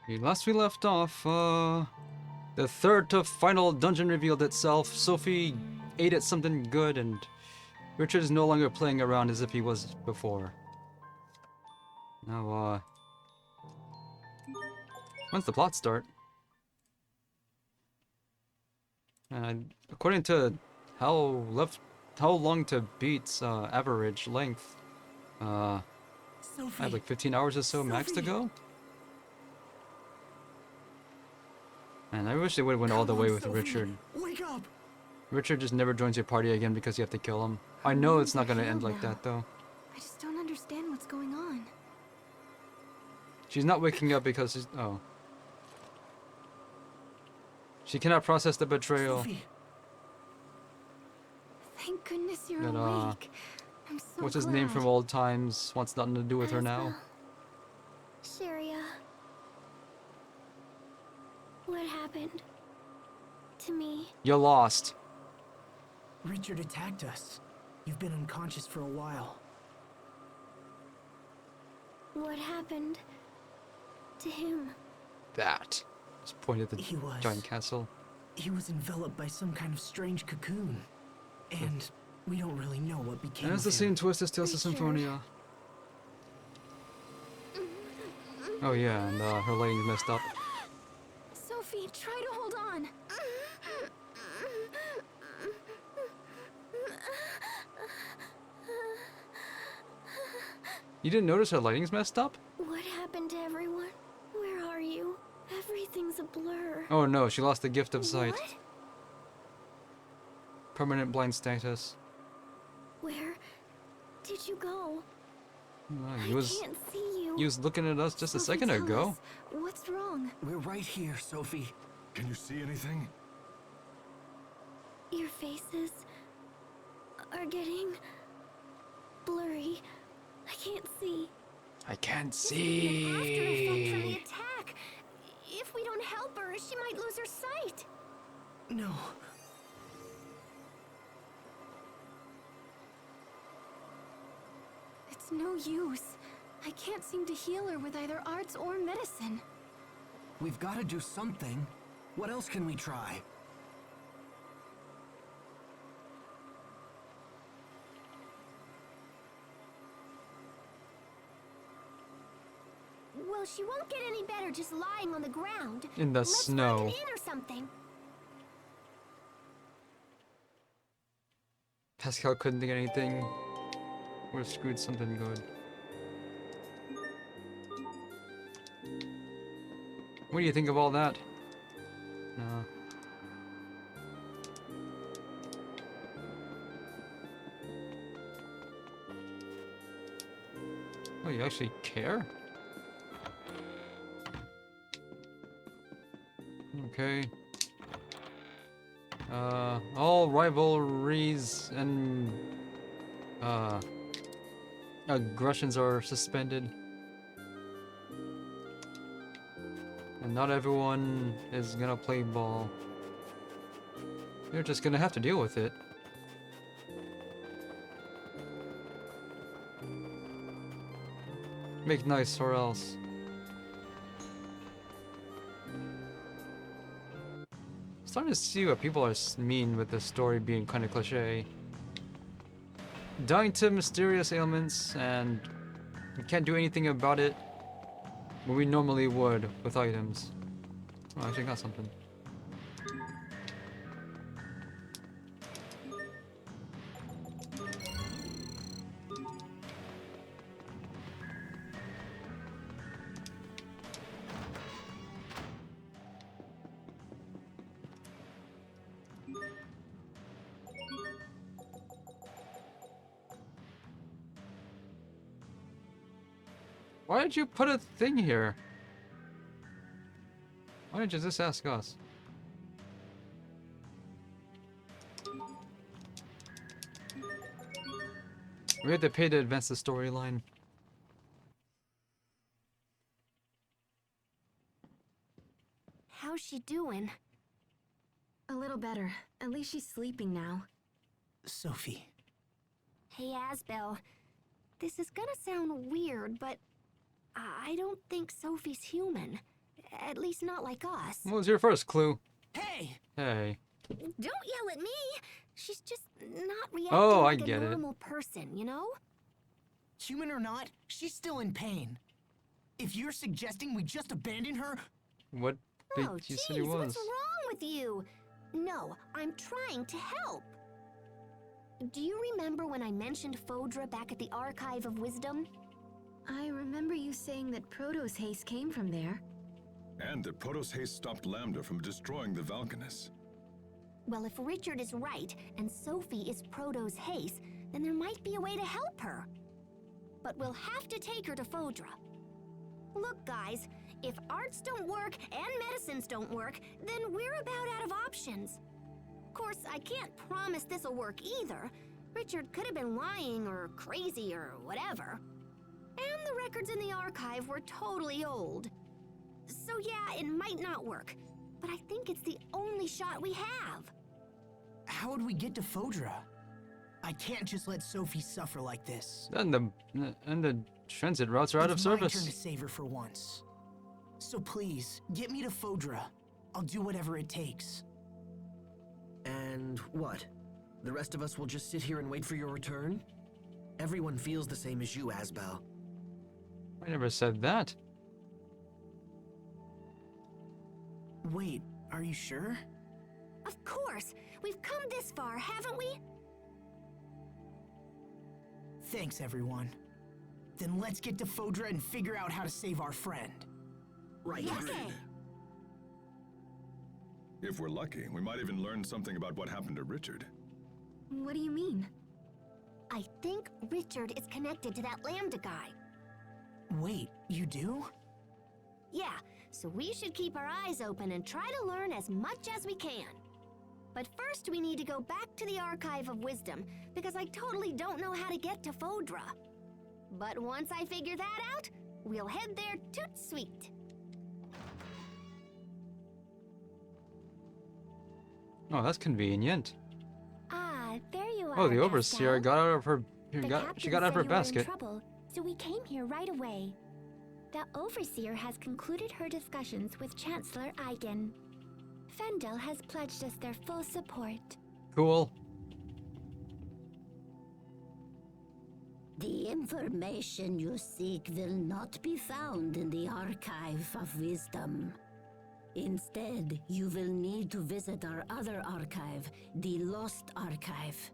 Last we left off, the third to final dungeon revealed itself. Sophie ate at something good, and Richard is no longer playing around as if he was before. Now, when's the plot start? And according to how long to beat's average length, I have like 15 hours or so max to go. And I wish they would have went all the way with Richard. Wake up! Richard just never joins your party again because you have to kill him. I know it's not gonna end like that though. I just don't understand what's going on. She's not waking up because she's... oh. She cannot process the betrayal. Sophie. Thank goodness you're That, awake. I'm so What's his name glad. from old times wants nothing to do with her now. Sharia. What happened to me? You lost. Richard attacked us. You've been unconscious for a while. What happened to him? That. Just pointed at the He was... giant castle. He was enveloped by some kind of strange cocoon. And we don't really know what became And of as the him. scene twists, Tales of Richard. Symphonia. Oh yeah, and her lighting's messed up. Sophie, try to hold on. You didn't notice her lighting's messed up? What happened to everyone? Where are you? Everything's a blur. Oh no, she lost the gift of sight. What? Permanent blind status. Where did you go? He I was can't see you. he was looking at us just a Sophie, second tell ago. us, what's wrong? We're right here, Sophie. Can you see anything? Your faces are getting blurry. I can't see. I can't This could be an after effect from the see. attack. If we don't help her, she might lose her sight. No. It's no use. I can't seem to heal her with either arts or medicine. We've got to do something. What else can we try? Well, she won't get any better just lying on the ground. In the Let's snow. find an inn or something. Pascal couldn't think of anything. Would have screwed something good. What do you think of all that? No. Oh, you actually care? Okay. All rivalries and aggressions are suspended. And not everyone is gonna play ball. You're just gonna have to deal with it. Make nice or else. Starting to see what people mean with this story being kind of cliche. Dying to mysterious ailments, and we can't do anything about it, but we normally would with items. Oh, I actually got something. Why did you put a thing here? Why didn't you just ask us? We had to pay to advance the storyline. How's she doing? A little better. At least she's sleeping now. Sophie. Hey, Asbel. This is gonna sound weird, but I don't think Sophie's human. At least not like us. What was your first clue? Hey! Hey. Don't yell at me! She's just not reacting Oh, I like get a it. normal person, you know? Human or not, she's still in pain. If you're suggesting we just abandon her, What? Oh, You said he jeez, was. what's wrong with you? No, I'm trying to help. Do you remember when I mentioned Fodra back at the Archive of Wisdom? I remember you saying that Proto's haste came from there. And that Proto's haste stopped Lambda from destroying the Valkanus. Well, if Richard is right, and Sophie is Proto's haste, then there might be a way to help her. But we'll have to take her to Fodra. Look, guys, if arts don't work and medicines don't work, then we're about out of options. Of course, I can't promise this'll work either. Richard could have been lying or crazy or whatever. And the records in the archive were totally old. So yeah, it might not work, but I think it's the only shot we have. how would we get to Fodra? I can't just let Sophie suffer like this. And the transit routes are out of It's my turn service. to save her for once. So please, get me to Fodra. I'll do whatever it takes. And what? The rest of us will just sit here and wait for your return? Everyone feels the same as you, Asbel. I never said that. Wait, are you sure? Of course! We've come this far, haven't we? Thanks, everyone. Then let's get to Fodra and figure out how to save our friend. Right. Okay. If we're lucky, we might even learn something about what happened to Richard. What do you mean? I think Richard is connected to that Lambda guy. Wait, you do? Yeah, so we should keep our eyes open and try to learn as much as we can. But first we need to go back to the Archive of Wisdom, because I totally don't know how to get to Fodra. But once I figure that out, we'll head there toot sweet. Oh, that's convenient. Ah, there you are. Oh, the overseer Pascal. got out of her. The She captain got out of said her you were in basket. trouble, so we came here right away. The Overseer has concluded her discussions with Chancellor Eigen. Fendel has pledged us their full support. Cool. The information you seek will not be found in the Archive of Wisdom. Instead, you will need to visit our other archive, the Lost Archive.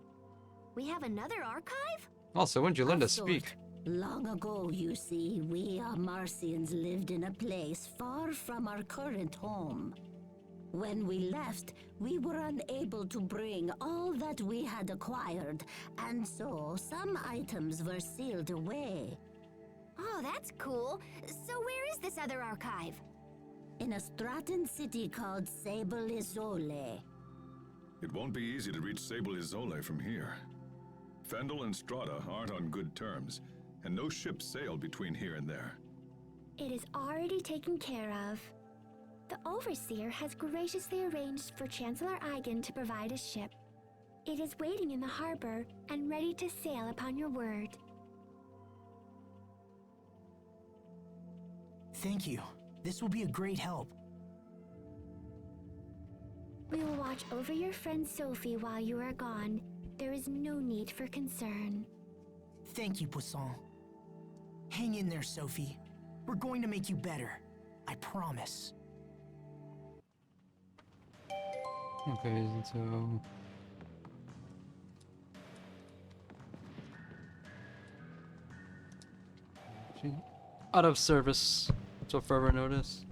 We have another archive? Also, when did you learn to Of speak? sort. Long ago, you see, we Marcians lived in a place far from our current home. When we left, we were unable to bring all that we had acquired, and so some items were sealed away. Oh, that's cool. So where is this other archive? In a Stratton city called Sable Isole. It won't be easy to reach Sable Isole from here. Fendel and Strata aren't on good terms, and no ships sail between here and there. It is already taken care of. The Overseer has graciously arranged for Chancellor Eigen to provide a ship. It is waiting in the harbor and ready to sail upon your word. Thank you. This will be a great help. We will watch over your friend Sophie while you are gone. There is no need for concern. Thank you, Poisson. Hang in there, Sophie. We're going to make you better. I promise. Okay, so. Out of service. So further notice.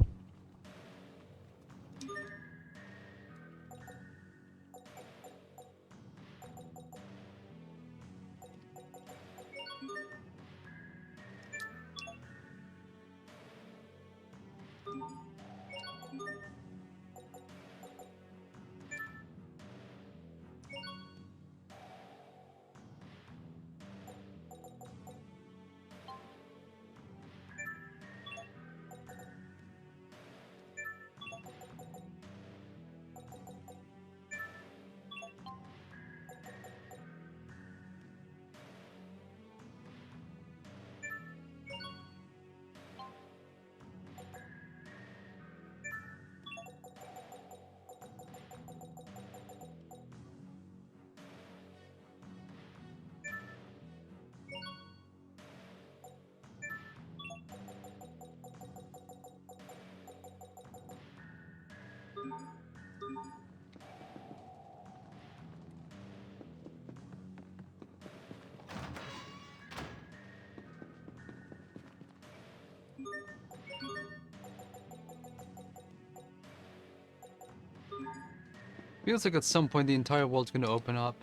Feels like at some point the entire world's gonna open up.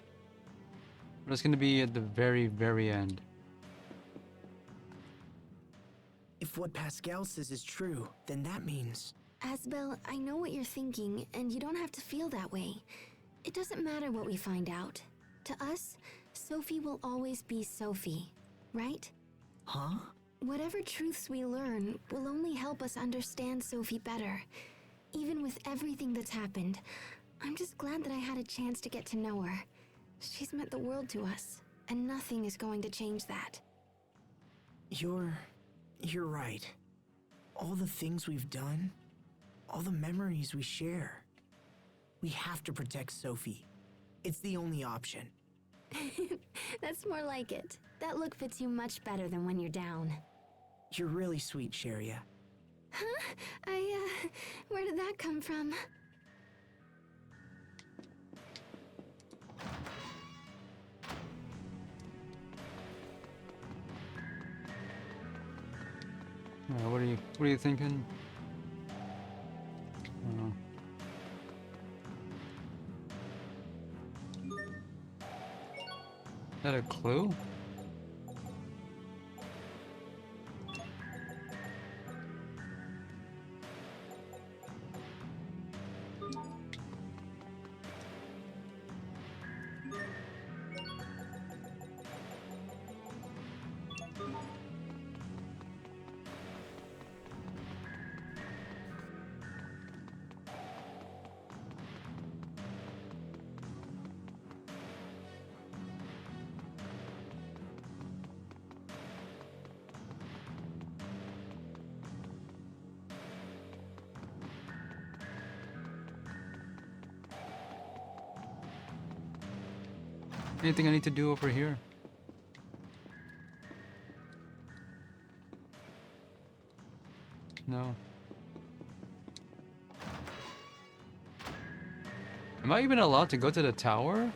But it's gonna be at the very, very end. If what Pascal says is true, then that means... Asbel, I know what you're thinking, and you don't have to feel that way. It doesn't matter what we find out. To us, Sophie will always be Sophie, right? Huh? Whatever truths we learn will only help us understand Sophie better. Even with everything that's happened, I'm just glad that I had a chance to get to know her. She's meant the world to us, and nothing is going to change that. You're right. All the things we've done, all the memories we share. We have to protect Sophie. It's the only option. That's more like it. That look fits you much better than when you're down. You're really sweet, Sharia. Huh? Where did that come from? What are you thinking? Is that a clue? Anything I need to do over here? No. Am I even allowed to go to the tower?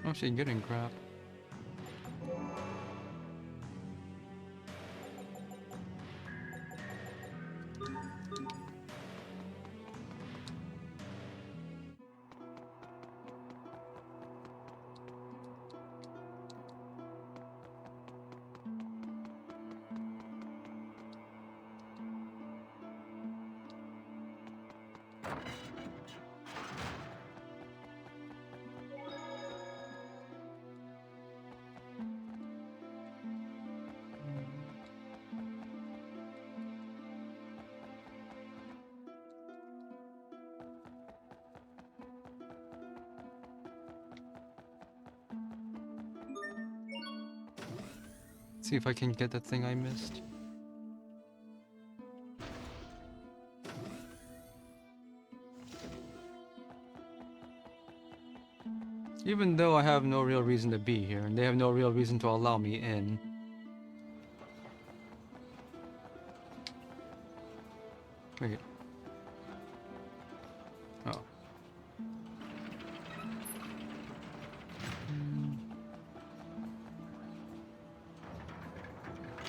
I'm actually getting crap. See if I can get that thing I missed. Even though I have no real reason to be here, and they have no real reason to allow me in. Wait. Oh.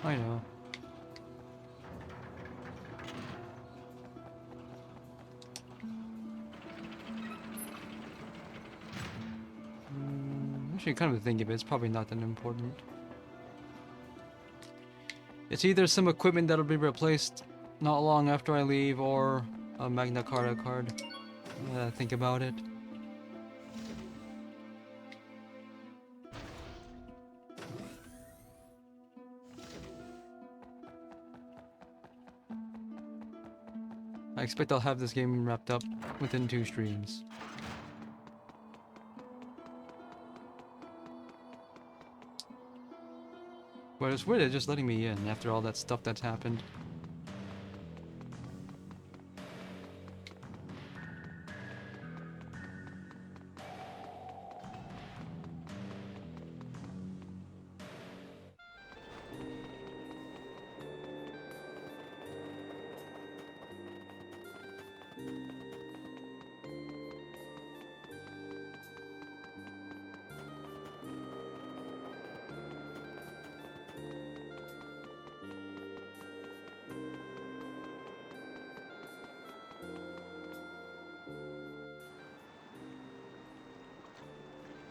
I know. Actually, kind of thinking of it, it's probably not that important. It's either some equipment that'll be replaced not long after I leave, or a Magna Carta card. Think about it. I expect I'll have this game wrapped up within 2 streams. But it's weird they're just letting me in after all that stuff that's happened.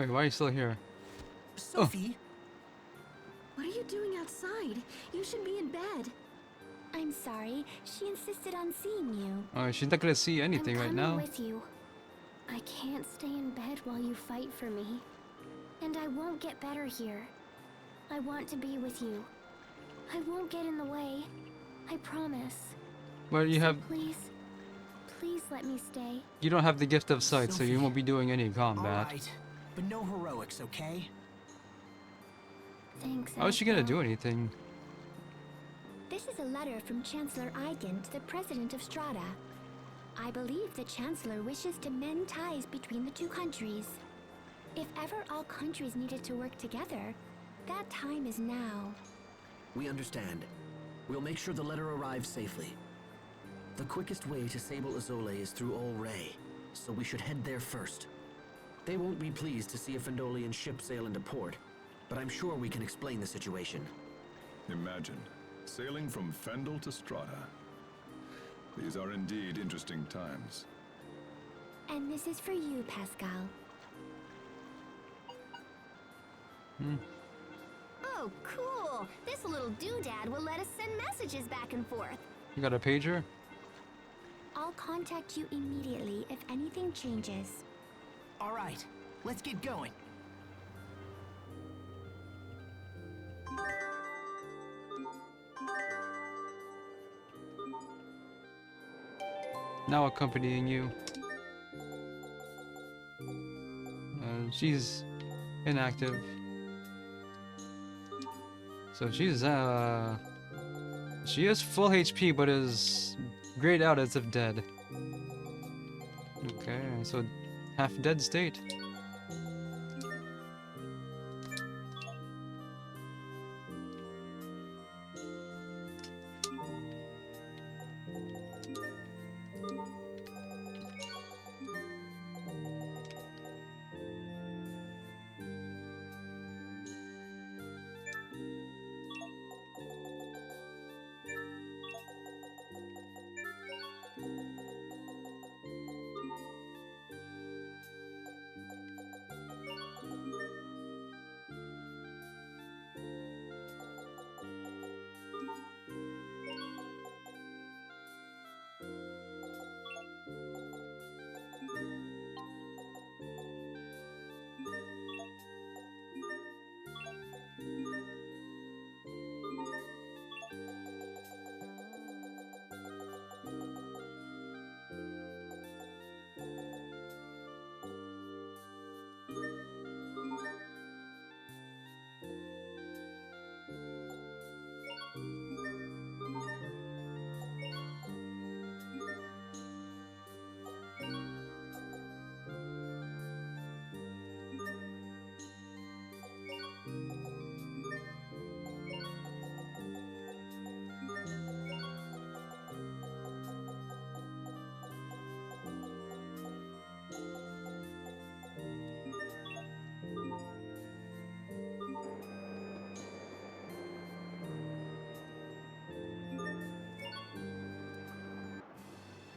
Wait, why are you still here? Sophie, What are you doing outside? You should be in bed. I'm sorry. She insisted on seeing you. She's not gonna see anything I'm right coming now. with you. I can't stay in bed while you fight for me. And I won't get better here. I want to be with you. I won't get in the way. I promise. But you have, Please let me stay. you don't have the gift of sight, so you Sophie. won't be doing any combat. alright. But no heroics, okay? Thanks. How is she gonna Asbel. do anything? This is a letter from Chancellor Eigen to the President of Strata. I believe the Chancellor wishes to mend ties between the two countries. If ever all countries needed to work together, that time is now. We understand. We'll make sure the letter arrives safely. The quickest way to Sable Azole is through Ol Ray, so we should head there first. They won't be pleased to see a Fendolian ship sail into port, but I'm sure we can explain the situation. Imagine, sailing from Fendel to Strata. These are indeed interesting times. And this is for you, Pascal. Oh, cool! This little doodad will let us send messages back and forth. You got a pager? I'll contact you immediately if anything changes. Alright, let's get going. Now accompanying you. She's inactive. So she is full HP, but is grayed out as if dead. Okay, so half dead state.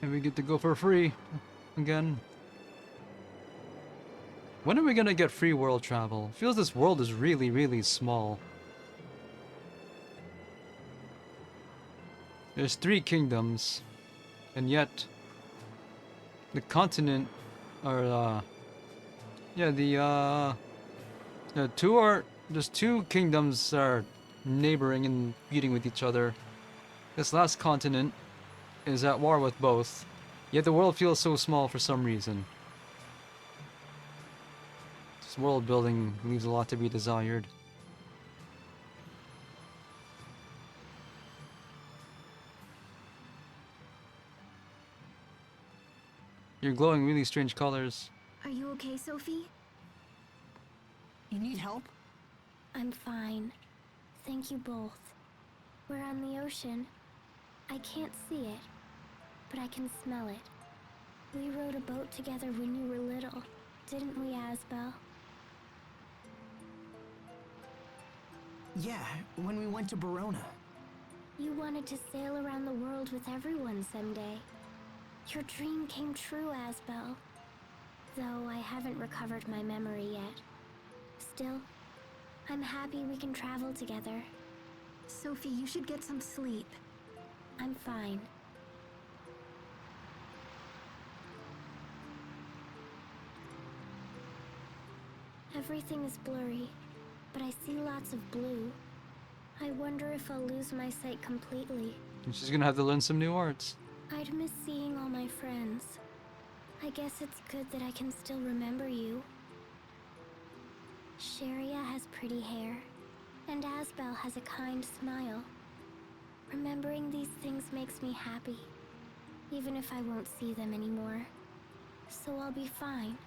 And we get to go for free again. When are we gonna get free world travel? Feels this world is really, really small. There's 3 kingdoms, and yet the continent, there's 2 kingdoms that are neighboring and feuding with each other. This last continent is at war with both, yet the world feels so small for some reason. This world building leaves a lot to be desired. You're glowing really strange colors. Are you okay, Sophie? You need help? I'm fine. Thank you both. We're on the ocean. I can't see it, but I can smell it. We rowed a boat together when you were little, didn't we, Asbel? Yeah, when we went to Barona. You wanted to sail around the world with everyone someday. Your dream came true, Asbel. Though I haven't recovered my memory yet. Still, I'm happy we can travel together. Sophie, you should get some sleep. I'm fine. Everything is blurry, but I see lots of blue. I wonder if I'll lose my sight completely. And she's gonna have to learn some new arts. I'd miss seeing all my friends. I guess it's good that I can still remember you. Sharia has pretty hair, and Asbel has a kind smile. Remembering these things makes me happy, even if I won't see them anymore. So I'll be fine.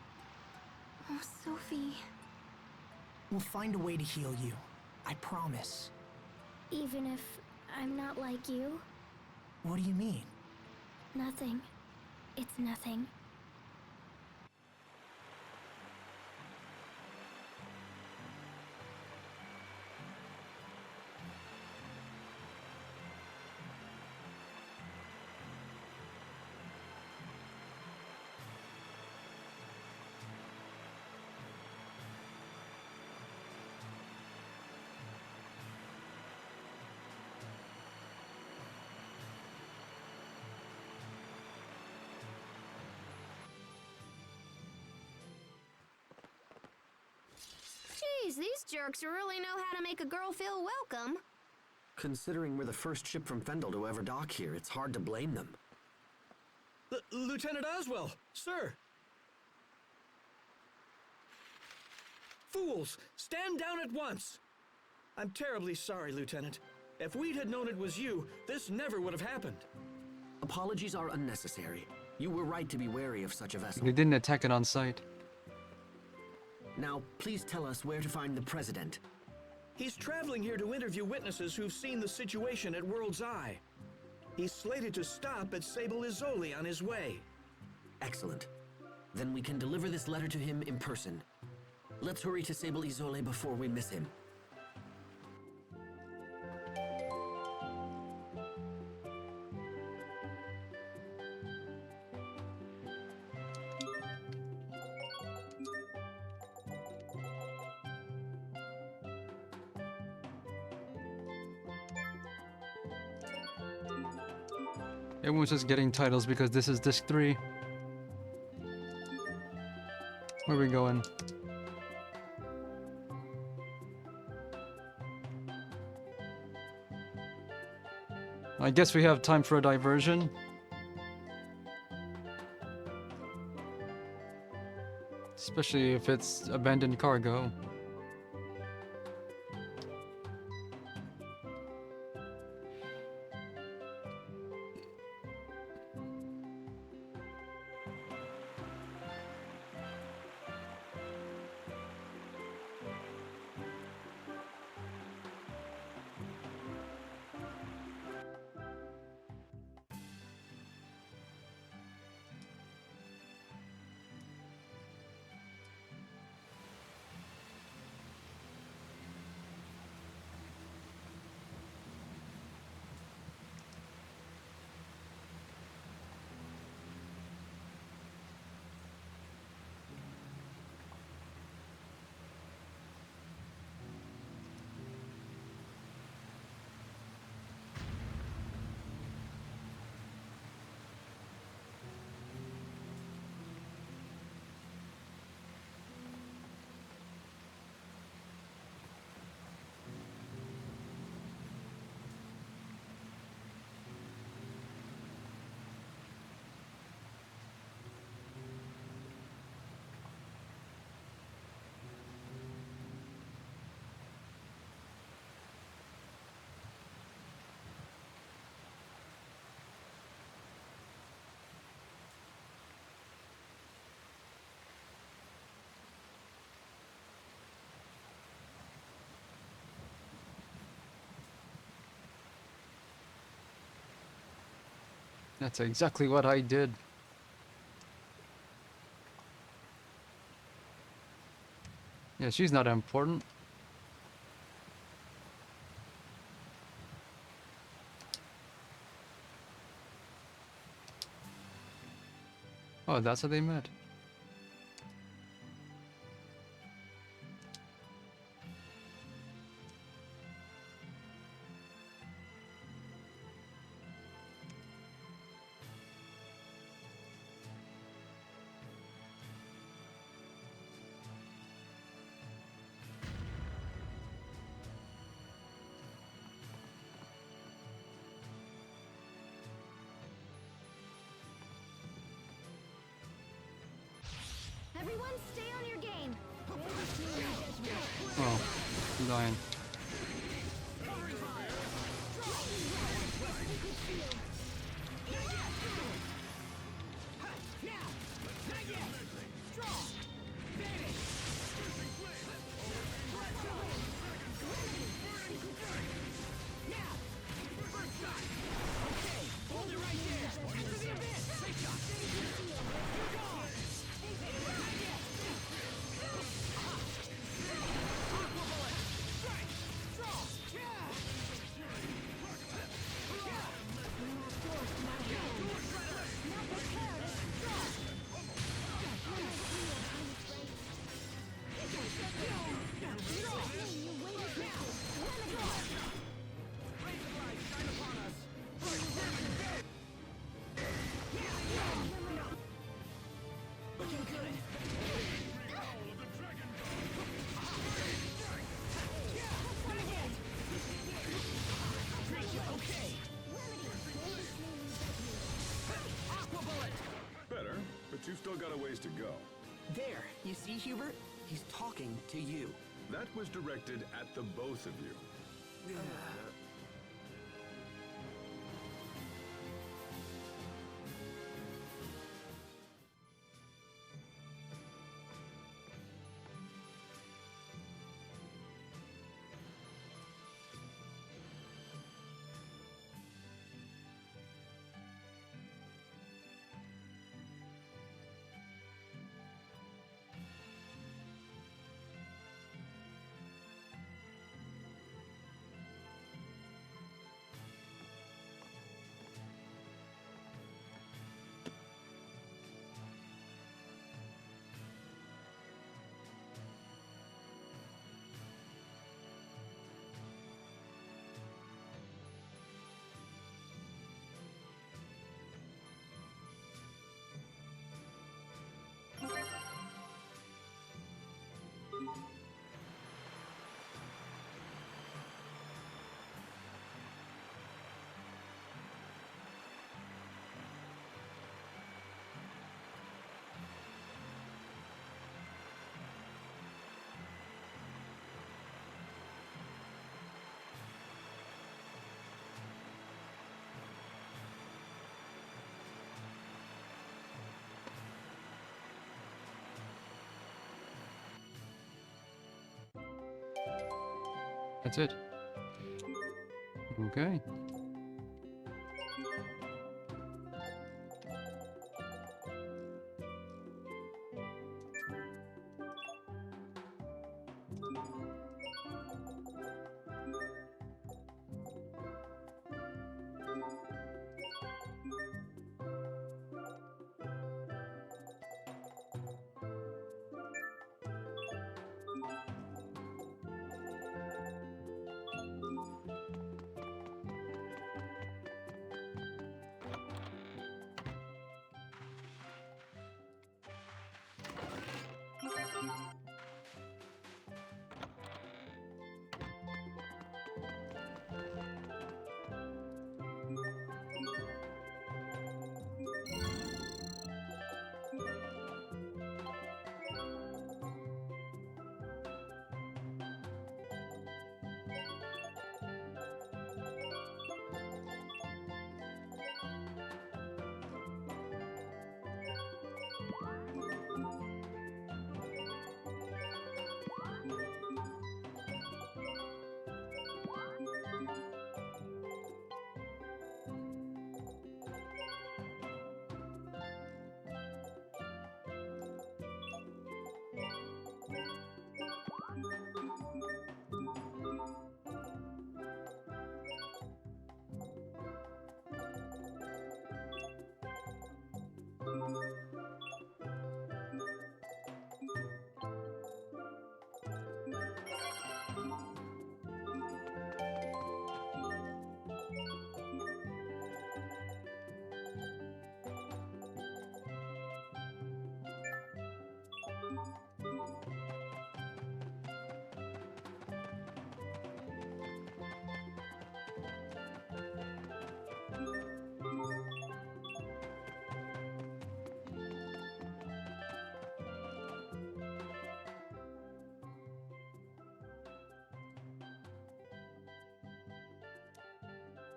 Oh, Sophie. We'll find a way to heal you. I promise. Even if I'm not like you? What do you mean? Nothing. It's nothing. Geez, these jerks really know how to make a girl feel welcome. Considering we're the first ship from Fendel to ever dock here, it's hard to blame them. Lieutenant Oswell, sir! Fools! Stand down at once! I'm terribly sorry, Lieutenant. If we'd had known it was you, this never would have happened. Apologies are unnecessary. You were right to be wary of such a vessel. They didn't attack it on sight. Now, please tell us where to find the President. He's traveling here to interview witnesses who've seen the situation at World's Eye. He's slated to stop at Sable Izoli on his way. Excellent. Then we can deliver this letter to him in person. Let's hurry to Sable Izole before we miss him. Everyone's just getting titles because this is disc 3. Where are we going? I guess we have time for a diversion. Especially if it's abandoned cargo. That's exactly what I did. Yeah, she's not important. Oh, that's how they met. Everyone stay on your game. Oh, I'm dying. Better, but you've still got a ways to go. There, you see, Hubert? He's talking to you. That was directed at the both of you. That's it. Okay.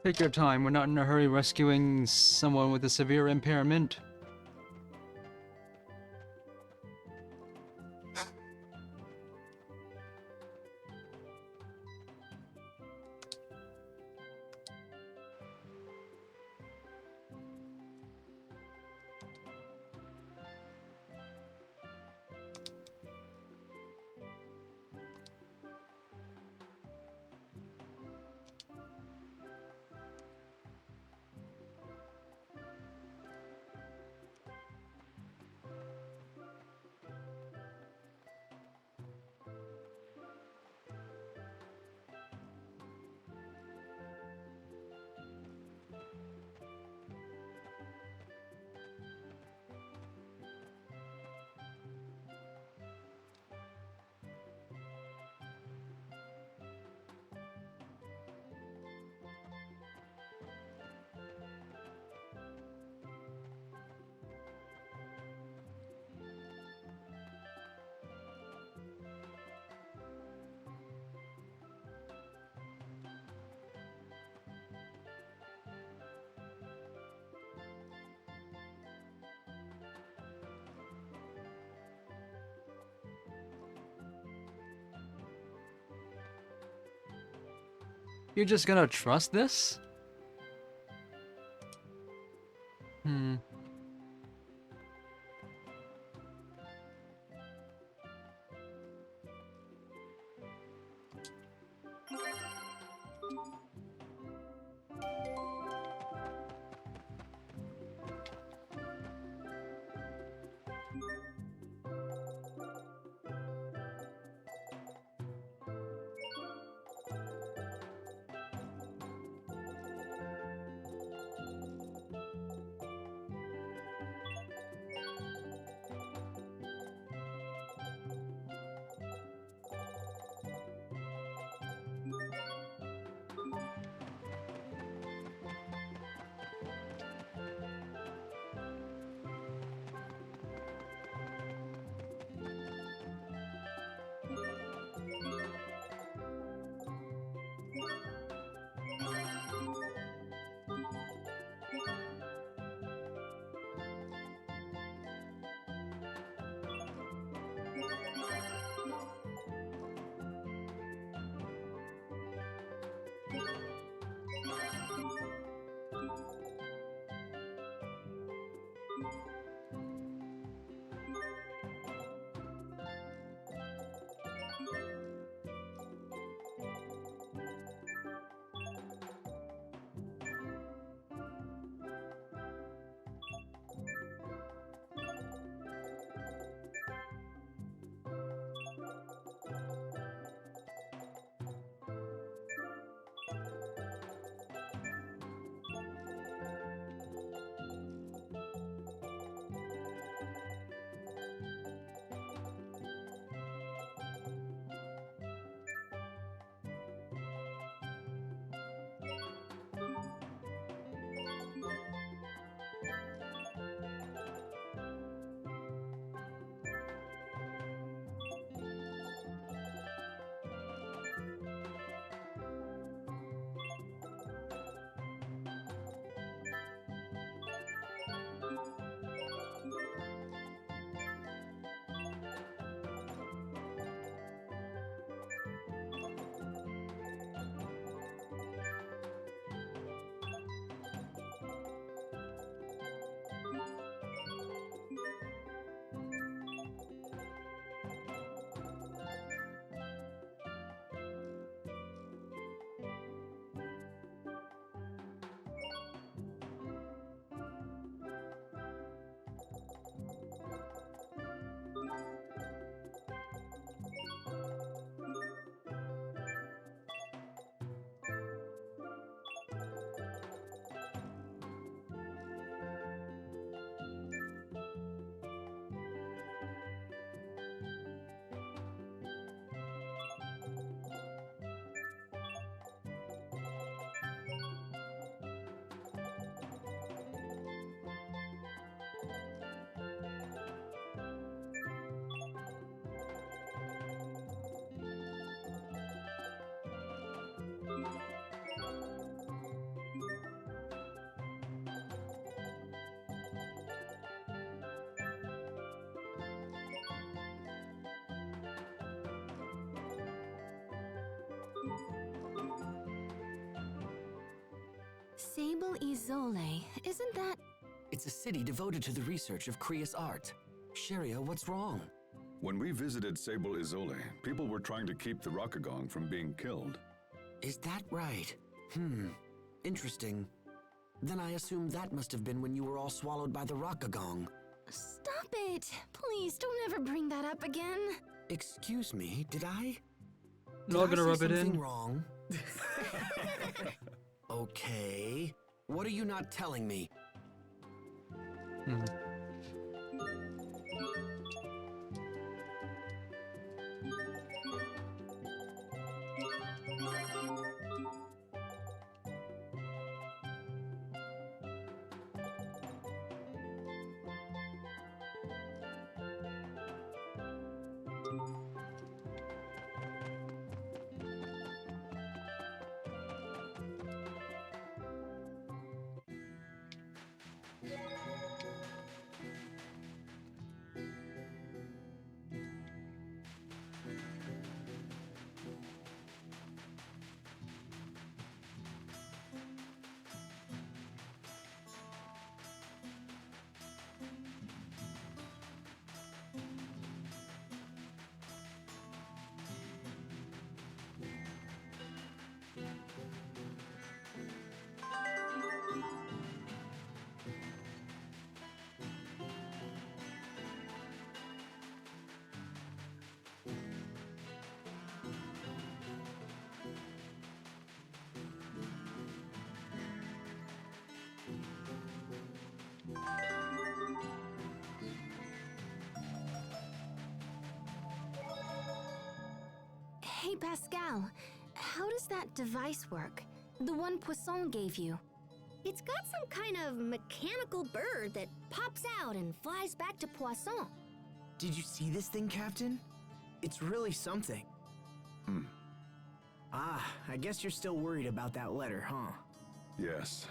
Take your time. We're not in a hurry rescuing someone with a severe impairment. You're just gonna trust this? Hmm. Sable Izole, isn't that... It's a city devoted to the research of Krius art. Sharia, what's wrong? When we visited Sable Izole, people were trying to keep the Rockagong from being killed. Is that right? Interesting. Then I assume that must have been when you were all swallowed by the Rockagong. Stop it! Please, don't ever bring that up again. Excuse me, did I? Not gonna I rub say it something in. wrong? Okay. What are you not telling me? Hey, Pascal, how does that device work? The one Poisson gave you. It's got some kind of mechanical bird that pops out and flies back to Poisson. Did you see this thing, Captain? It's really something. Ah, I guess you're still worried about that letter, huh? Yes.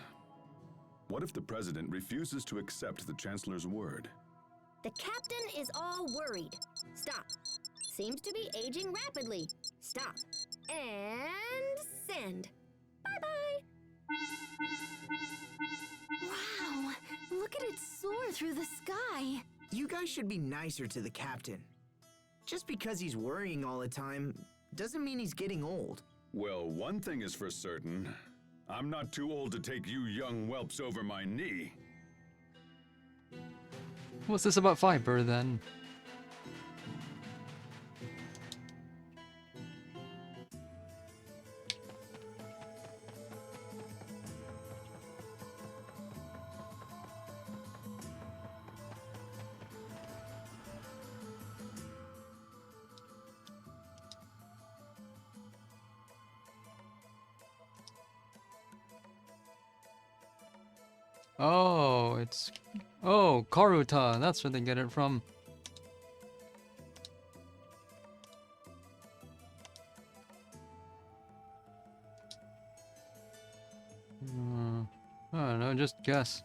What if the President refuses to accept the Chancellor's word? The captain is all worried. Stop. Seems to be aging rapidly. Stop. And send. Bye-bye. Wow, look at it soar through the sky. You guys should be nicer to the captain. Just because he's worrying all the time doesn't mean he's getting old. Well, one thing is for certain. I'm not too old to take you young whelps over my knee. What's this about fiber then? Oh, it's... Oh, Karuta, that's where they get it from. I don't know, just guess.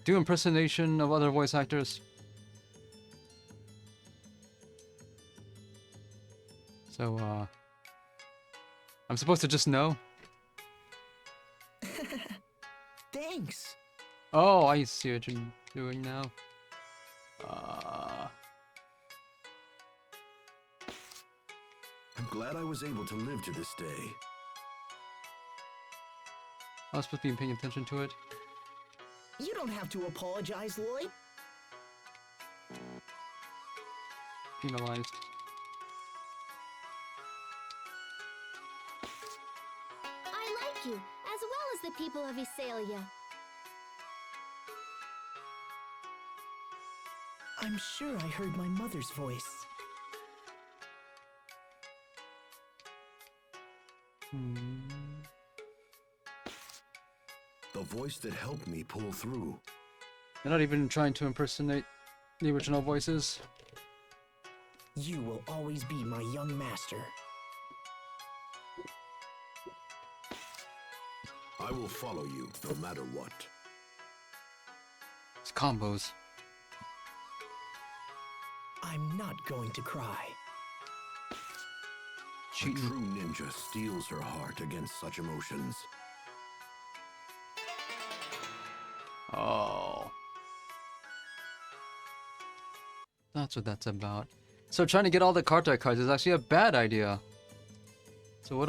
Do impersonation of other voice actors. So, I'm supposed to just know? Thanks. Oh, I see what you're doing now. I'm glad I was able to live to this day. I was supposed to be paying attention to it. You don't have to apologize, Lloyd. Penalized. I like you, as well as the people of Isalia. I'm sure I heard my mother's voice. The voice that helped me pull through. They're not even trying to impersonate the original voices. You will always be my young master. I will follow you no matter what. It's combos. I'm not going to cry. A Cheating. true ninja steels her heart against such emotions. Oh. That's what that's about. So trying to get all the Kartai cards is actually a bad idea. So what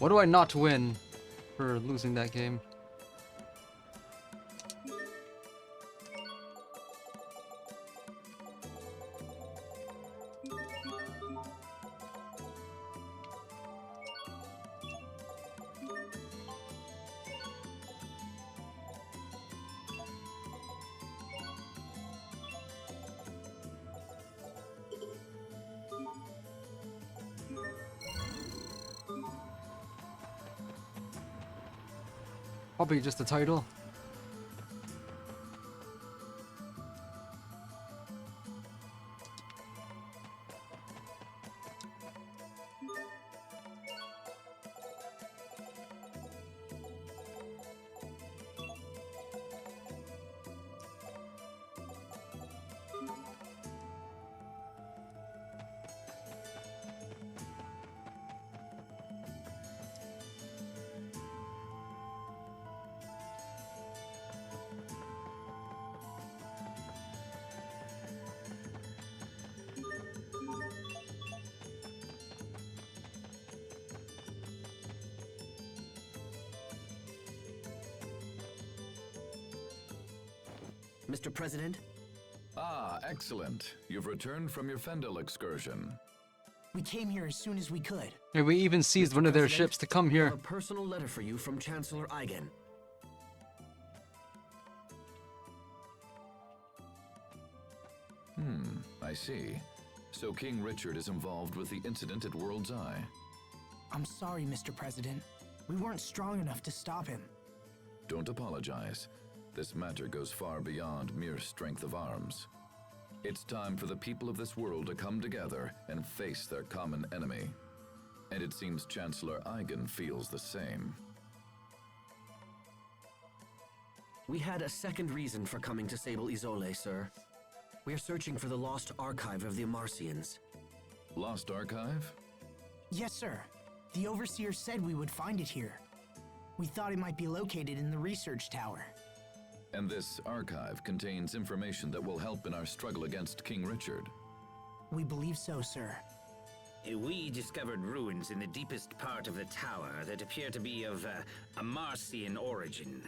do I not win for losing that game? Probably just the title. Mr. President, Ah, excellent. You've returned from your Fendel excursion. We came here as soon as we could. And we even seized one of their President, ships to come I here. have a personal letter for you from Chancellor Eigen. I see. So King Richard is involved with the incident at World's Eye. I'm sorry, Mr. President. We weren't strong enough to stop him. Don't apologize. This matter goes far beyond mere strength of arms. It's time for the people of this world to come together and face their common enemy. And it seems Chancellor Eigen feels the same. We had a second reason for coming to Sable Isole, sir. We are searching for the lost archive of the Amarcians. Lost Archive? Yes, sir. The Overseer said we would find it here. We thought it might be located in the research tower. And this archive contains information that will help in our struggle against King Richard. We believe so, sir. We discovered ruins in the deepest part of the tower that appear to be of Amarcian origin.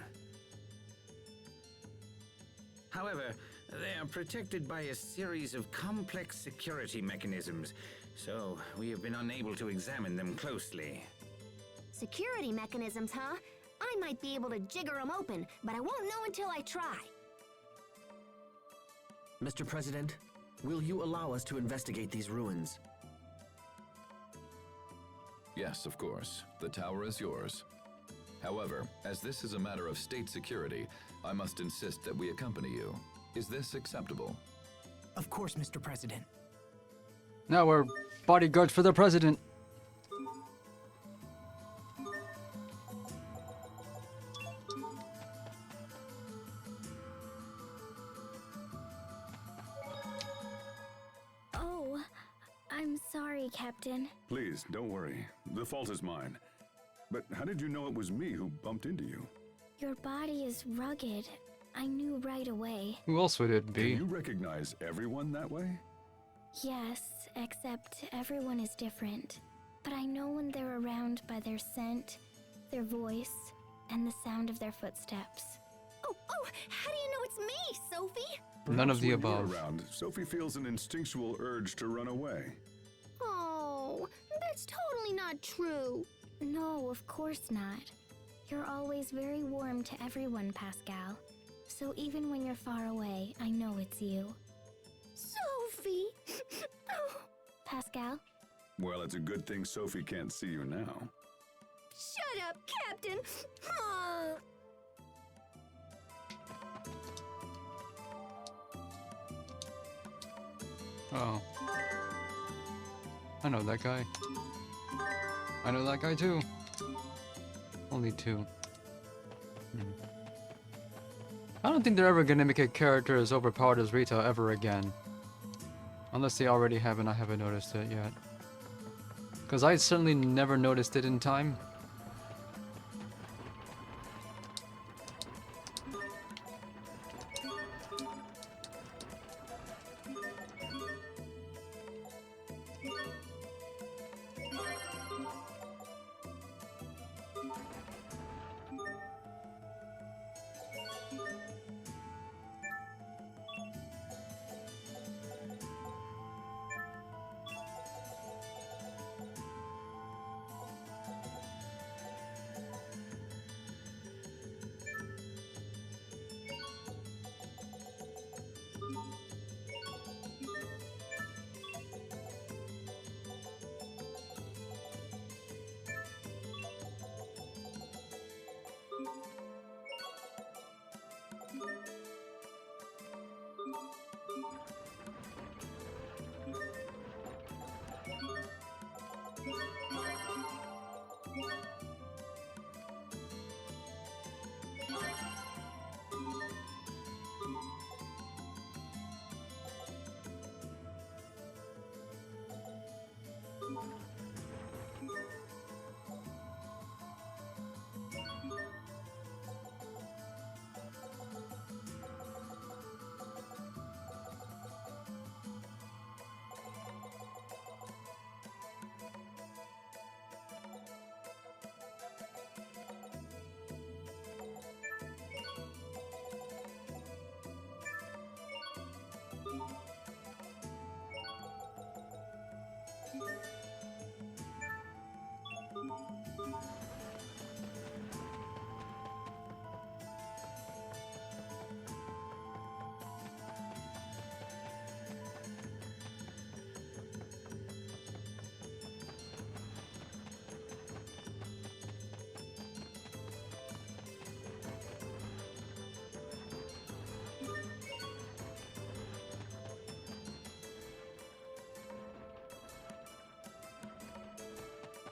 However, they are protected by a series of complex security mechanisms, so we have been unable to examine them closely. Security mechanisms, huh? I might be able to jigger them open, but I won't know until I try. Mr. President, will you allow us to investigate these ruins? Yes, of course. The tower is yours. However, as this is a matter of state security, I must insist that we accompany you. Is this acceptable? Of course, Mr. President. Now we're bodyguards for the president. Oh, I'm sorry, Captain. Please, don't worry. The fault is mine. But how did you know it was me who bumped into you? Your body is rugged. I knew right away. Who else would it Can be? you recognize everyone that way? Yes, except everyone is different. But I know when they're around by their scent, their voice, and the sound of their footsteps. Oh, how do you know it's me, Sophie? None of the Perhaps when you're above. around, Sophie feels an instinctual urge to run away. Oh, that's totally not true. No, of course not. You're always very warm to everyone, Pascal. So even when you're far away, I know it's you. Sophie! Oh, Pascal? Well, it's a good thing Sophie can't see you now. shut up, Captain! Oh. I know that guy. I know that guy too. Only two. I don't think they're ever gonna make a character as overpowered as Rita ever again. Unless they already have and I haven't noticed it yet. Because I certainly never noticed it in time.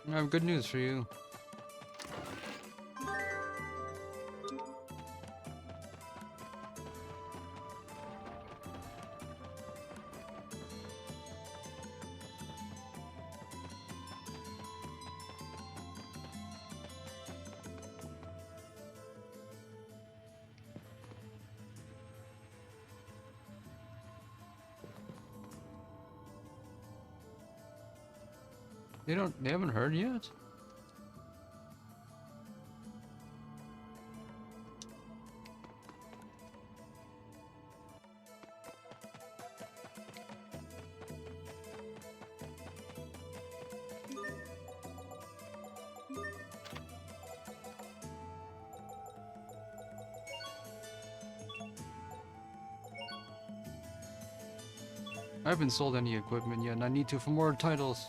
I have good news for you. They haven't heard yet? I haven't sold any equipment yet, and I need to for more titles.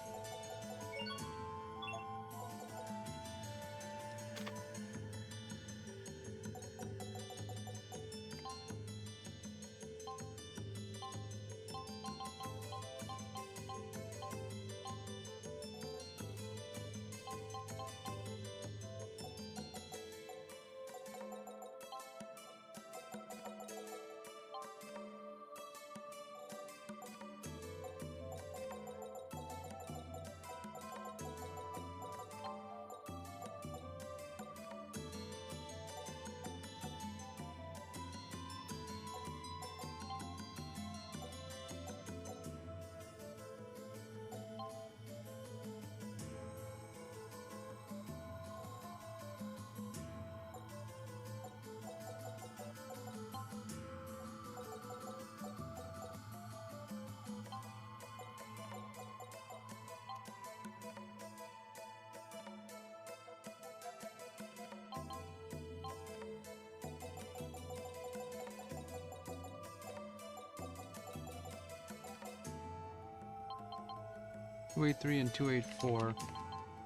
.283 and 284.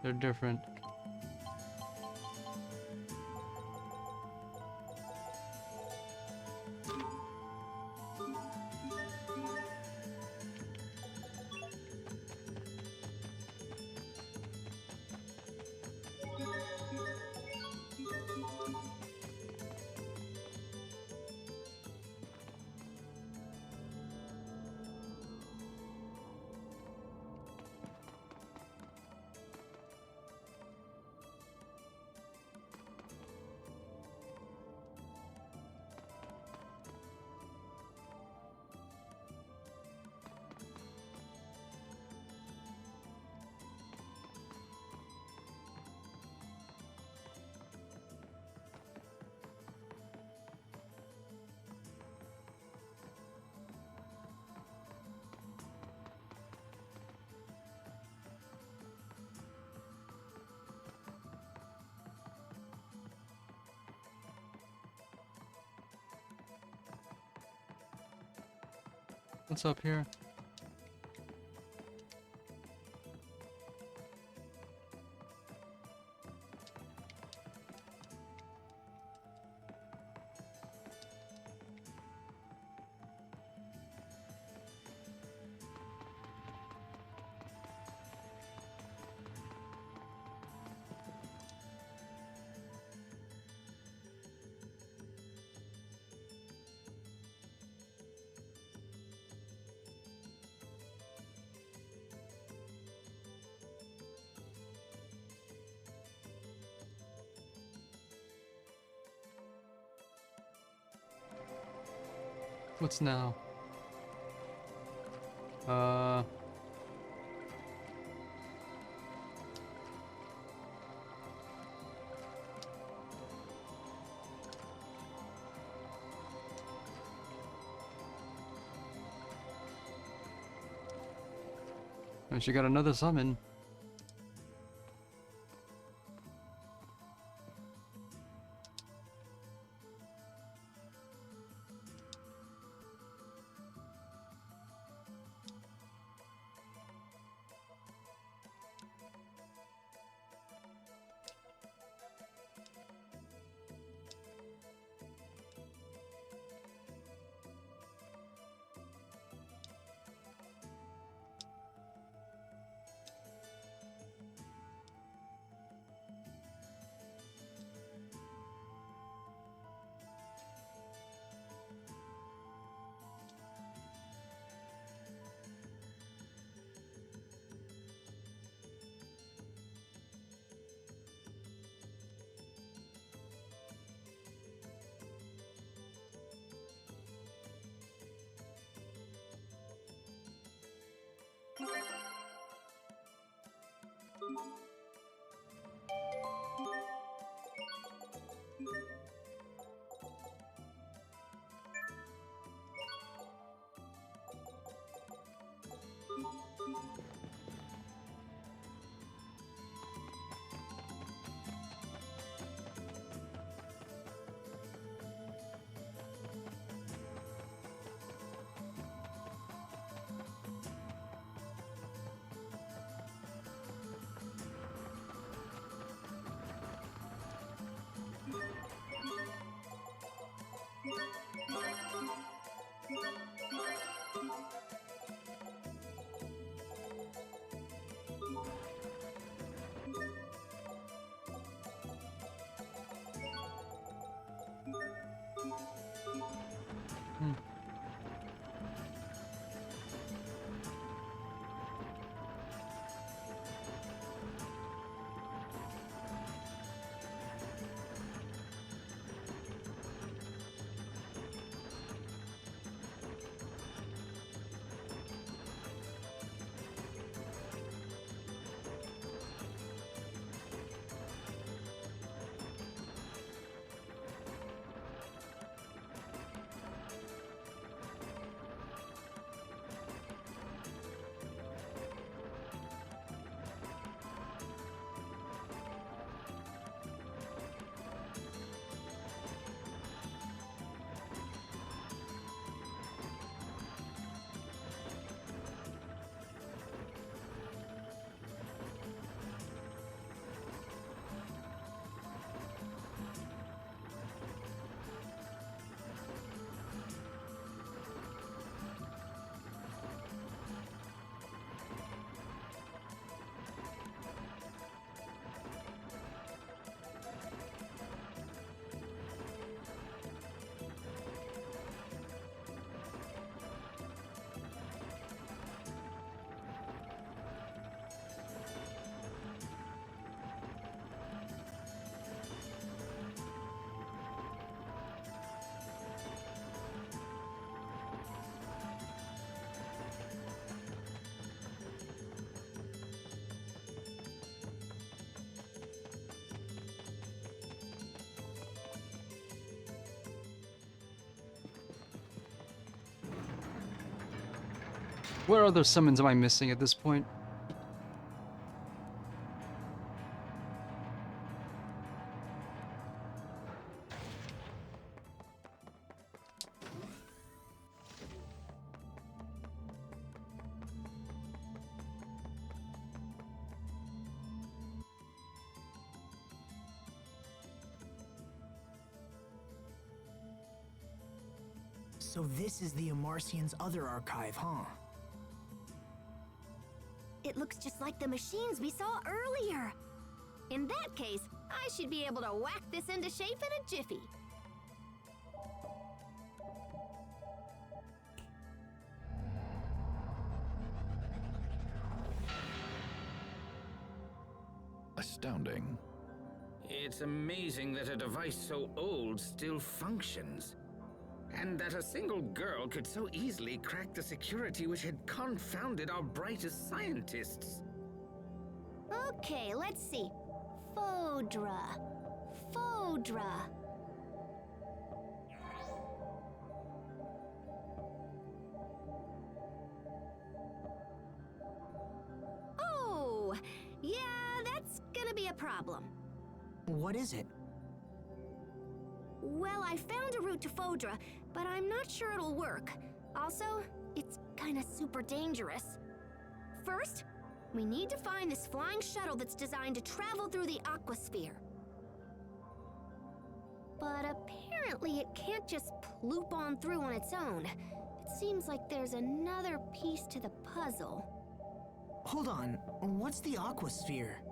They're different. What's up here? What's now? And she got another summon. What other summons am I missing at this point? So this is the Amarcian's other archive, huh? It looks just like the machines we saw earlier. In that case, I should be able to whack this into shape in a jiffy. Astounding. It's amazing that a device so old still functions. And that a single girl could so easily crack the security which had confounded our brightest scientists. Okay, let's see. Fodra. Fodra. Oh, yeah, that's gonna be a problem. What is it? Well, I found a route to Fodra, but I'm not sure it'll work. Also, it's kinda super dangerous. First, we need to find this flying shuttle that's designed to travel through the aquasphere. But apparently it can't just ploop on through on its own. It seems like there's another piece to the puzzle. Hold on, what's the aquasphere?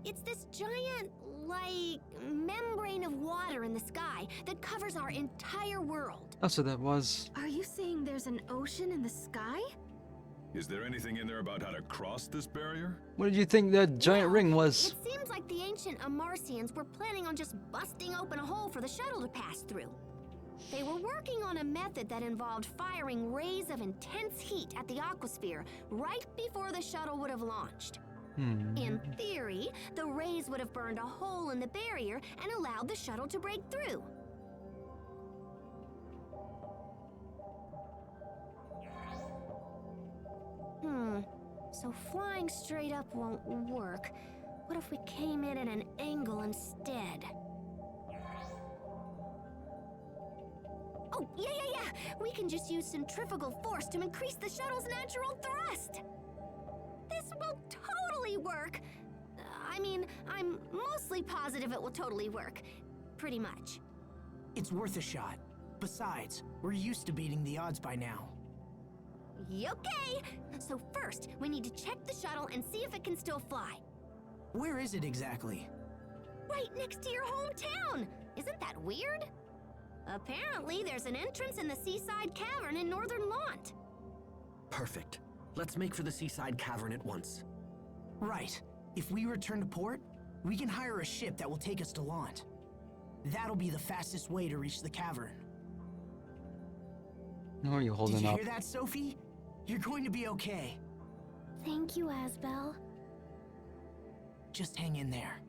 It's this giant, like, membrane of water in the sky that covers our entire world. That's what that was. Are you saying there's an ocean in the sky? Is there anything in there about how to cross this barrier? What did you think that giant ring was? It seems like the ancient Amarcians were planning on just busting open a hole for the shuttle to pass through. They were working on a method that involved firing rays of intense heat at the aquasphere right before the shuttle would have launched. In theory, the rays would have burned a hole in the barrier and allowed the shuttle to break through. So flying straight up won't work. What if we came in at an angle instead? Oh, yeah. We can just use centrifugal force to increase the shuttle's natural thrust. This will totally work. I mean, I'm mostly positive it will totally work. Pretty much. It's worth a shot. Besides, we're used to beating the odds by now. Okay. So first, we need to check the shuttle and see if it can still fly. Where is it exactly? Right next to your hometown. Isn't that weird? Apparently, there's an entrance in the seaside cavern in northern Lant. Perfect. Let's make for the seaside cavern at once. Right. If we return to port, we can hire a ship that will take us to Lant. That'll be the fastest way to reach the cavern. How are you holding Did you up? hear that, Sophie? You're going to be okay. Thank you, Asbel. Just hang in there.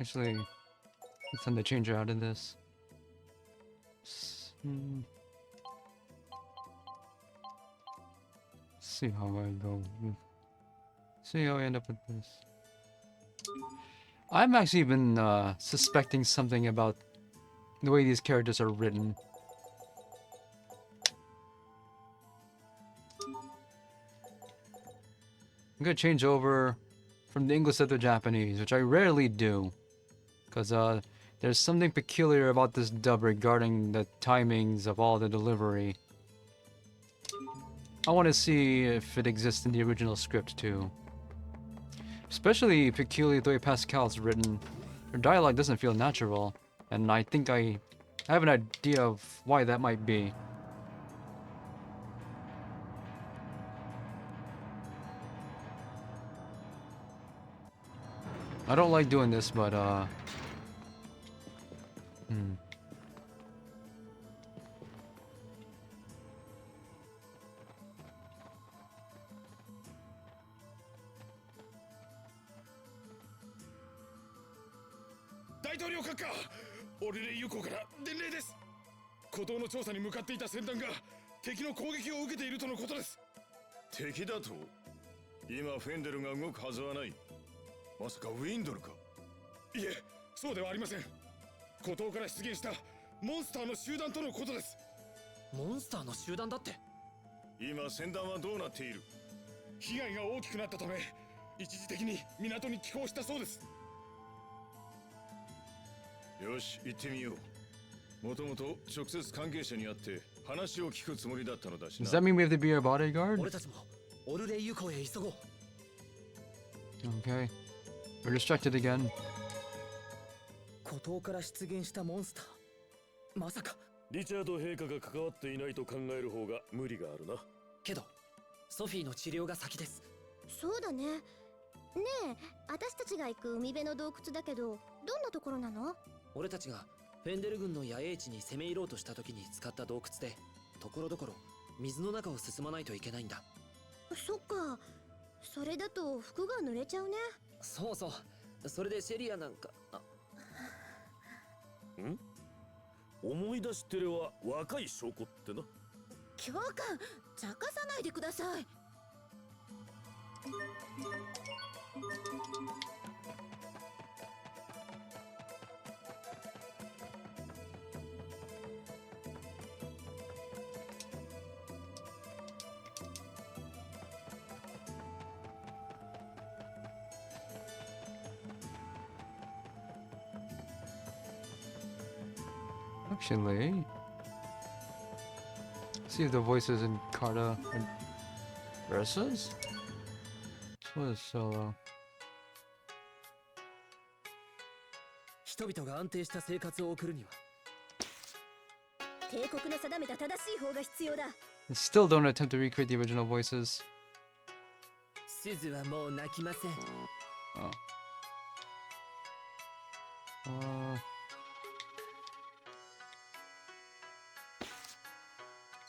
Actually, it's time to change her out of this. See how I go. See how I end up with this. I've actually been suspecting something about the way these characters are written. I'm gonna change over from the English to the Japanese, which I rarely do, because there's something peculiar about this dub regarding the timings of all the delivery. I want to see if it exists in the original script too. Especially peculiar the way Pascal's written. Her dialogue doesn't feel natural, and I think I have an idea of why that might be. I don't like doing this, but敵だと？今フェンデルが動くはずはない。まさかウィンドルか？いえ、そうではありません。孤島から出現したモンスターの集団とのことです。モンスターの集団だって。今船団はどうなっている？被害が大きくなったため一時的に港に寄港したそうです。よし、行ってみよう。もともと直接関係者に会って話を聞くつもりだったのだしな。 Does that mean we have to be our bodyguard? 俺たちもオルレイユ港へ急ごう。 Okay. We're distracted again. 孤島から出現したモンスター。まさか。リチャード陛下が関わっていないと考える方が無理があるな。けど、ソフィーの治療が先です。そうだね。ねえ、私たちが行く海辺の洞窟だけど、どんなところなの？俺たちがフェンデル軍の野営地に攻め入ろうとした時に使った洞窟で、ところどころ水の中を進まないといけないんだ。そっか。それだと服が濡れちゃうね。そうそう。それでシェリアなんか。ん？思い出してれば若い証拠ってな。教官、茶化さないでください。Actually, see if the voices in Carta and Versus? What is solo? 人々が安定した生活を送るには帝国の定めた正しい方が必要だ。 Still don't attempt to recreate the original voices. すずはもう泣きません。Oh.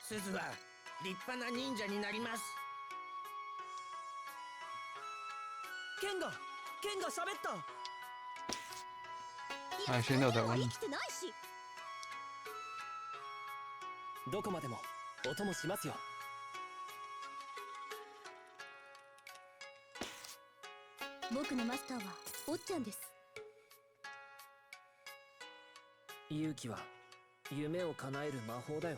すずは立派な忍者になります。ケンが喋った。 I actually know that one. 生きてないし。どこまでもお供しますよ。僕のマスターはおっちゃんです。勇気は夢を叶える魔法だよ。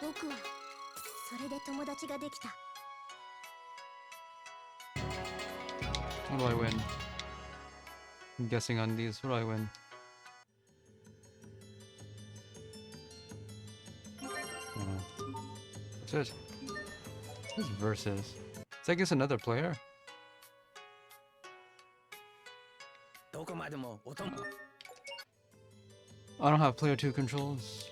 僕はそれで友達ができた。 What do I win? I'm guessing on these. What do I win? What's this? This is versus. Is that against another player? どこまでもお供。 I don't have player 2 controls.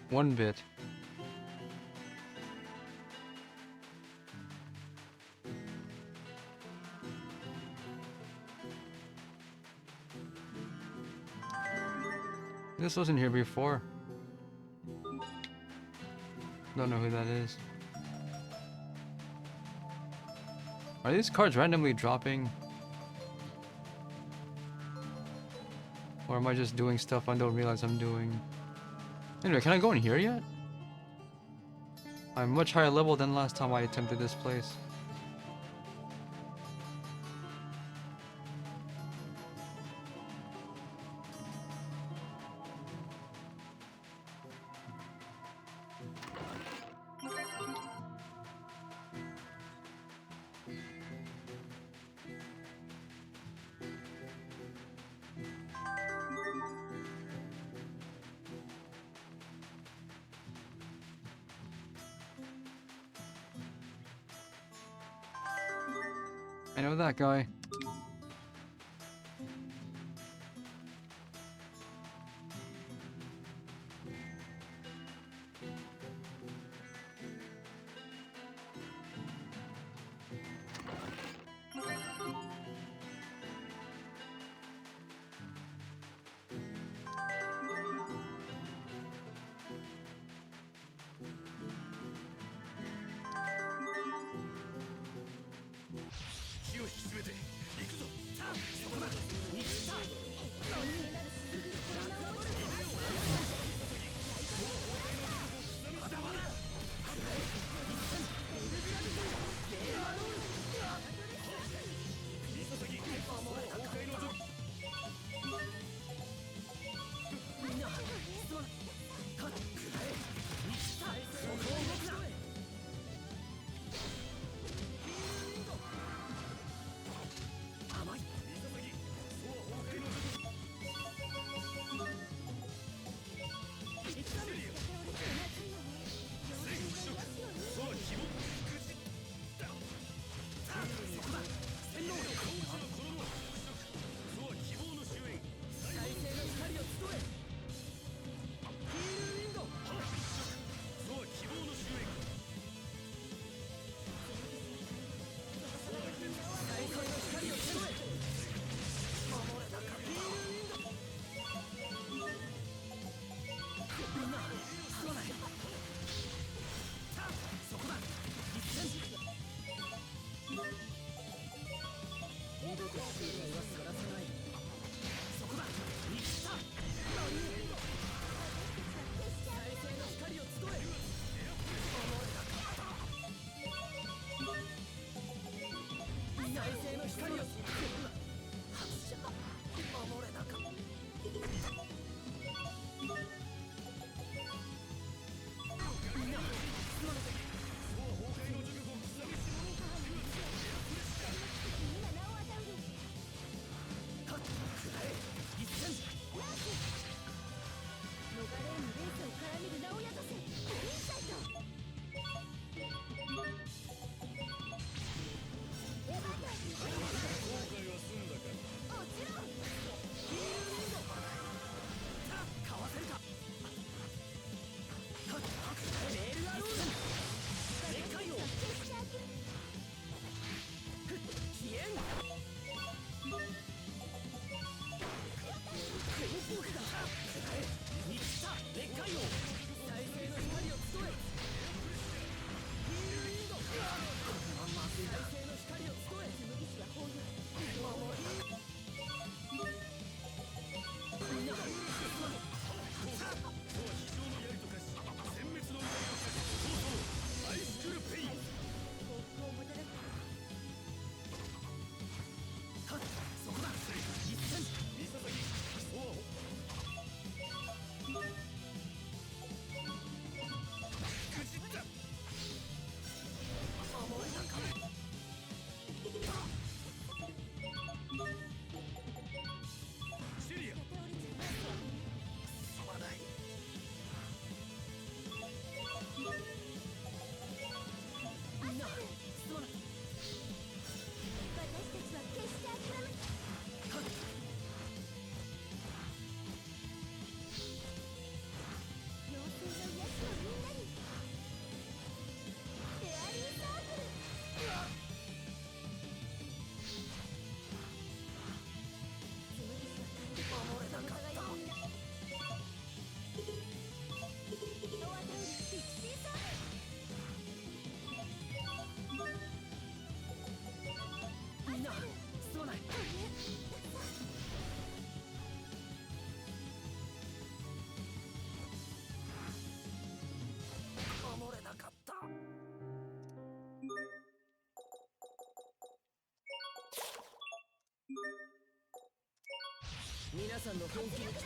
One bit. This wasn't here before. Don't know who that is. Are these cards randomly dropping? Or am I just doing stuff I don't realize I'm doing? Anyway, can I go in here yet? I'm much higher level than last time I attempted this place. I know that guy.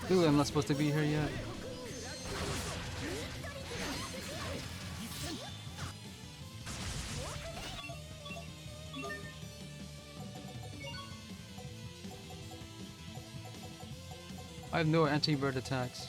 Clearly, I'm not supposed to be here yet. I have no anti-bird attacks.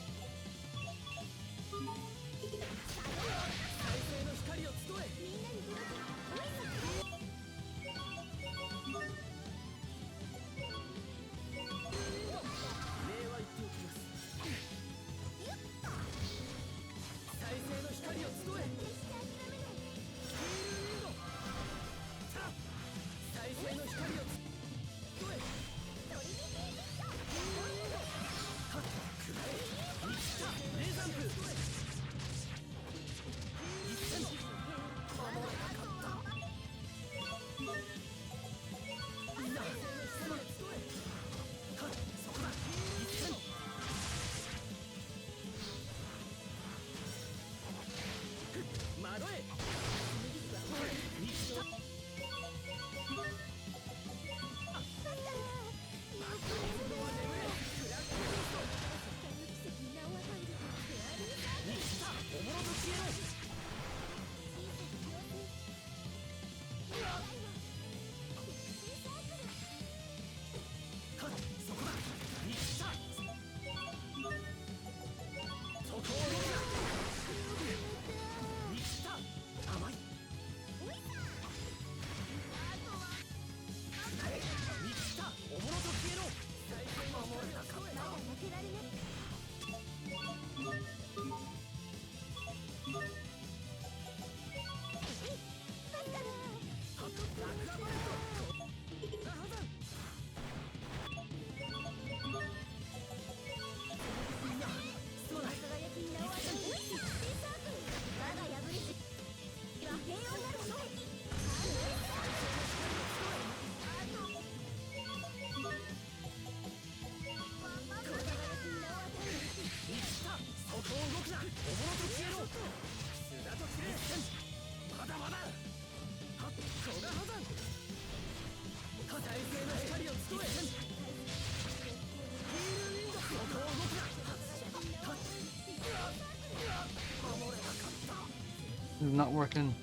It's not working.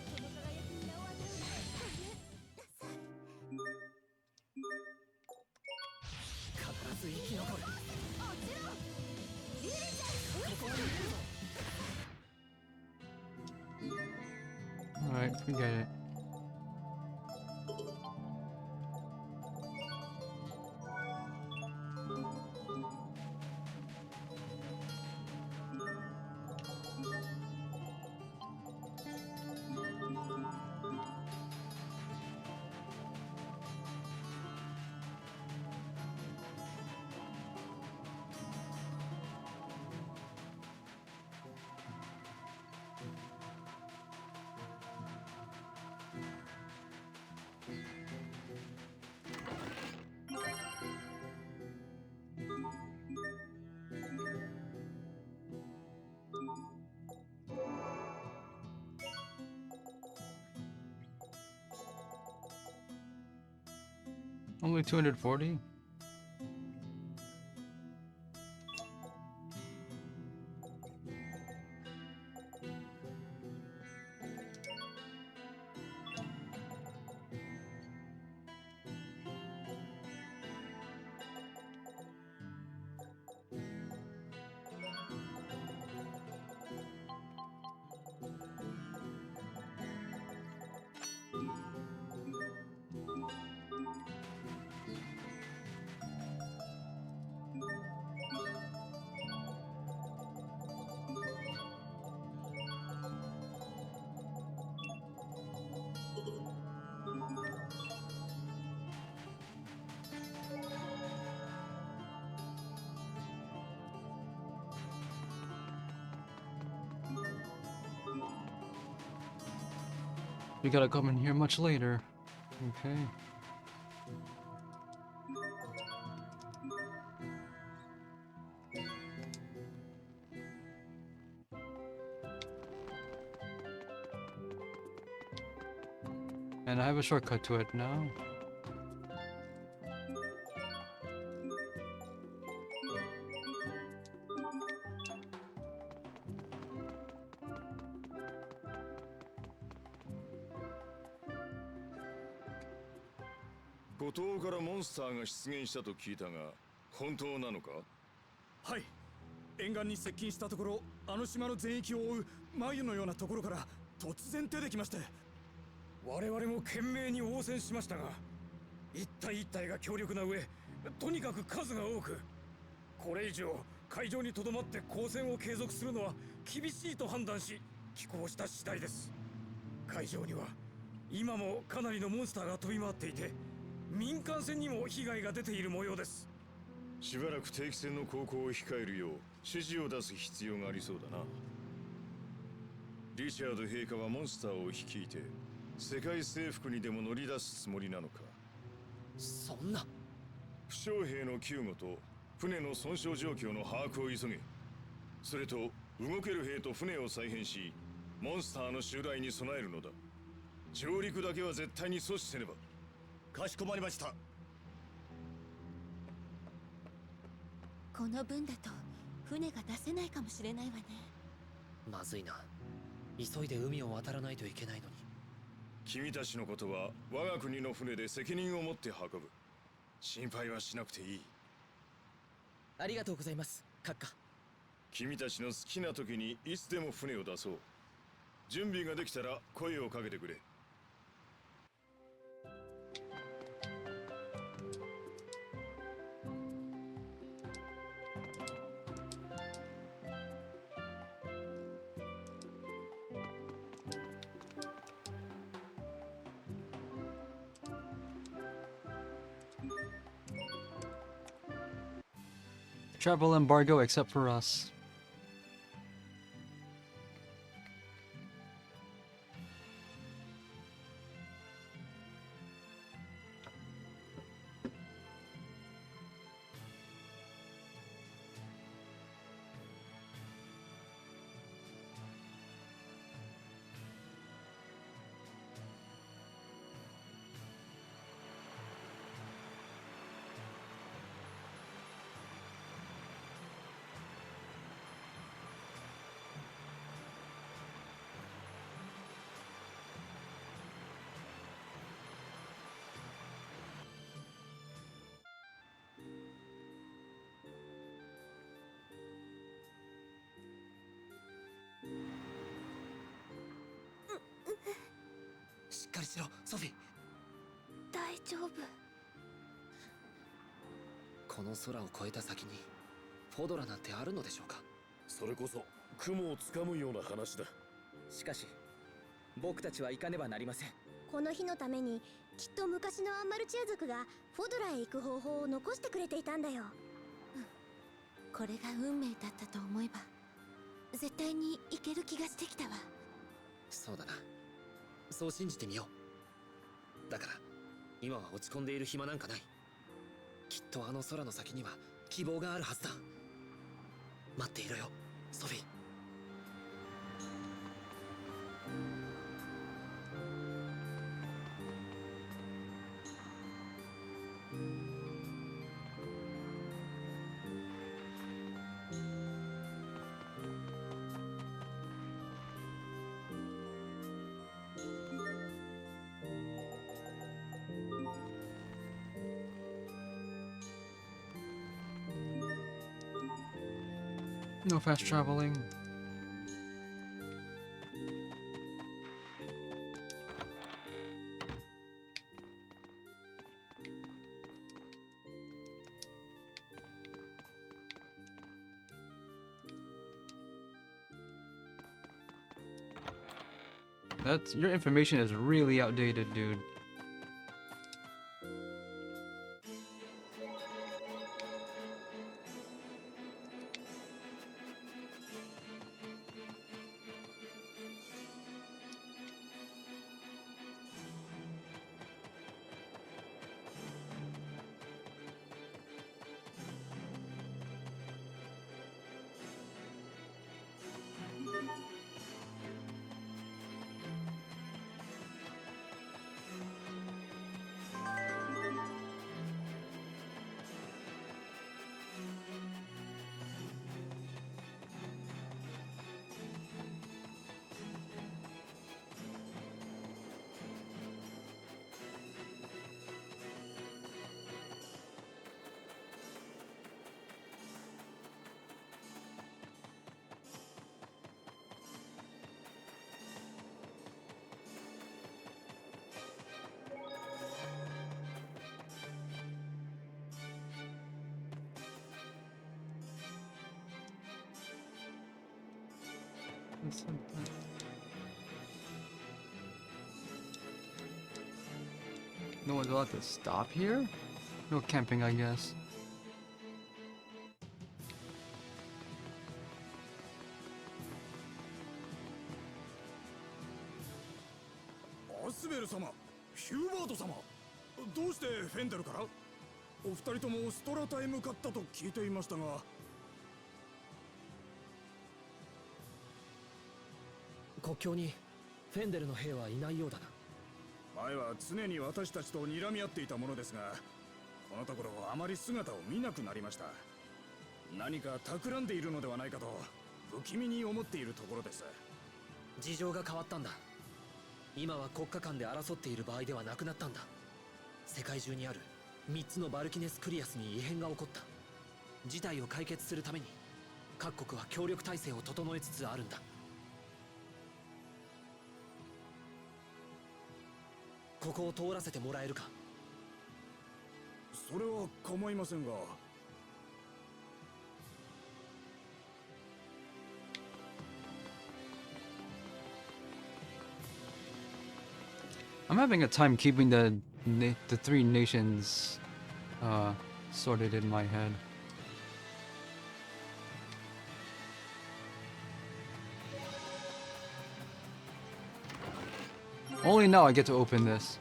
Alright, forget it. Only 240? We gotta come in here much later. Okay. And I have a shortcut to it now. 孤島からモンスターが出現したと聞いたが、本当なのか？はい。沿岸に接近したところ、あの島の全域を覆う繭のようなところから突然出てきまして、我々も懸命に応戦しましたが、一体一体が強力な上、とにかく数が多く、これ以上海上にとどまって交戦を継続するのは厳しいと判断し寄港した次第です。海上には今もかなりのモンスターが飛び回っていて、民間船にも被害が出ている模様です。しばらく定期船の航行を控えるよう指示を出す必要がありそうだな。リチャード陛下はモンスターを率いて世界征服にでも乗り出すつもりなのか？そんな。負傷兵の救護と船の損傷状況の把握を急げ。それと動ける兵と船を再編し、モンスターの襲来に備えるのだ。上陸だけは絶対に阻止せねば。かしこまりました。この分だと船が出せないかもしれないわね。まずいな。急いで海を渡らないといけないのに。君たちのことは我が国の船で責任を持って運ぶ。心配はしなくていい。ありがとうございます、閣下。君たちの好きな時にいつでも船を出そう。準備ができたら声をかけてくれ。Travel embargo except for us. .しっかりしろ、ソフィー。大丈夫。この空を越えた先にフォドラなんてあるのでしょうか？それこそ雲をつかむような話だ。しかし僕たちは行かねばなりません。この日のためにきっと昔のアンマルチア族がフォドラへ行く方法を残してくれていたんだよ。これが運命だったと思えば絶対に行ける気がしてきたわ。そうだな。そう信じてみよう。だから今は落ち込んでいる暇なんかない。きっとあの空の先には希望があるはずだ。待っていろよ、ソフィー。No fast traveling. Your information is really outdated, dude. No one's allowed to stop here? No camping, I guess. アスベル様、ヒューバート様、どうしてフェンデルから？お二人ともストラタへ向かったと聞いていましたが。国境にフェンデルの兵はいないようだな。前は常に私たちと睨み合っていたものですが、このところあまり姿を見なくなりました。何か企んでいるのではないかと不気味に思っているところです。事情が変わったんだ。今は国家間で争っている場合ではなくなったんだ。世界中にある3つのバルキネスクリアスに異変が起こった。事態を解決するために各国は協力体制を整えつつあるんだ。ここを通らせてもらえるか？それは構いませんが。I'm having a time keeping the three nations sorted in my head. Only now I get to open this.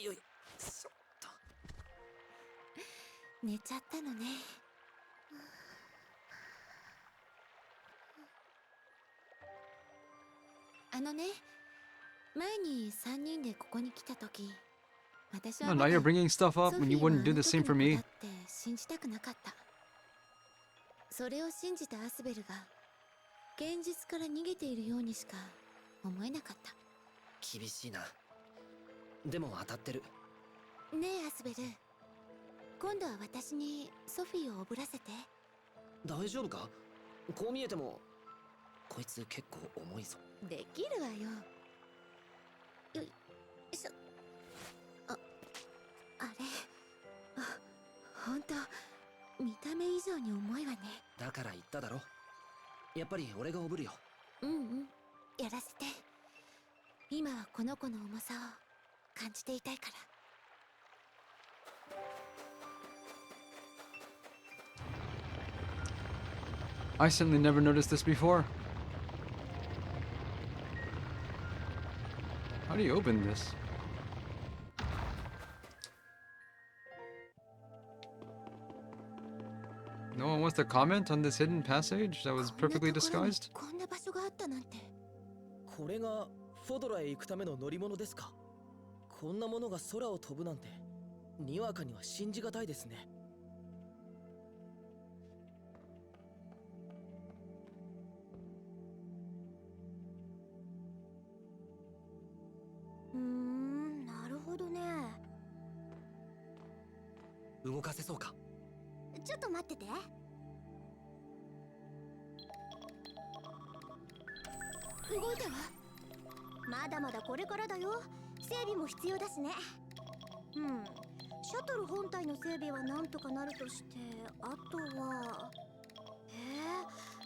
よいしょっと。寝ちゃったのね。前に3人でここに来た時、私は Oh, now you're bringing stuff up when you wouldn't do the same for me. って信じたくなかった。それを信じたアスベルが現実から逃げているようにしか思えなかった。厳しいな。でも当たってる。ねえアスベル、今度は私にソフィーをおぶらせて。大丈夫か？こう見えてもこいつ結構重いぞ。できるわよ。よいしょ。あれ、ほんと見た目以上に重いわね。だから言っただろ。やっぱり俺がおぶるよ。うんうん、やらせて。今はこの子の重さを感じていたいから。I certainly never noticed this before. How do you open this? No one wants to comment on this hidden passage that was perfectly disguised? こんな場所があったなんて。これがフォドラへ行くための乗り物ですか？こんなものが空を飛ぶなんて、にわかには信じがたいですね。なるほどね。動かせそうか？ちょっと待ってて。動いたわ。まだまだこれからだよ。整備も必要だしね。シャトル本体の整備はなんとかなるとして、あとは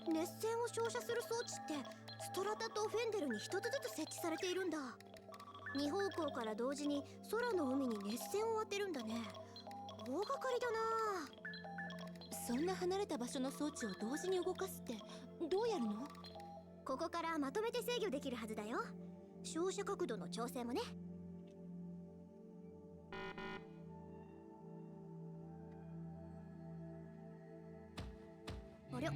熱線を照射する装置ってストラタとフェンデルに一つずつ設置されているんだ。2方向から同時に空の海に熱線を当てるんだね。大掛かりだな。そんな離れた場所の装置を同時に動かすってどうやるの？ここからまとめて制御できるはずだよ。照射角度の調整もね。ありゃ。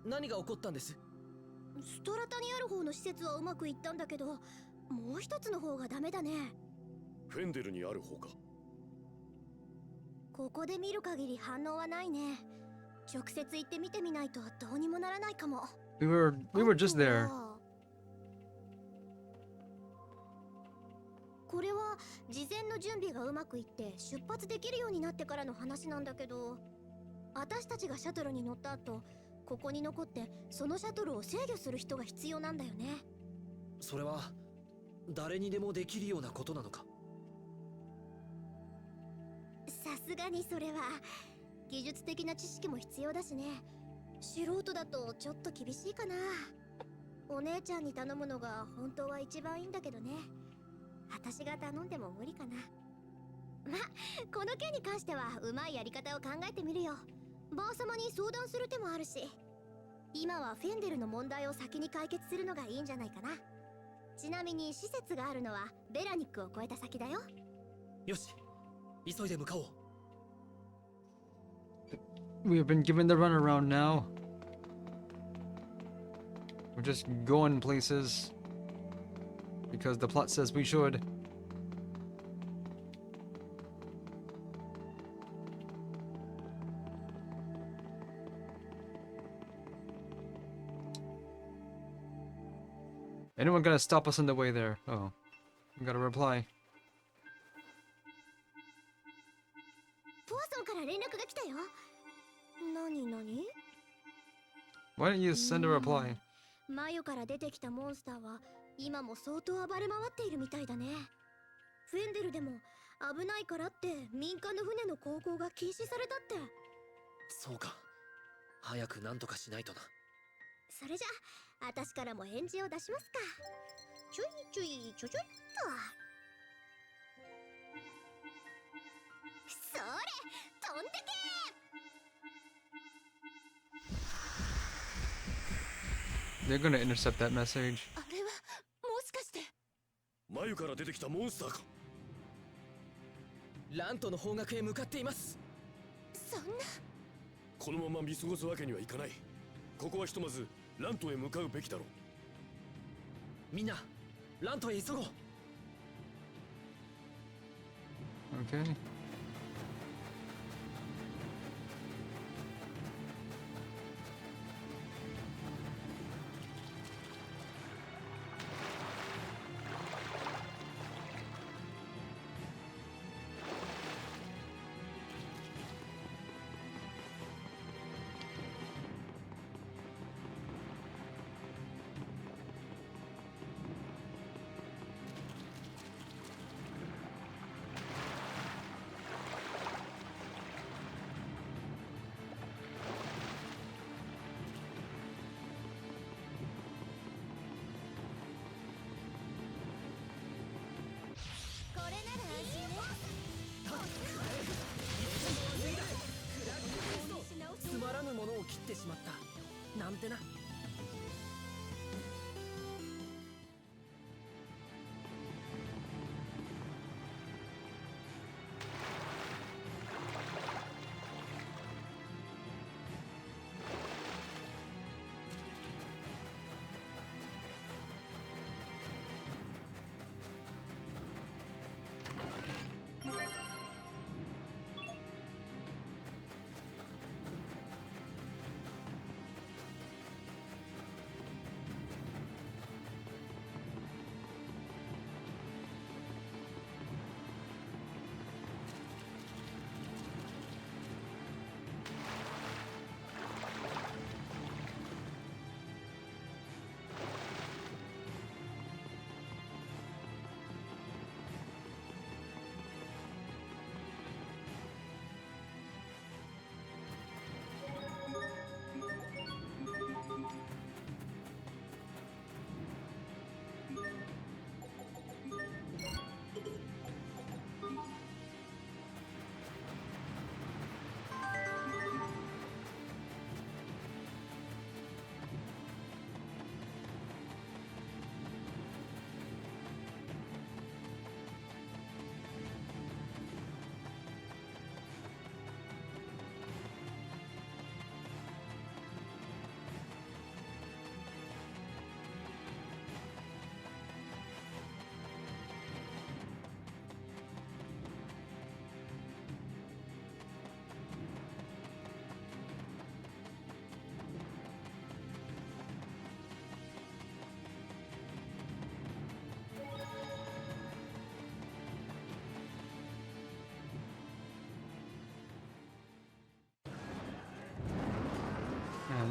何が起こったんです？ストラタにある方の施設はうまくいったんだけど、もう一つの方がダメだね。フェンデルにある方か。ここで見る限り反応はないね。直接行って見てみないとどうにもならないかも。We were just there. これは事前の準備がうまくいって出発できるようになってからの話なんだけど、私たちがシャトルに乗った後、ここに残ってそのシャトルを制御する人が必要なんだよね。それは誰にでもできるようなことなのか？さすがにそれは技術的な知識も必要だしね。素人だとちょっと厳しいかな。お姉ちゃんに頼むのが本当は一番いいんだけどね。私が頼んでも無理かな。ま、この件に関してはうまいやり方を考えてみるよ。バー様に相談する手もあるし。今はフェンデルの問題を先に解決するのがいいんじゃないかな。ちなみに施設があるのはベラニックを越えた先だよ。よし、急いで向かおう。We have been given the runaround now. We're just going places because the plot says we should. Anyone gonna stop us on the way there? Oh, we got a reply. ポワソンから連絡が来たよ。何？ Why don't you send a reply? マヨから出てきたモンスターは今も相当暴れ回っているみたいだね。フェンデルでも危ないからって民間の船の航行が禁止されたって。そうか。早く何とかしないとな。それじゃ私からも返事を出しますか。ちょいちょいちょちょいっと。それ飛んでけ。They're gonna intercept that message. あれはもしかして眉から出てきたモンスターか。ラントの方角へ向かっています。そんな。このまま見過ごすわけにはいかない。ここはひとまずラントへ向かうべきだろう。みんな、ラントへ急ごう。Okay.を切ってしまったなんてな。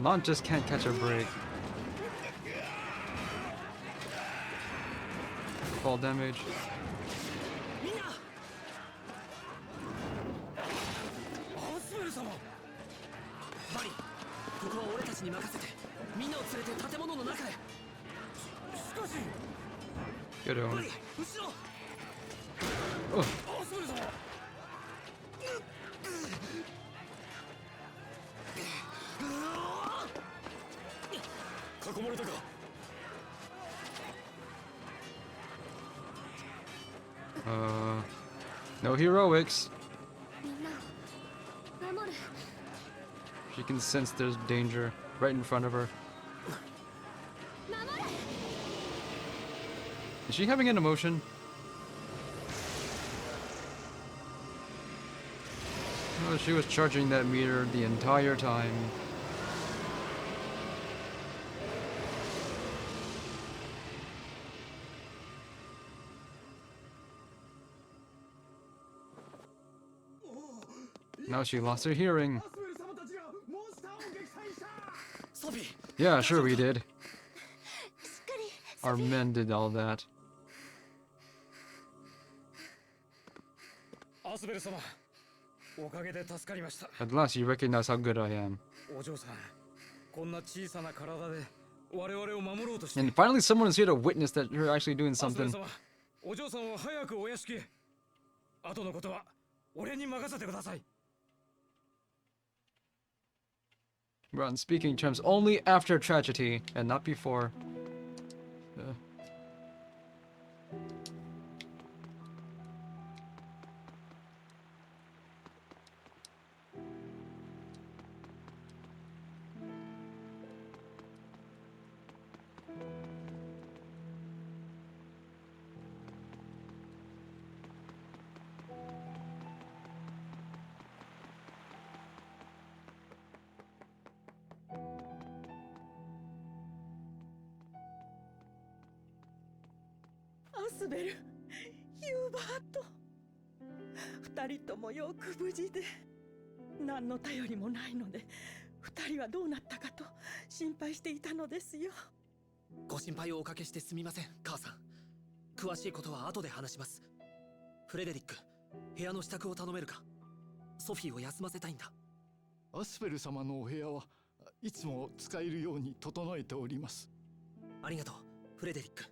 Lon just can't catch a break. Fall damage. ここは俺たちに任せてみんなを連れて建物の中へ。しかし Good on. 後ろ Oh. アスベル様 囲まれたか。 No heroics. みんなを守る。 She can sense there's danger right in front of her. 守る。 Is she having an emotion? Oh, she was charging that meter the entire time. Now she lost her hearing. Yeah, sure we did. Our men did all that. アスベル様、おかげで助かりました。 At last you recognize how good I am. お嬢さん、こんな小さな体で我々を守ろうとして。 And finally someone is here to witness that you're actually doing アスベル something. 様、お嬢さんを早くお屋敷へ。後のことは俺に任せてください。 We're on speaking terms only after tragedy and not before.アスベル、ユーバート、二人ともよく無事で、何の頼りもないので、二人はどうなったかと心配していたのですよ。ご心配をおかけしてすみません、母さん。詳しいことは後で話します。フレデリック、部屋の支度を頼めるか。ソフィーを休ませたいんだ。アスペル様のお部屋はいつも使えるように整えております。ありがとう、フレデリック。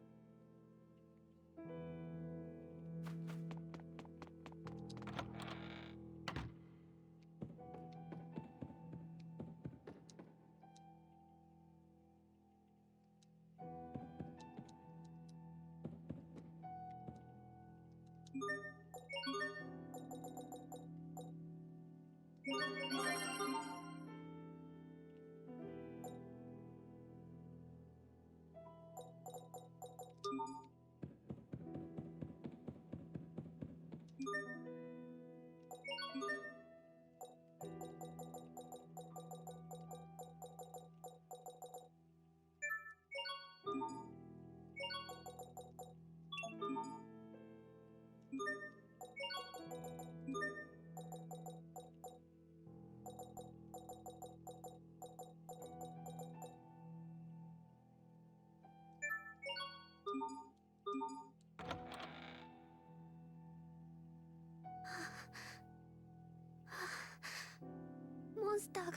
モンスターが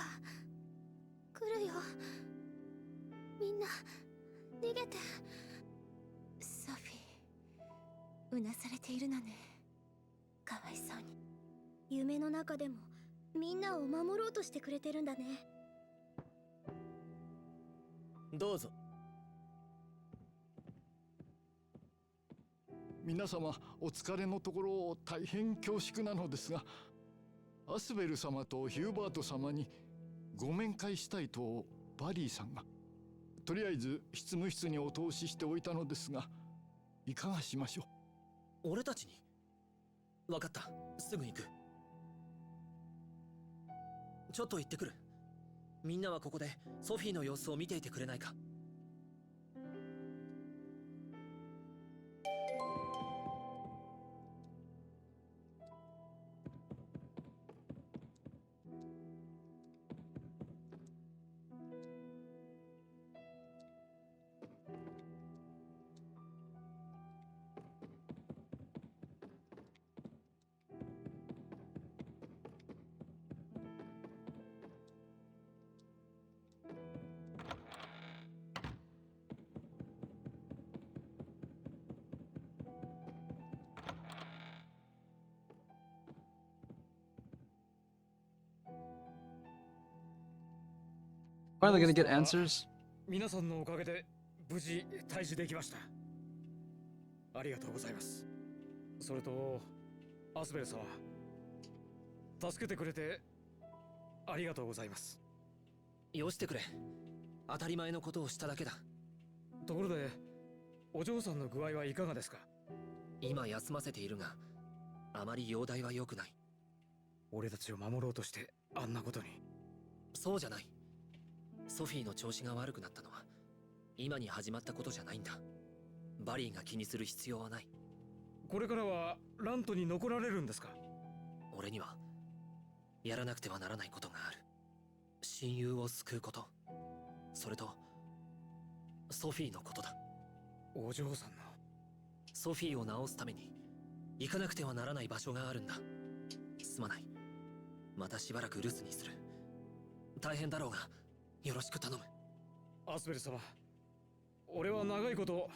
来るよ。みんな逃げて。ソフィー、うなされているのね。かわいそうに。夢の中でもみんなを守ろうとしてくれてるんだね。どうぞ。皆様お疲れのところを大変恐縮なのですが、アスベル様とヒューバート様にご面会したいとバリーさんが。とりあえず執務室にお通ししておいたのですが、いかがしましょう。俺たちに？わかった、すぐ行く。ちょっと行ってくる。みんなはここでソフィーの様子を見ていてくれないか。finally gonna get answers? 皆さんのおかげで無事退治できました。ありがとうございます。それとアスベル様、助けてくれてありがとうございます。よしてくれ。当たり前のことをしただけだ。ところでお嬢さんの具合はいかがですか？今休ませているが、あまり容体は良くない。俺たちを守ろうとしてあんなことに。そうじゃない。ソフィーの調子が悪くなったのは今に始まったことじゃないんだ。バリーが気にする必要はない。これからはラントに残られるんですか？俺にはやらなくてはならないことがある。親友を救うこと、それとソフィーのことだ。お嬢さんの。ソフィーを治すために行かなくてはならない場所があるんだ。すまない。またしばらく留守にする。大変だろうがよろしく頼む。アスベル様、俺は長いこと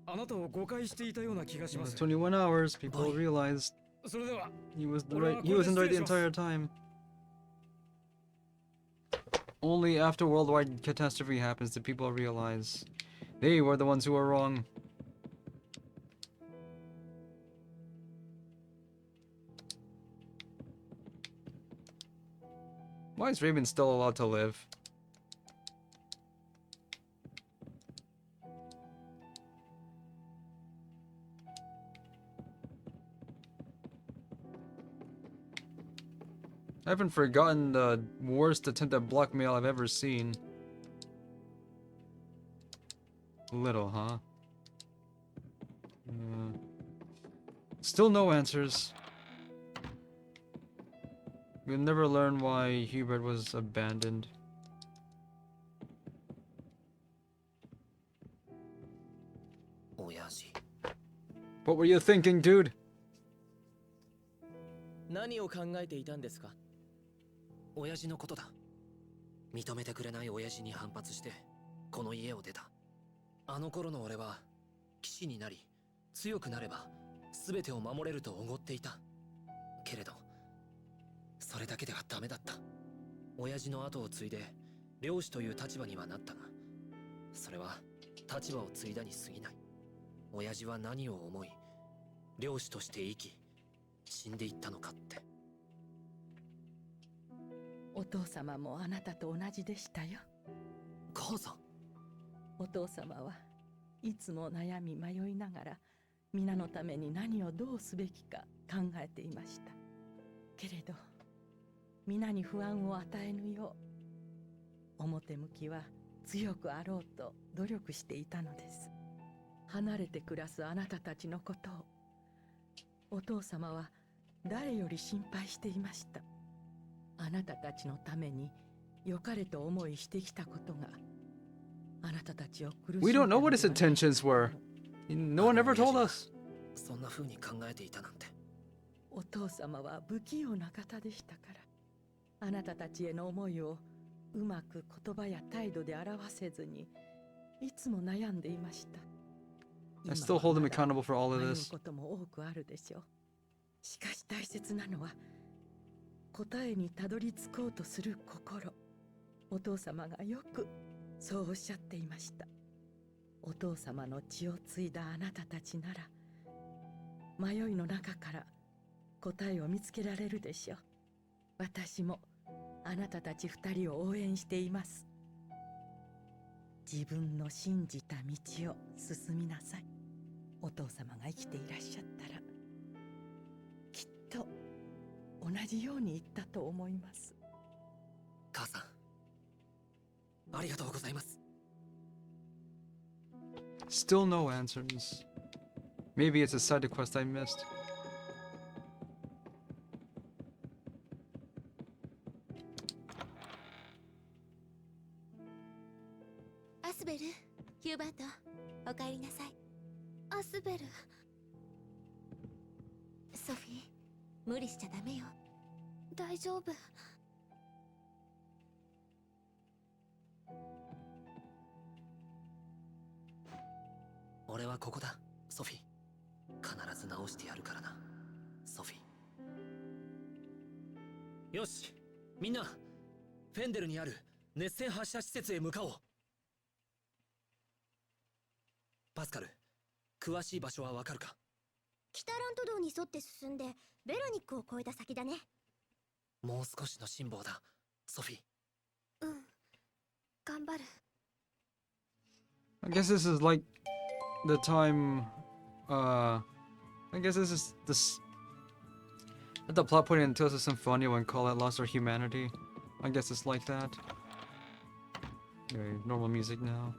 あなたを誤解していたような気がします。21 hours, people realized それでは he wasn't right the entire time. Only after worldwide catastrophe happens did people realize they were the ones who were wrong. Why is Raven still allowed to live? I haven't forgotten the worst attempt at blackmail I've ever seen. Little, huh? Still no answers. We'll never learn why Hubert was abandoned. What were you thinking, dude? 何を考えていたんですか？親父のことだ。認めてくれない親父に反発してこの家を出た。あの頃の俺は騎士になり強くなれば全てを守れると思っていた。けれどそれだけではダメだった。親父の後を継いで漁師という立場にはなったが、それは立場を継いだに過ぎない。親父は何を思い漁師として生き死んでいったのかって。お父様もあなたと同じでしたよ。母さん。お父様はいつも悩み迷いながら皆のために何をどうすべきか考えていました。けれど皆に不安を与えぬよう表向きは強くあろうと努力していたのです。離れて暮らすあなたたちのことをお父様は誰より心配していました。あなたたちのために良かれと思いしてきたことがあなたたちを苦しめ We don't know what his intentions were. No one ever told us. そんな風に考えていたなんて。お父様は不器用な方でしたから、あなたたちへの思いをうまく言葉や態度で表せずにいつも悩んでいました。 I still hold him accountable for all of 迷う this. ことも多くあるでしょう。しかし大切なのは答えにたどり着こうとする心。お父様がよくそうおっしゃっていました。お父様の血を継いだあなたたちなら迷いの中から答えを見つけられるでしょう。私もあなたたち二人を応援しています。自分の信じた道を進みなさい。お父様が生きていらっしゃったらきっと同じように言ったと思います。母さん、ありがとうございます。 Still no answers. Maybe it's a side quest I missed. アスベル、ヒューバート、お帰りなさい。アスベル。ソフィー、無理しちゃダメよ。大丈夫。俺はここだ、ソフィー。必ず直してやるからな、ソフィー。よし、みんな、フェンデルにある熱線発射施設へ向かおう。パスカル、詳しい場所はわかるか？北ラント道に沿って進んでベロニックを越えた先だね。もう少しの辛抱だ、ソフィー。うん、頑張る。I guess this is like the time, I guess this is at the plot point in Tales of Symphonia when Colette lost her humanity. I guess it's like that. Anyway, normal music now.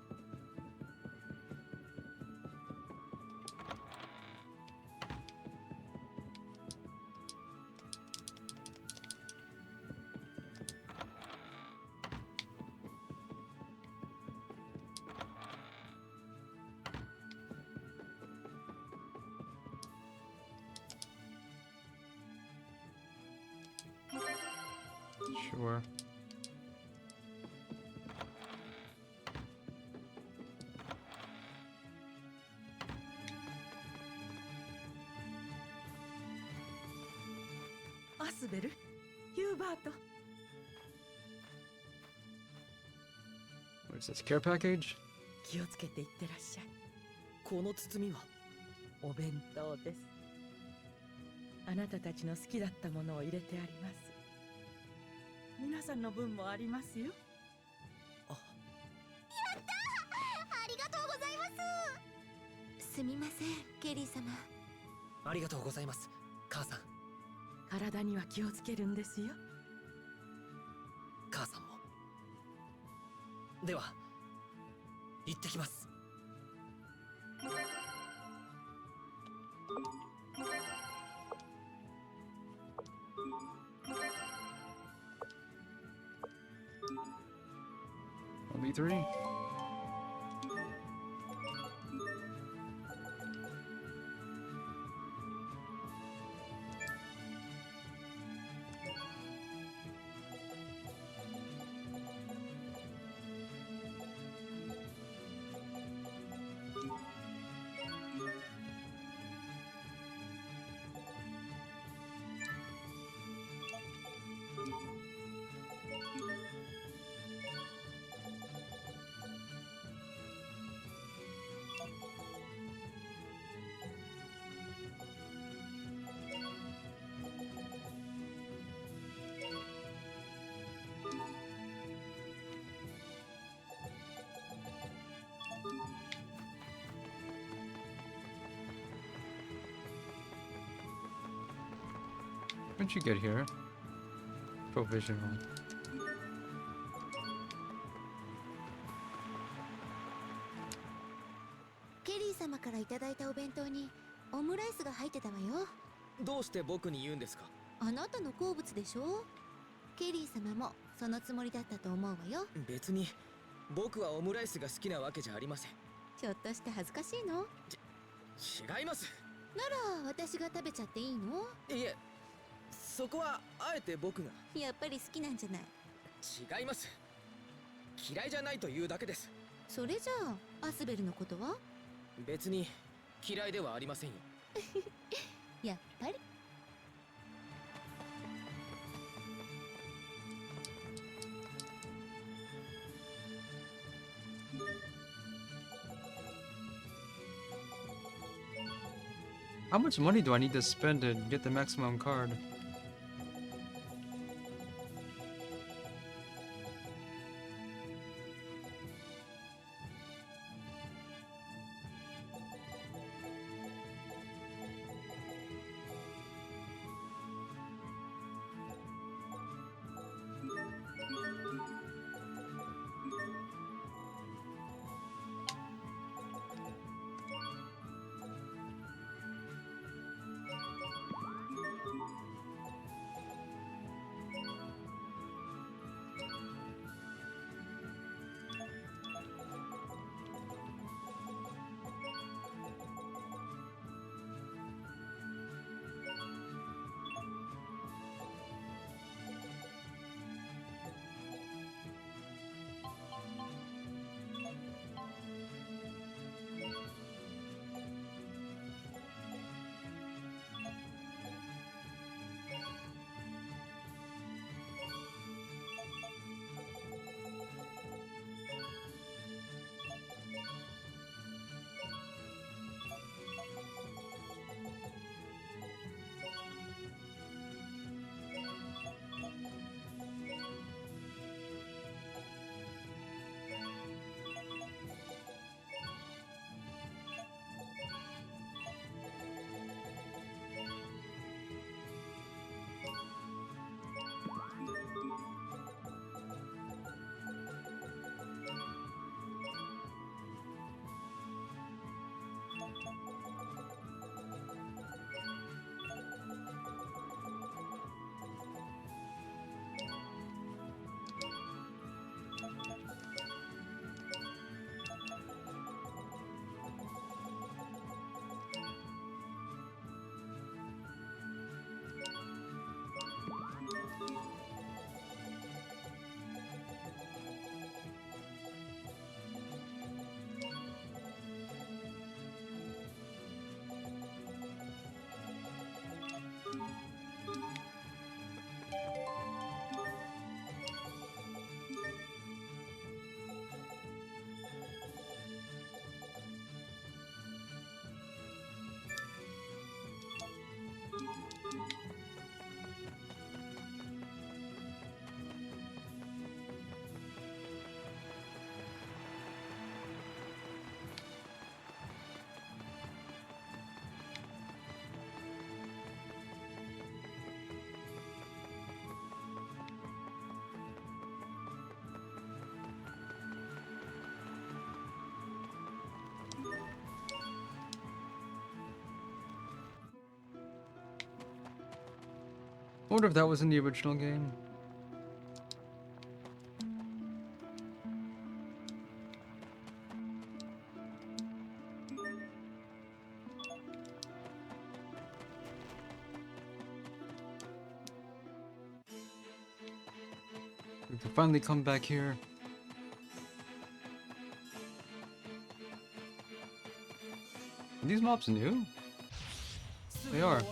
Sure. Asbel, ヒューバート。 What is this, care package? 気をつけていってらっしゃい。この包みはお弁当です。あなたたちの好きだったものを入れてあります。皆さんの分もありますよ。やったー、ありがとうございます。すみません、ケリー様。ありがとうございます、母さん。体には気をつけるんですよ。母さんも。では行ってきます。Only 3? When'd you get here? Provisional. ケリー様からいただいたお弁当にオムライスが入ってたわよ。どうして僕に言うんですか？あなたの好物でしょ。ケリー様もそのつもりだったと思うわよ。別に僕はオムライスが好きなわけじゃありません。ちょっとして恥ずかしいの？違います。なら私が食べちゃっていいの？いえ、そこはあえて僕が。やっぱり好きなんじゃない？違います。嫌いじゃないというだけです。それじゃあアスベルのことは？別に嫌いではありませんよ。やっぱり。How much money do I need to spend to get the maximum card? wonder if that was in the original game. We can finally come back here. Are these mobs new? They are. Eh,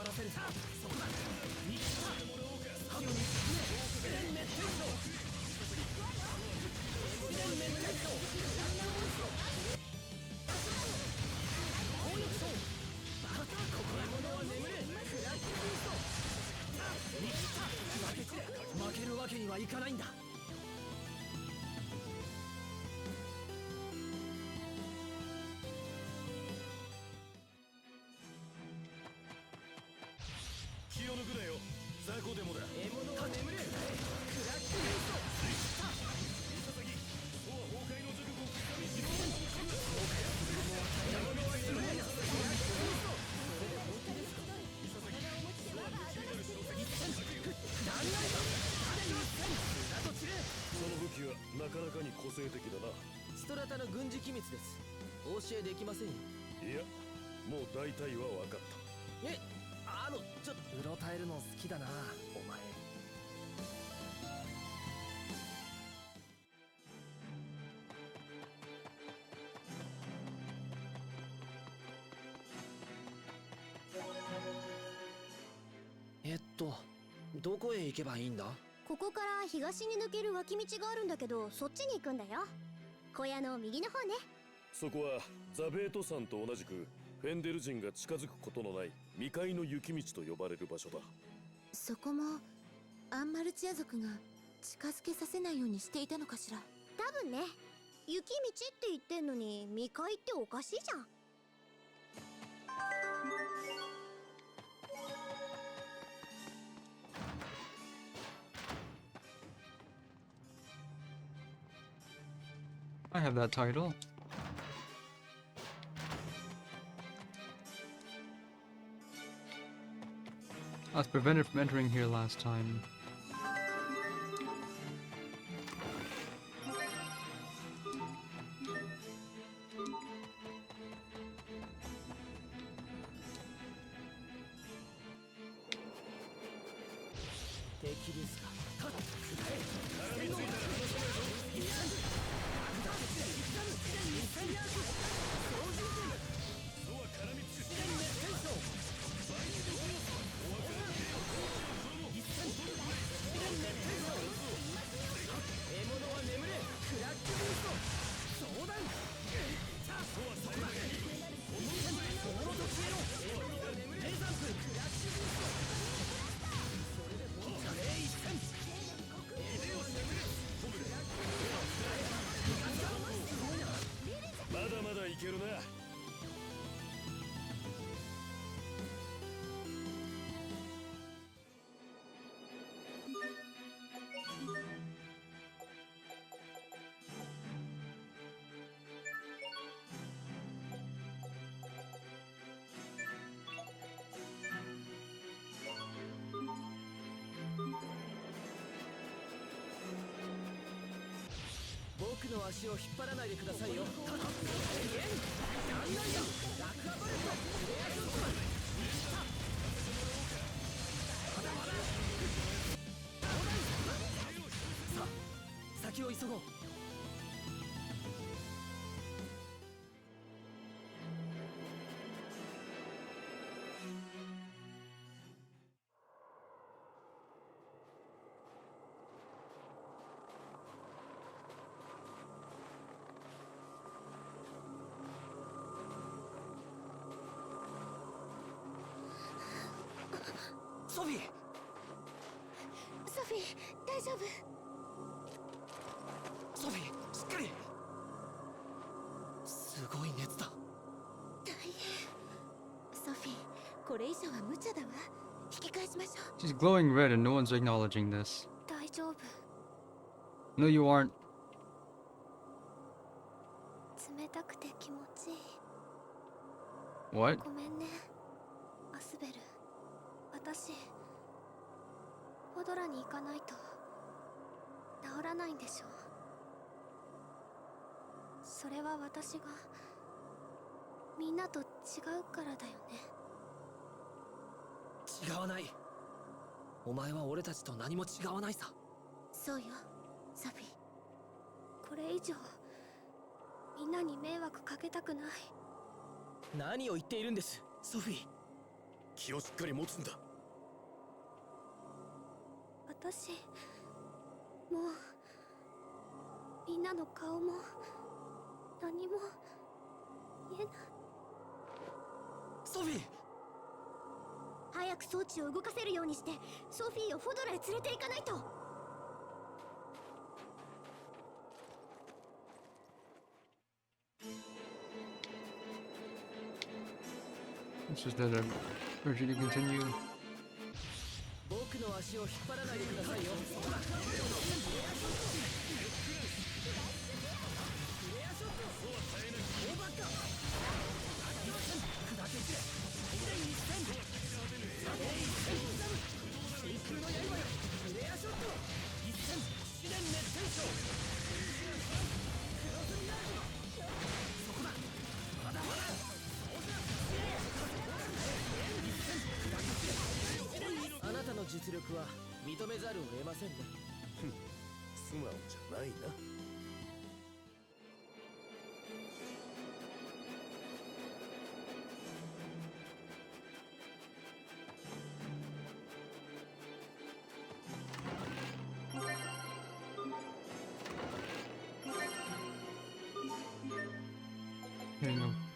どこへ行けばいいんだ？ここから東に抜ける脇道があるんだけど、そっちに行くんだよ。小屋の右の方ね。そこはザベート山と同じくフェンデル人が近づくことのない未開の雪道と呼ばれる場所だ。そこもアンマルチア族が近づけさせないようにしていたのかしら。多分ね。雪道って言ってんのに未開っておかしいじゃん。I have that title. I was prevented from entering here last time. Sophie! ソフィー、大丈夫？ソフィー、しっかり！すごい熱だ。大変。ソフィー、これ以上は無茶だわ。引き返しましょう。 She's glowing red and no one's acknowledging this. 大丈夫。 No, you aren't. 冷たくて気持ちいい。 What? ごめんね、アスベル。私フォドラに行かないと治らないんでしょ。それは私がみんなと違うからだよね。違わない。お前は俺たちと何も違わないさ。そうよ、ソフィー。これ以上みんなに迷惑かけたくない。何を言っているんです、ソフィー。気をしっかり持つんだ。私もうみんなの顔も何も言えない。ソフィー、早く装置を動かせるようにしてソフィーをフォドラへ連れて行かないと。It's just that urge you to continue. 僕の足を引っ張らないでくださいよ。あなたの実力は認めざるを得ませんね。素直じゃないな。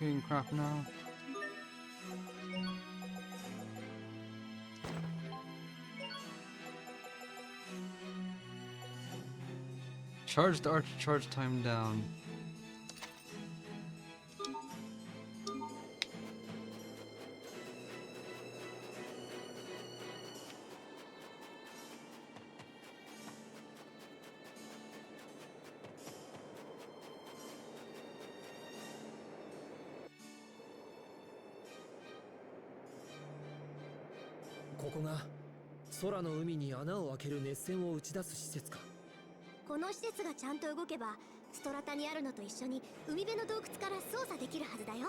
Getting crap now. Charge the arch, charge time down.ここが空の海に穴を開ける熱線を打ち出す施設か。この施設がちゃんと動けばストラタにあるのと一緒に海辺の洞窟から操作できるはずだよ。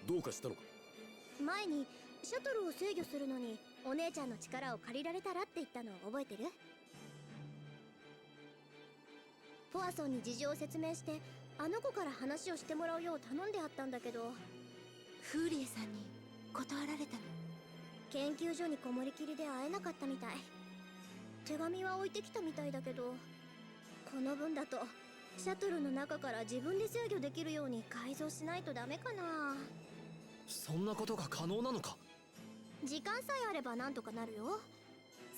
どうかしたのか。前にシャトルを制御するのにお姉ちゃんの力を借りられたらって言ったのを覚えてる？ポアソンに事情を説明してあの子から話をしてもらうよう頼んであったんだけど、フーリエさんに断られたの。研究所にこもりきりで会えなかったみたい。手紙は置いてきたみたいだけど、この分だとシャトルの中から自分で制御できるように改造しないとダメかな。そんなことが可能なのか。時間さえあればなんとかなるよ。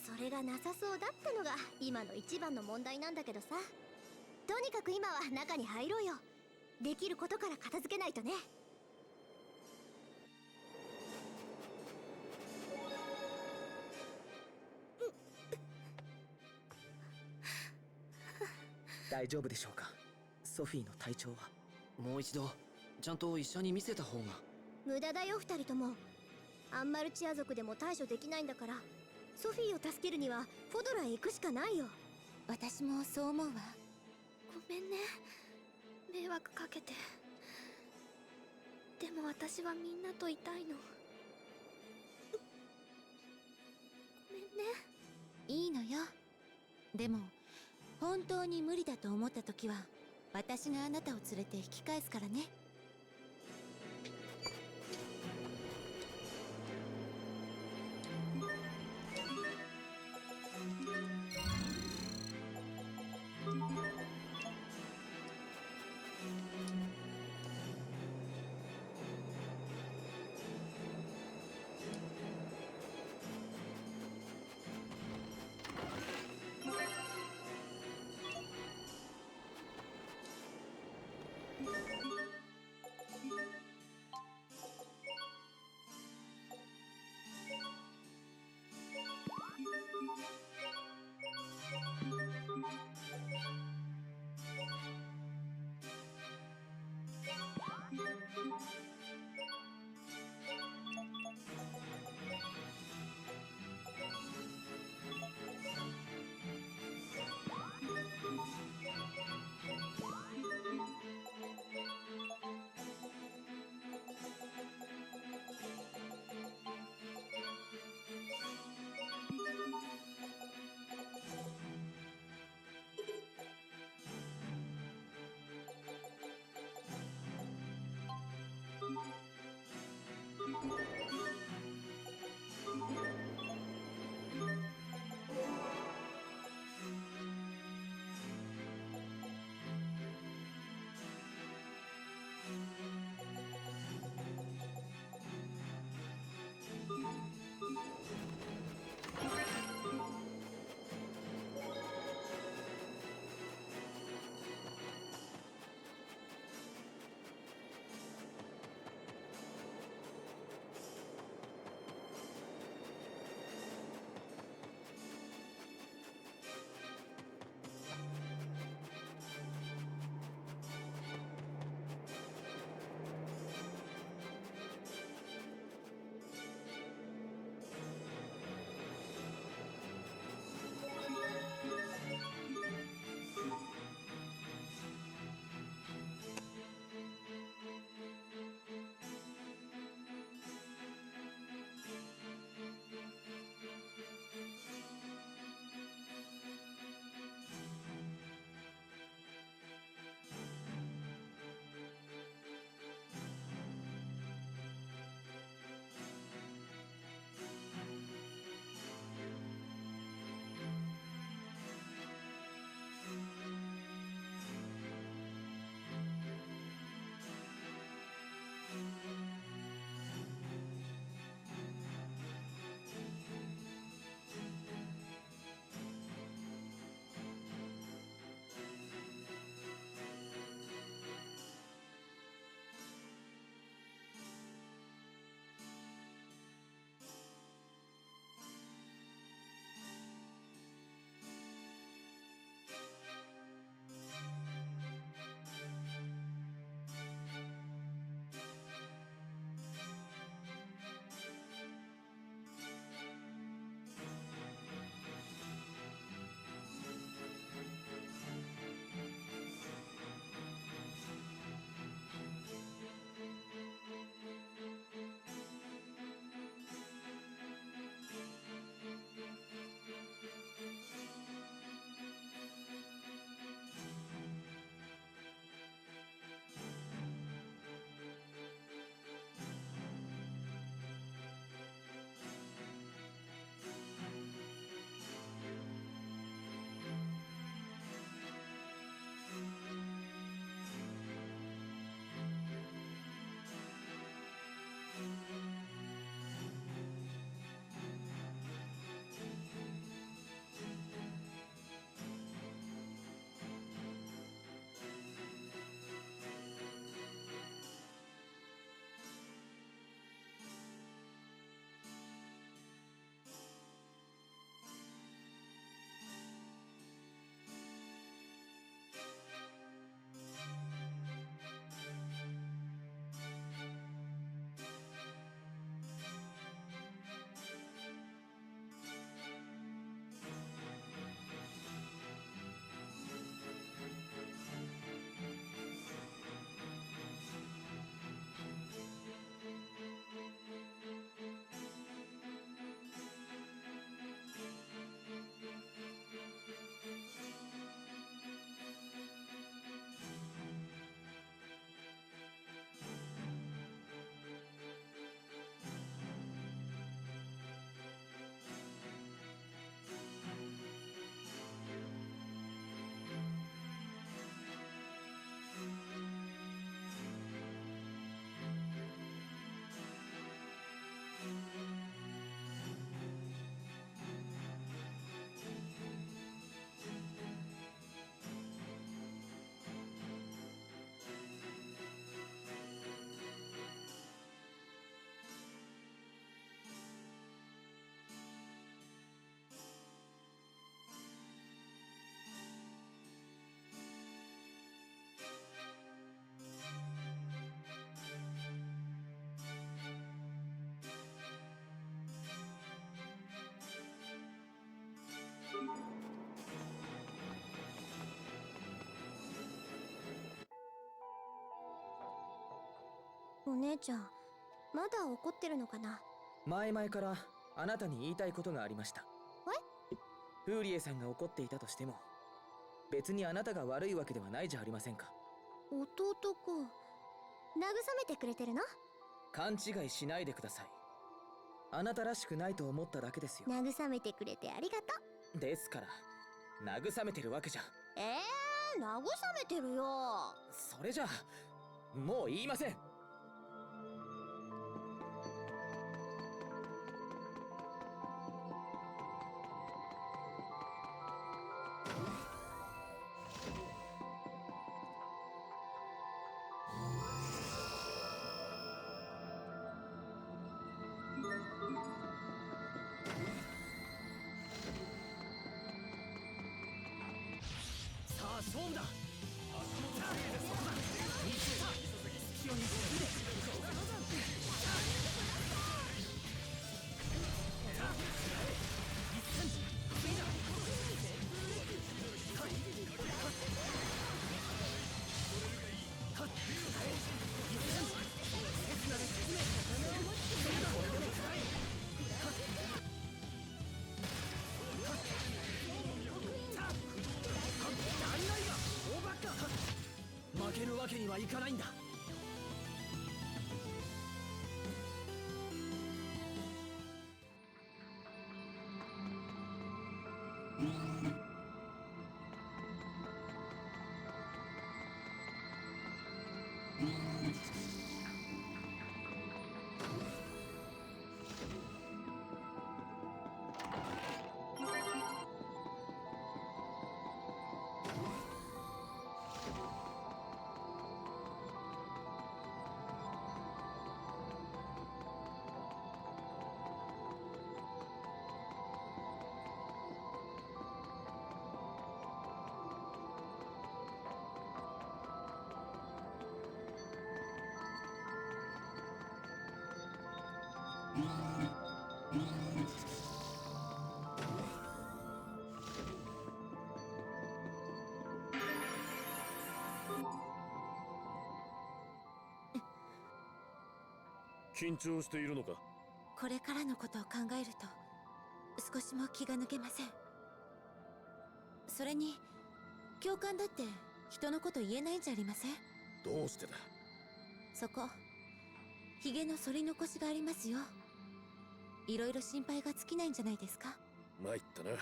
それがなさそうだってのが今の一番の問題なんだけどさ。とにかく今は中に入ろうよ。できることから片付けないとね。大丈夫でしょうか、ソフィーの体調は。もう一度ちゃんと医者に見せた方が。無駄だよ二人とも。アンマルチア族でも対処できないんだから、ソフィーを助けるにはフォドラへ行くしかないよ。私もそう思うわ。ごめんね、迷惑かけて。でも私はみんなといたいの。ごめんね。いいのよ。でも本当に無理だと思った時は私があなたを連れて引き返すからね。姉ちゃんまだ怒ってるのかな。前々からあなたに言いたいことがありました。フーリエさんが怒っていたとしても別にあなたが悪いわけではないじゃありませんか。弟か。慰めてくれてるの？勘違いしないでください。あなたらしくないと思っただけですよ。慰めてくれてありがとう。ですから慰めてるわけじゃ。慰めてるよ。それじゃもう言いません。勝負だ。負けるわけにはいかないんだ。緊張しているのか。これからのことを考えると少しも気が抜けません。それに教官だって人のこと言えないんじゃありません？どうしてだ。そこヒゲの剃り残しがありますよ。いろいろ心配が尽きないんじゃないですか。参ったな。だ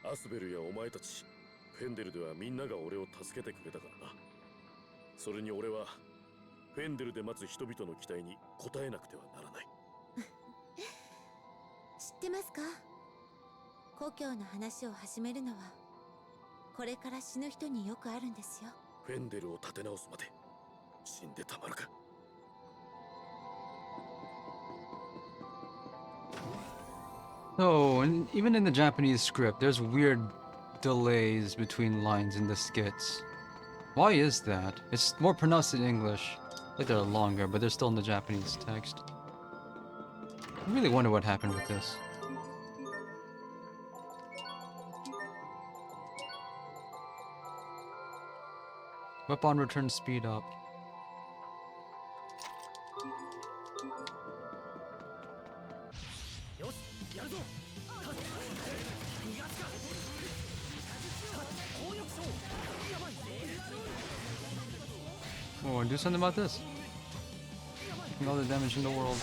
がアスベルやお前たちフェンデルではみんなが俺を助けてくれたからな。それに俺はフェンデルで待つ人々の期待に応えなくてはならない。知ってますか？故郷の話を始めるのはこれから死ぬ人によくあるんですよ。フェンデルを立て直すまで死んでたまるか。Oh, and even in the Japanese script, there's weird delays between lines in the skits. Why is that? It's more pronounced in English. Like they're longer, but they're still in the Japanese text. I really wonder what happened with this. Weapon return speed up. Oh, and do something about this. Taking all the damage in the world.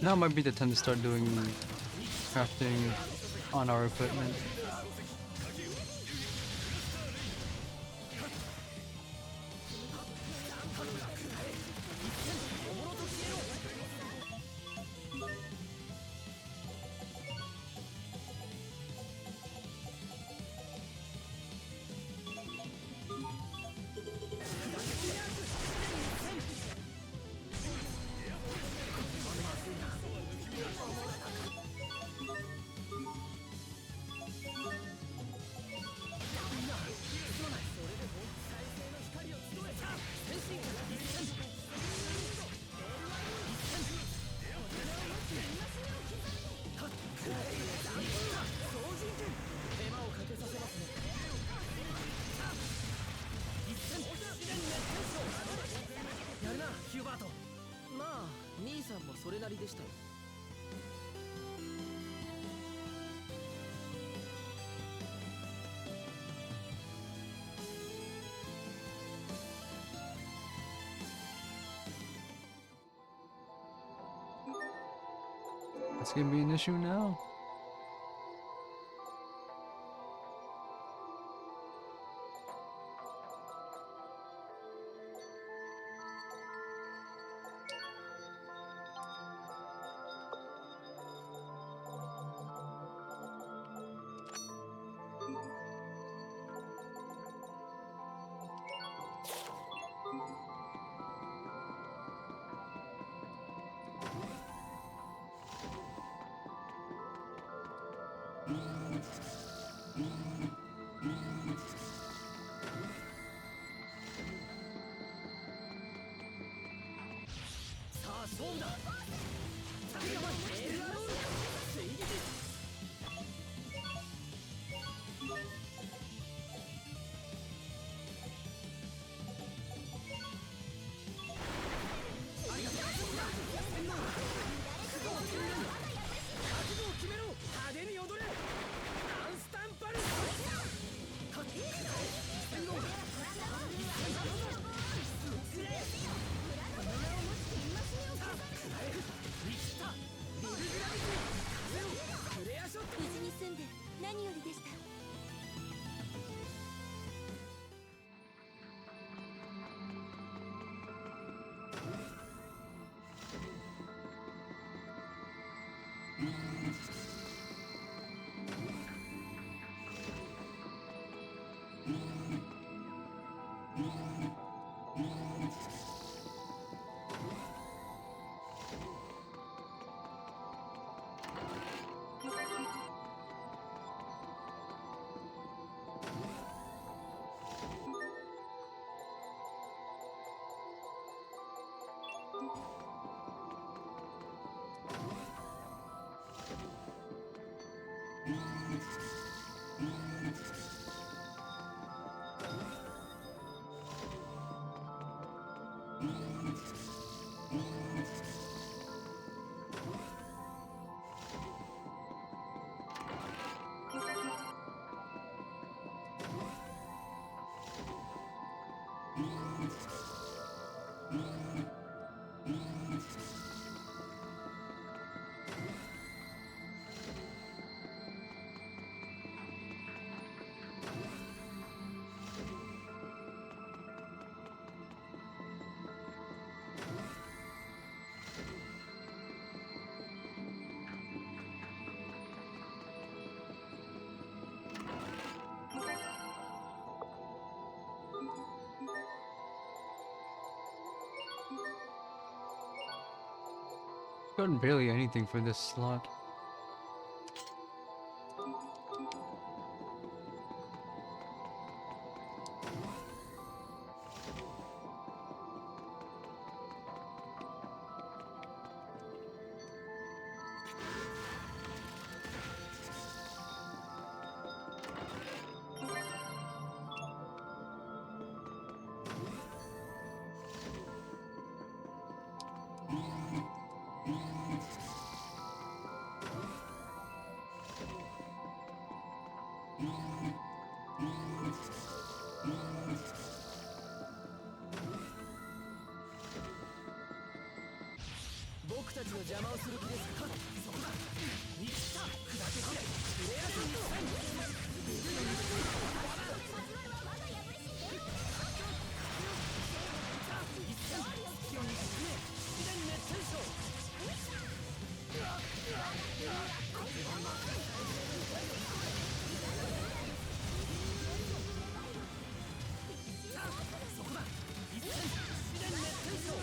Now might be the time to start doing crafting on our equipment. It's gonna be an issue now. Gotten barely anything for this slot. の邪魔をする気ですか。そこだ。に来た。砕け散れ。フレアさんにサイン。一戦気温に沈め。自然熱天章。そこだ。一戦自然熱天章。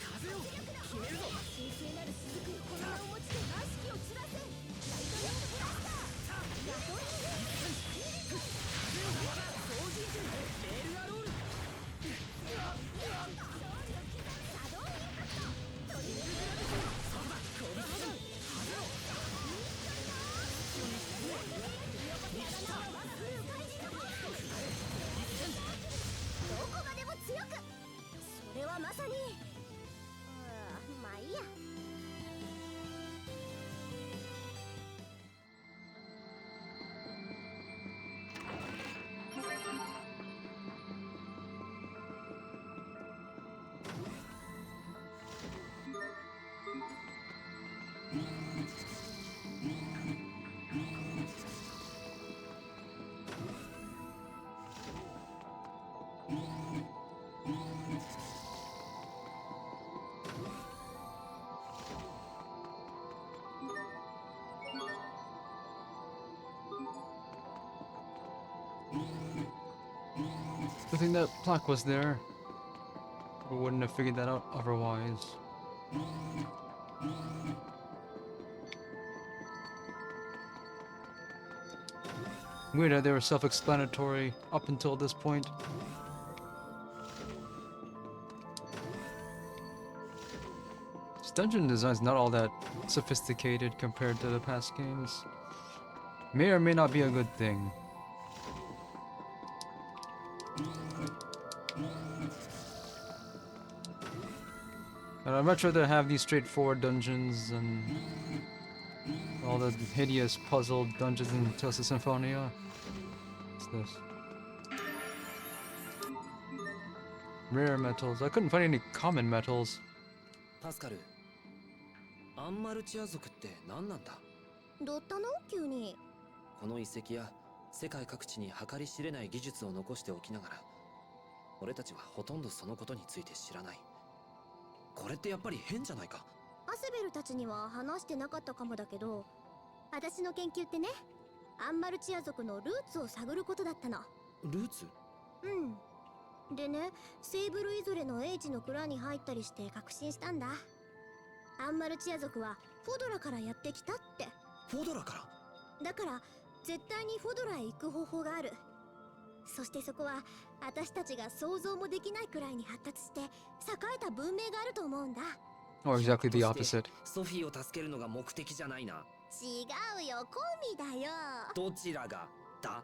風を決めるぞ。神聖なる雫に粉を持ちて悪しきを散らせ。ライトニングブラスター。ヤトリング。風を同時にレールアロール。作動インパクト。トリプルグラビティ。そうだ。コビハドン。風をどこまでも強く。それはまさに。まあいいや。Good thing that plaque was there. We wouldn't have figured that out otherwise. Weird how they were self-explanatory up until this point. This dungeon design's not all that sophisticated compared to the past games. May or may not be a good thing. And I'd much rather have these straightforward dungeons and all the hideous puzzled dungeons in Tales of Symphonia. What's this? Rare metals. I couldn't find any common metals. パスカル、アンマルチア族って何なんだ。どったの急に。この遺跡や世界各地に計り知れない技術を残しておきながら、俺たちはほとんどそのことについて知らない。これってやっぱり変じゃないか。アスベルたちには話してなかったかもだけど、私の研究ってね、アンマルチア族のルーツを探ることだったの。ルーツ？うん。でね、セーブルイゾレの英知の蔵に入ったりして確信したんだ。アンマルチア族はフォドラからやってきたって。フォドラから？だから絶対にフォドラへ行く方法がある。そしてそこは私たちが想像もできないくらいに発達して栄えた文明があると思うんだ。Or exactly the opposite. ソフィーを助けるのが目的じゃないな。違うよ、コミだよ。どちらがだ？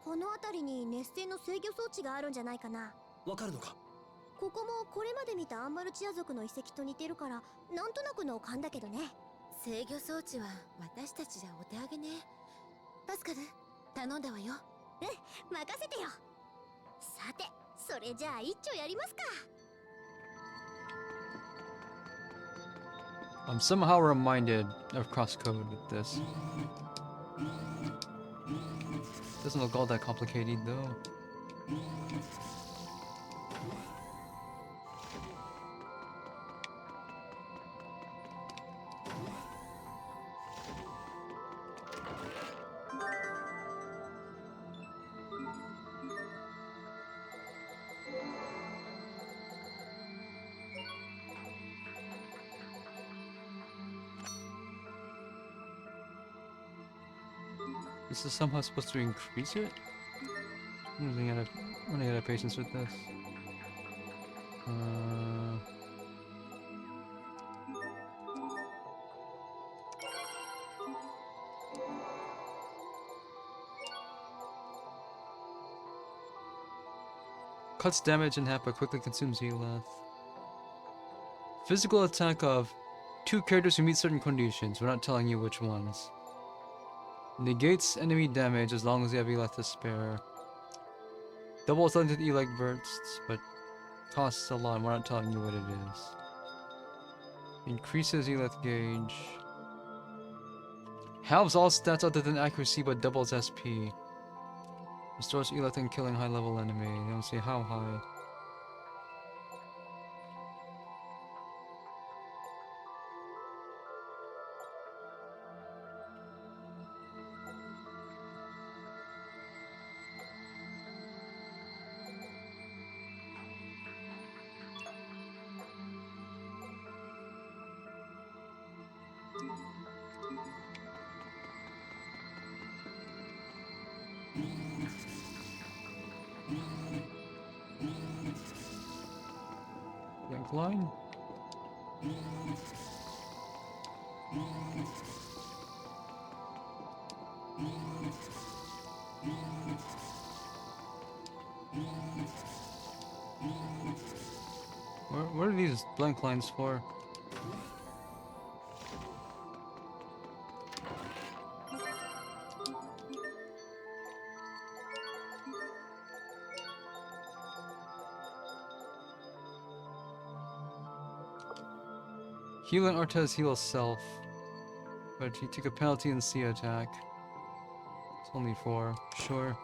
この辺りに熱線の制御装置があるんじゃないかな。わかるのか？ここもこれまで見たアンマルチア族の遺跡と似てるからなんとなくの勘だけどね。制御装置は私たちじゃお手上げね。パスカル、頼んだわよ。任せてよ。さて、それじゃあ一丁やりますか。I'm somehow reminded of crosscode with this. Doesn't look all that complicated though. This is somehow supposed to increase it? Running out of patience with this. Cuts damage in half but quickly consumes health. Physical attack of 2 characters who meet certain conditions. We're not telling you which ones. Negates enemy damage as long as you have health to spare. Doubles length E-leg bursts, but costs a lot. We're not telling you what it is. Increases E-leth gauge. Halves all stats other than accuracy but doubles SP. Restores E-leth and killing high level enemy. They don't say how high. Blank line. What are these blank lines for? Heal and Artez heal self, but you take a penalty in C attack. It's only 4, sure.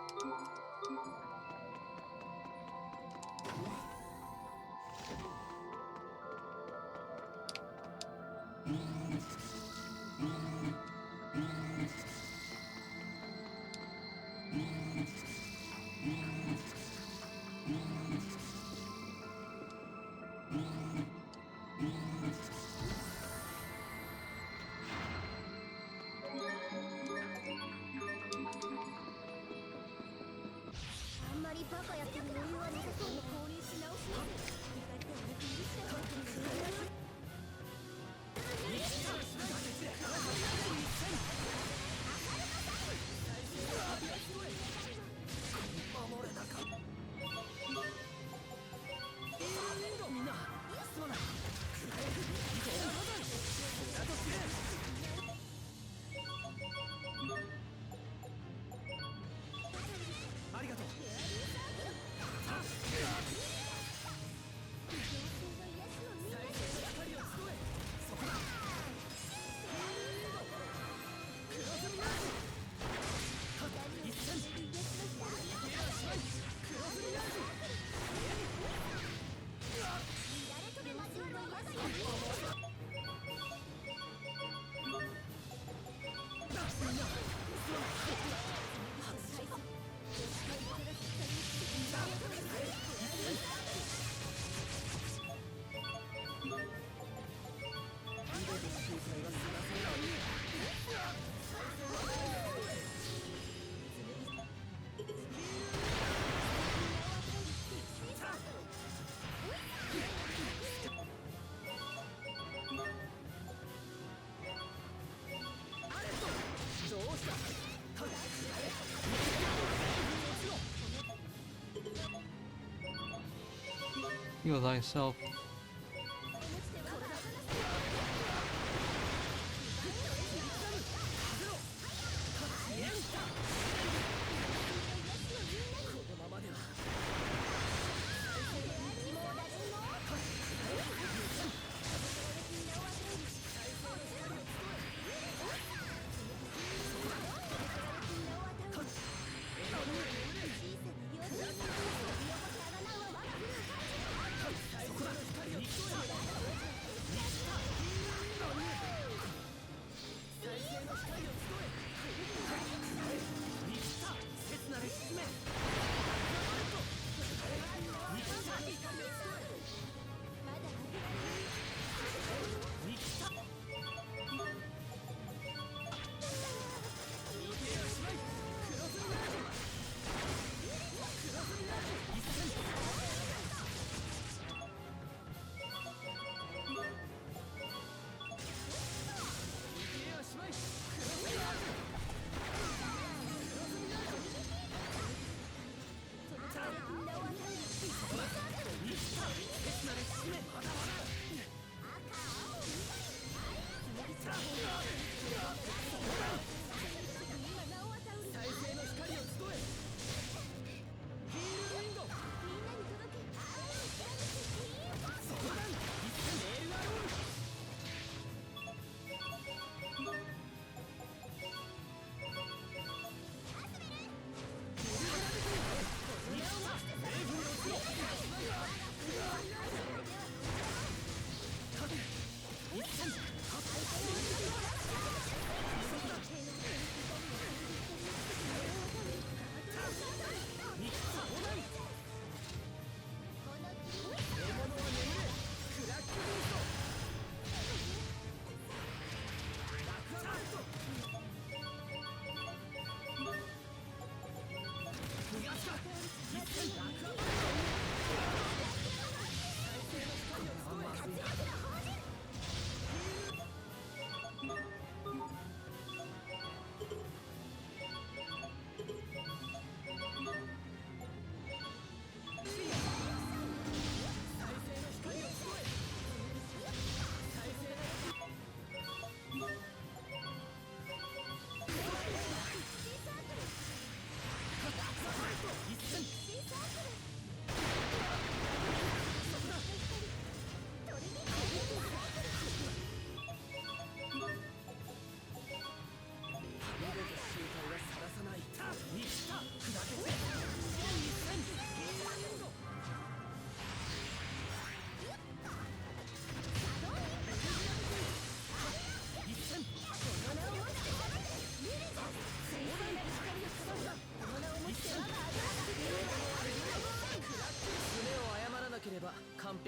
Heal thyself.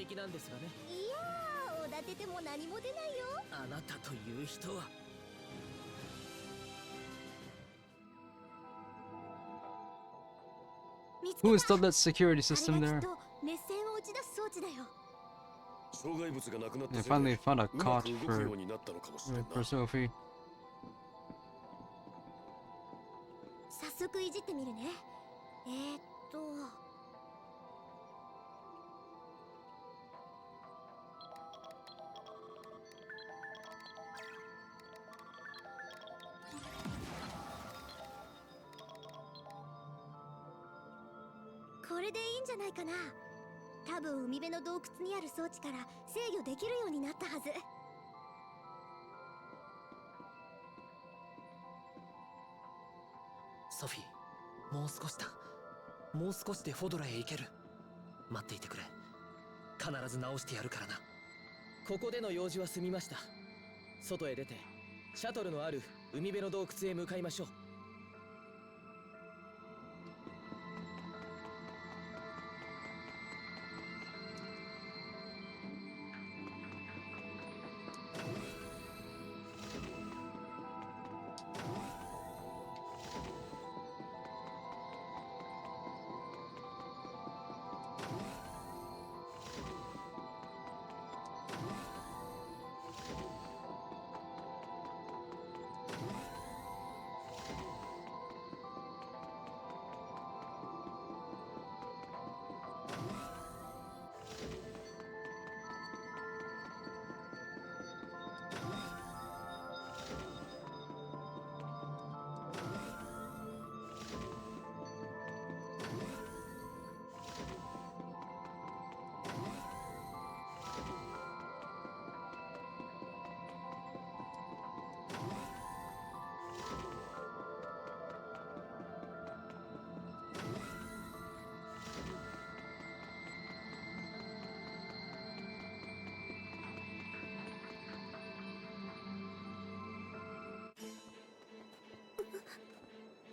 敵なんですがね。いやー、おだてても何も出ないよ。あなたという人は。Who installed that security system あれが there? きっと熱線を打ち出す装置だよ。障害物がなくなった They せい finally で found a うま cot く動く for ようになったのかもしれんな。 Sophie. 早速いじってみるね。これでいいんじゃないかな。多分海辺の洞窟にある装置から制御できるようになったはず。ソフィー、もう少しだ。もう少しでフォドラへ行ける。待っていてくれ。必ず直してやるからな。ここでの用事は済みました。外へ出てシャトルのある海辺の洞窟へ向かいましょう。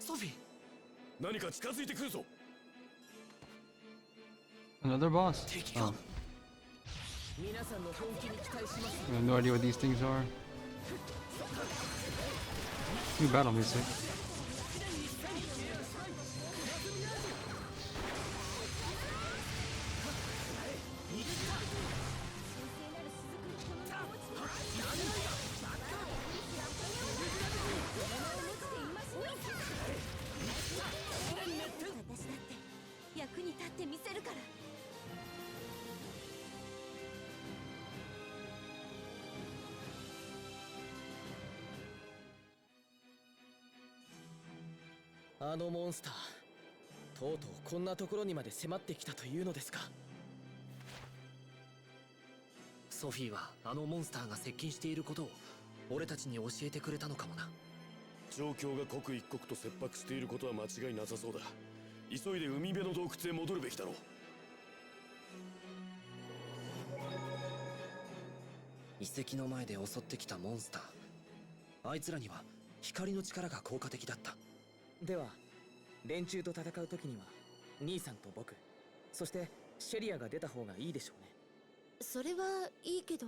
ソフィー、何か近づいてくるぞ。 Another boss? Oh. 皆さんの本気に期待します。 I have no idea what these things are. New battle music. 私だって役に立ってみせるから。あのモンスター、とうとうこんなところにまで迫ってきたというのですか。ソフィーはあのモンスターが接近していることを俺たちに教えてくれたのかもな。状況が刻一刻と切迫していることは間違いなさそうだ。急いで海辺の洞窟へ戻るべきだろう。遺跡の前で襲ってきたモンスター、あいつらには光の力が効果的だった。では連中と戦う時には兄さんと僕、そしてシェリアが出た方がいいでしょうね。それはいいけど、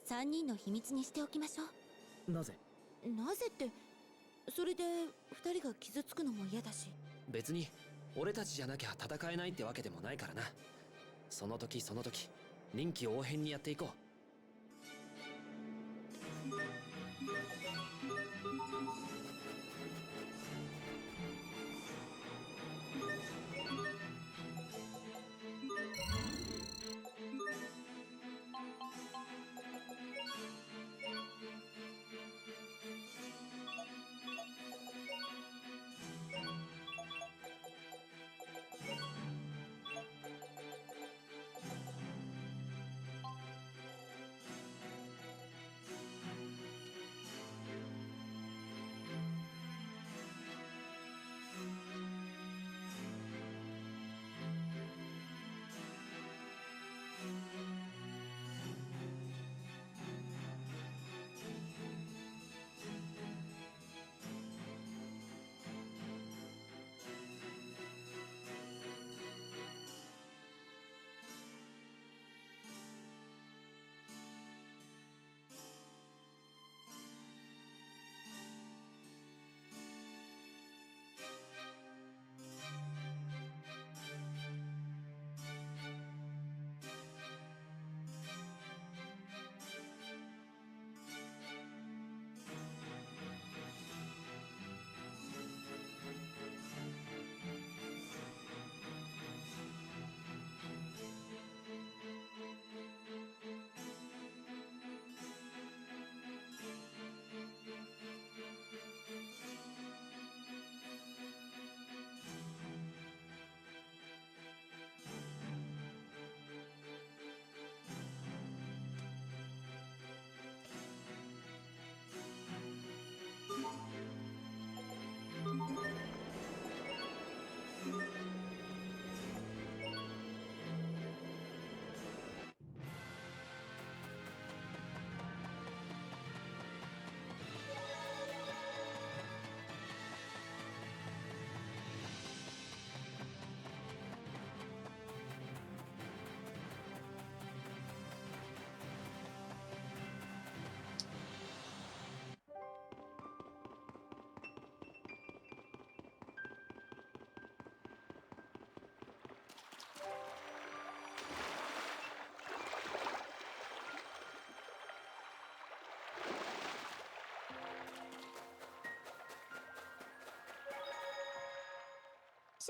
3人の秘密にしておきましょう。なぜ？なぜって、それで2人が傷つくのも嫌だし。別に俺たちじゃなきゃ戦えないってわけでもないからな。その時その時臨機応変にやっていこう。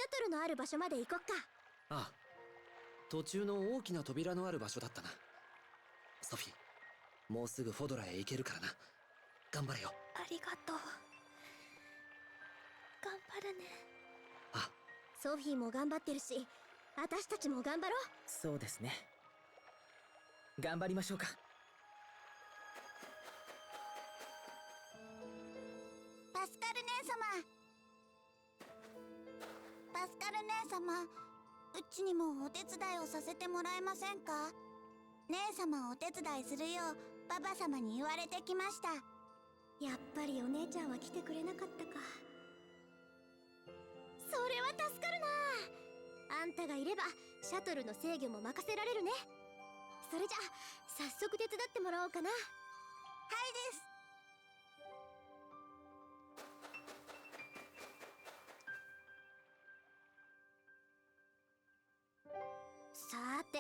トルのある場所まで行こっか。ああ、途中の大きな扉のある場所だったな。ソフィー、もうすぐフォドラへ行けるからな。頑張れよ。ありがとう。頑張るね。ソフィーも頑張ってるし、私たちも頑張ろう。そうですね。頑張りましょうか。パスカル姉様、パスカル姉様、うちにもお手伝いをさせてもらえませんか？姉様お手伝いするようパパ様に言われてきました。やっぱりお姉ちゃんは来てくれなかったか。それは助かるな。あんたがいればシャトルの制御も任せられるね。それじゃあ早速手伝ってもらおうかな。はいです。さーて、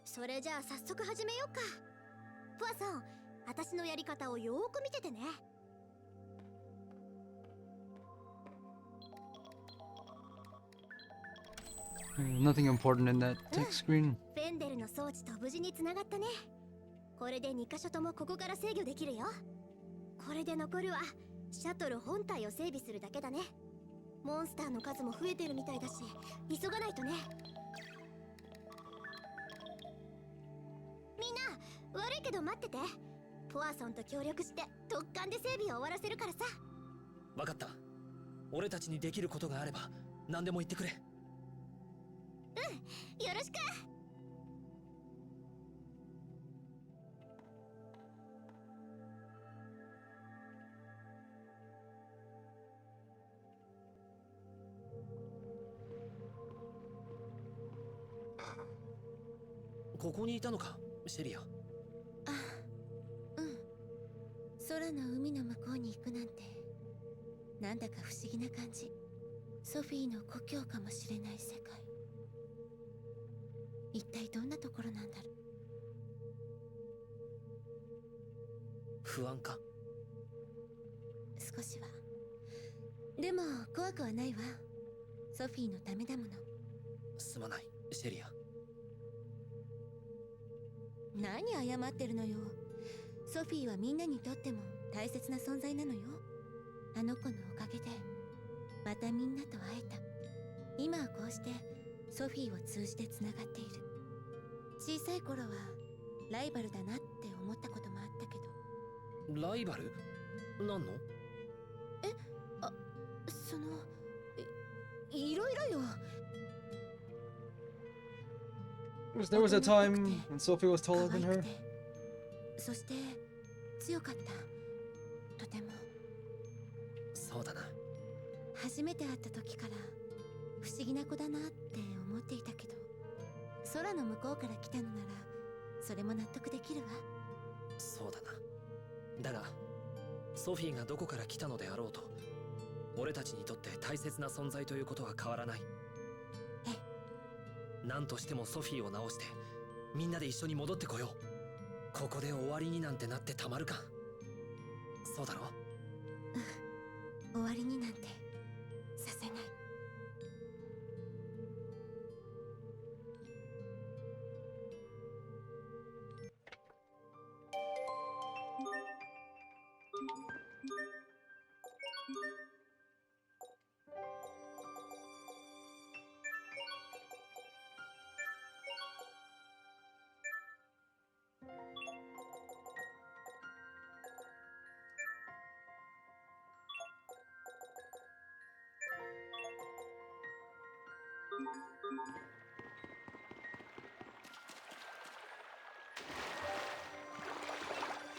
それじゃあ早速始めようか。プアさん、私のやり方をよーく見ててね。Nothing important in that text screen. フェンデルの装置と無事に繋がったね。これで2箇所ともここから制御できるよ。これで残るはシャトル本体を整備するだけだね。モンスターの数も増えてるみたいだし、急がないとね。みんな、悪いけど待ってて。ポワソンと協力して特艦で整備を終わらせるからさ。わかった。俺たちにできることがあれば何でも言ってくれ。よろしく。ここにいたのか、シェリア。空の海の向こうに行くなんて、なんだか不思議な感じ。ソフィーの故郷かもしれない世界。一体どんなところなんだろう。不安か？少しは。でも怖くはないわ。ソフィーのためだもの。すまない、シェリア。何謝ってるのよ。ソフィーはみんなにとっても大切な存在なのよ。あの子のおかげでまたみんなと会えた。今はこうしてソフィーを通じてつながっている。小さい頃はライバルだなって思ったこともあったけど。ライバル？何の？そのいろいろよ。There was a time when Sophie was taller than her. そして強かった。とても。そうだな。初めて会った時から不思議な子だなって思っていたけど、空の向こうから来たのならそれも納得できるわ。そうだな。だがソフィーがどこから来たのであろうと、俺たちにとって大切な存在ということは変わらない。何としてもソフィーを直してみんなで一緒に戻ってこよう。ここで終わりになんてなってたまるか。そうだろ？終わりになんてさせない。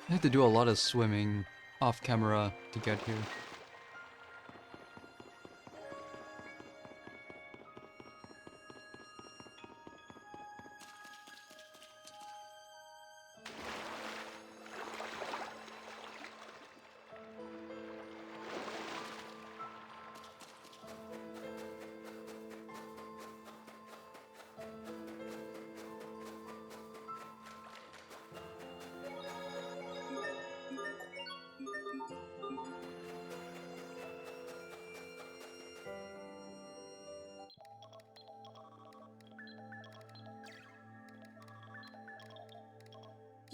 I have to do a lot of swimming off camera to get here.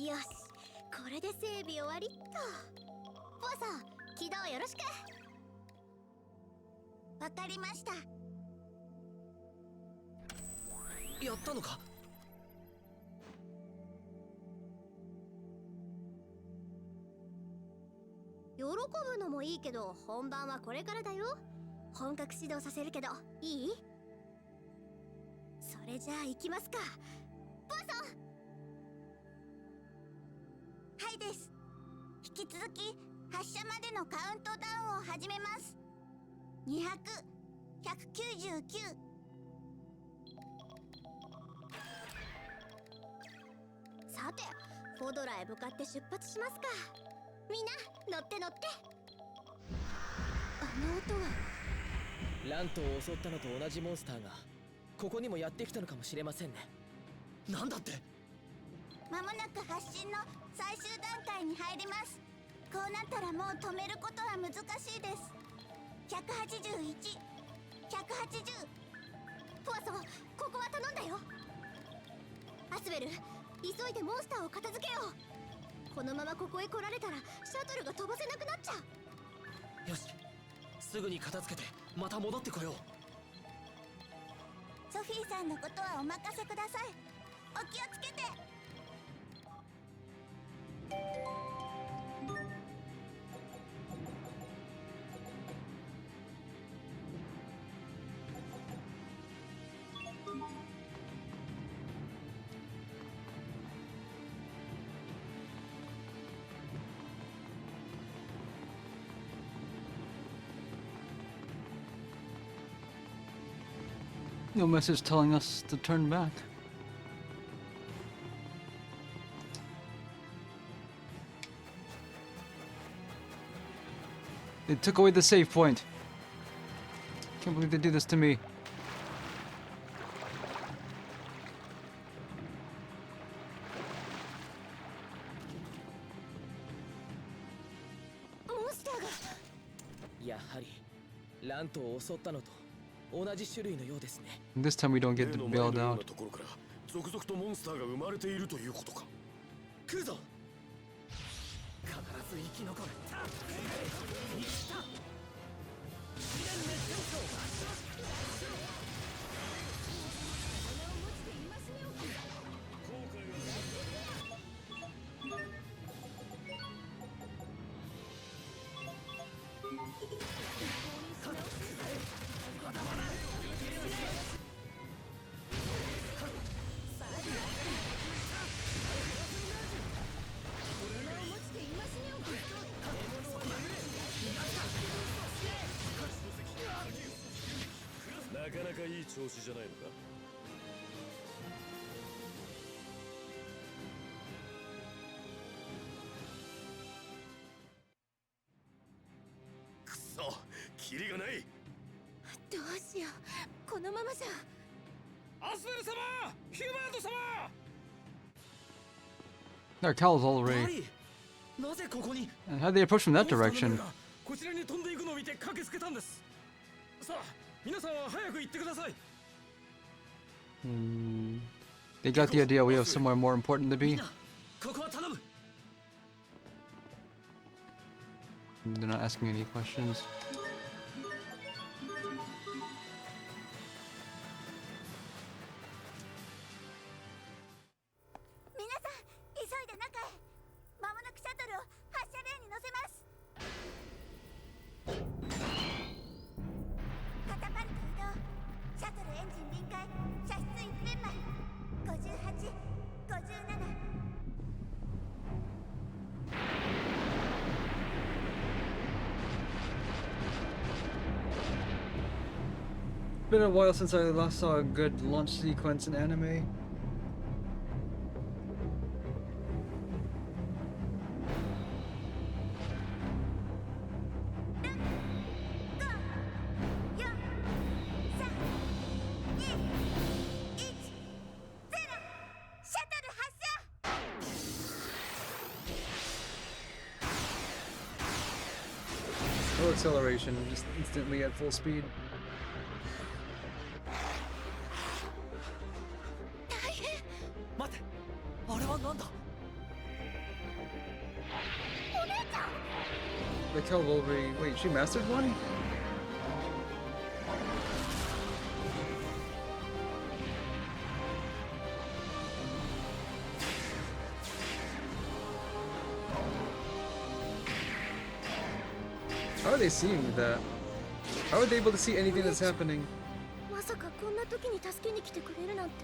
よし、これで整備終わりっと。ポワさん、起動よろしく。わかりました。やったのか？喜ぶのもいいけど、本番はこれからだよ。本格指導させるけど、いい？それじゃあ行きますか。ポワさん。はいです。引き続き発射までのカウントダウンを始めます。200、199。さて、フォドラへ向かって出発しますか。みんな乗って乗って。あの音はラントを襲ったのと同じモンスターがここにもやってきたのかもしれませんね。なんだって？まもなく発進の最終段階に入ります。こうなったらもう止めることは難しいです。181、180。ポワソン、ここは頼んだよ。アスベル、急いでモンスターを片付けよう。このままここへ来られたらシャトルが飛ばせなくなっちゃう。よし、すぐに片付けてまた戻ってこよう。ソフィーさんのことはお任せください。お気をつけて。No message telling us to turn back. They took away the save point. Can't believe they do this to me. This time we don't get bailed out. 続々とモンスターが生まれているということか。来るぞ。必ず生き残る。生きた。なかなかいい調子じゃないのか。くそ、キリがない。どうしよう、このままじゃ。アスベル様、ヒューバート様。There are cows all already. なぜここに？ And how'd they approach from that direction? こちらに飛んでいくのを見て駆けつけたんです。さあ、皆さんは早く行ってください。They got the idea we have somewhere more important to be. ここは頼む。They're not asking any questions. 皆さん、急いで中へ。まもなくシャトルを発射レーンに乗せます。カタパルト移動。シャトルエンジン臨界。射出一辺前。58、57。Been a while since I last saw a good launch sequence in anime. No acceleration, just instantly at full speed. 待て、あれはなんだ？ The cavalry. Wait, she mastered one? How are they seeing that? How are they able to see anything that's happening? まさかこんな時に助けに来てくれるなんて。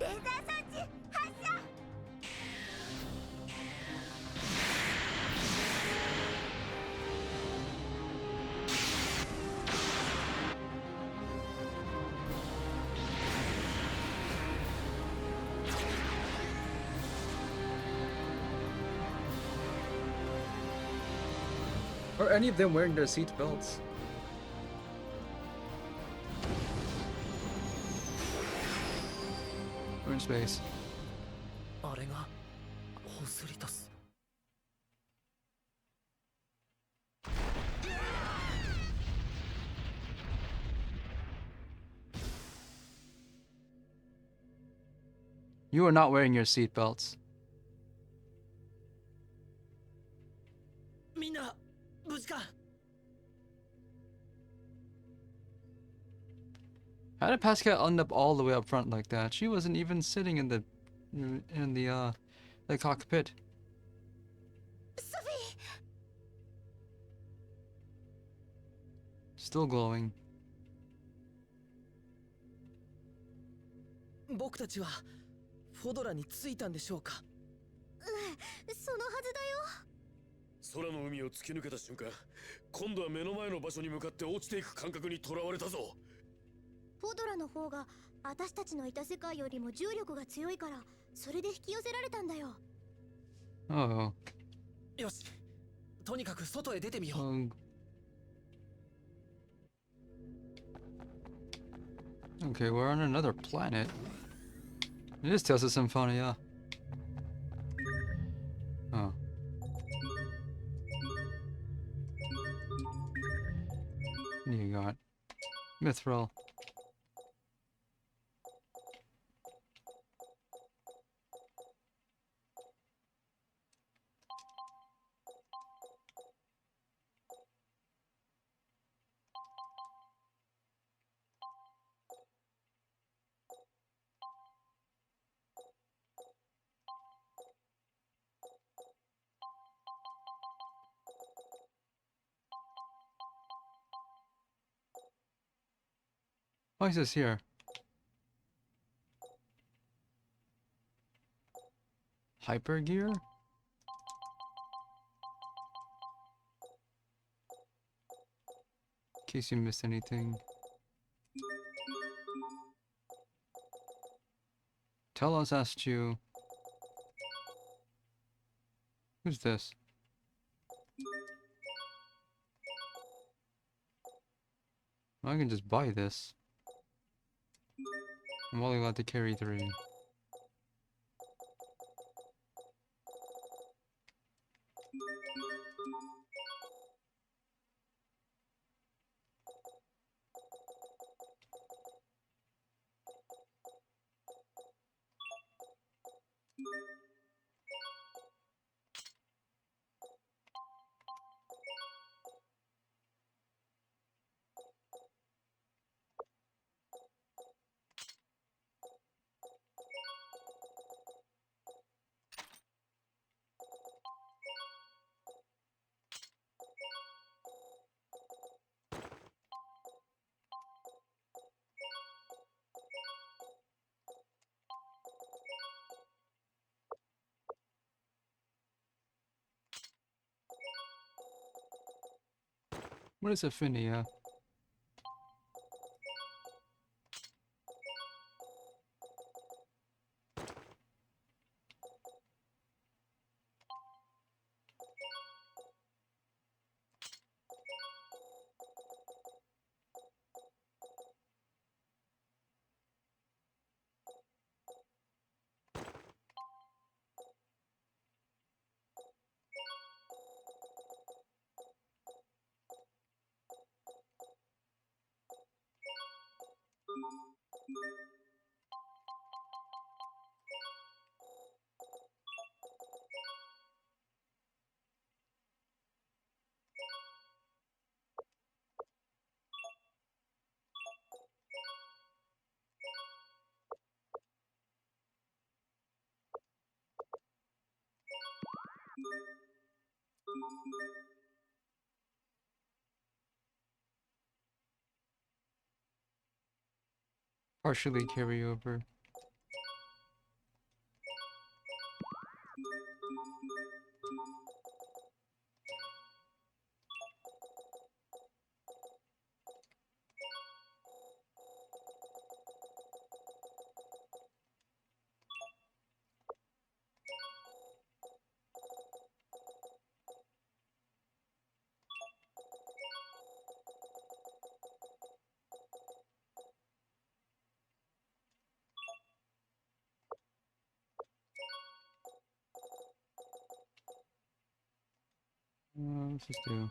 レーザー装置発射。 Are any of them wearing their seat belts? We're in space. あれがホスリタス。 You are not wearing your seat belts. みんな無事か。 How did Pascal end up all the way up front like that? She wasn't even sitting in the cockpit. Sophie! Still glowing. 僕たちはフォドラに着いたんでしょうか。そのはずだよ。空の海を突き抜けた瞬間、今度は目の前の場所に向かって落ちていく感覚にとらわれたぞ。フォドラの方が私たちのいた世界よりも重力が強いから、それで引き寄せられたんだよ。Oh. よし、とにかく外へ出てみよう。Okay, we're on another planet. It is Tessa Symphonia. Oh. What do you got? Mithril. Why is this here? Hyper gear? In case you missed anything. Tell us asked you. Who's this? I can just buy this. I'm only allowed to carry 3. What is Affinia? Partially carryover. Let's just do.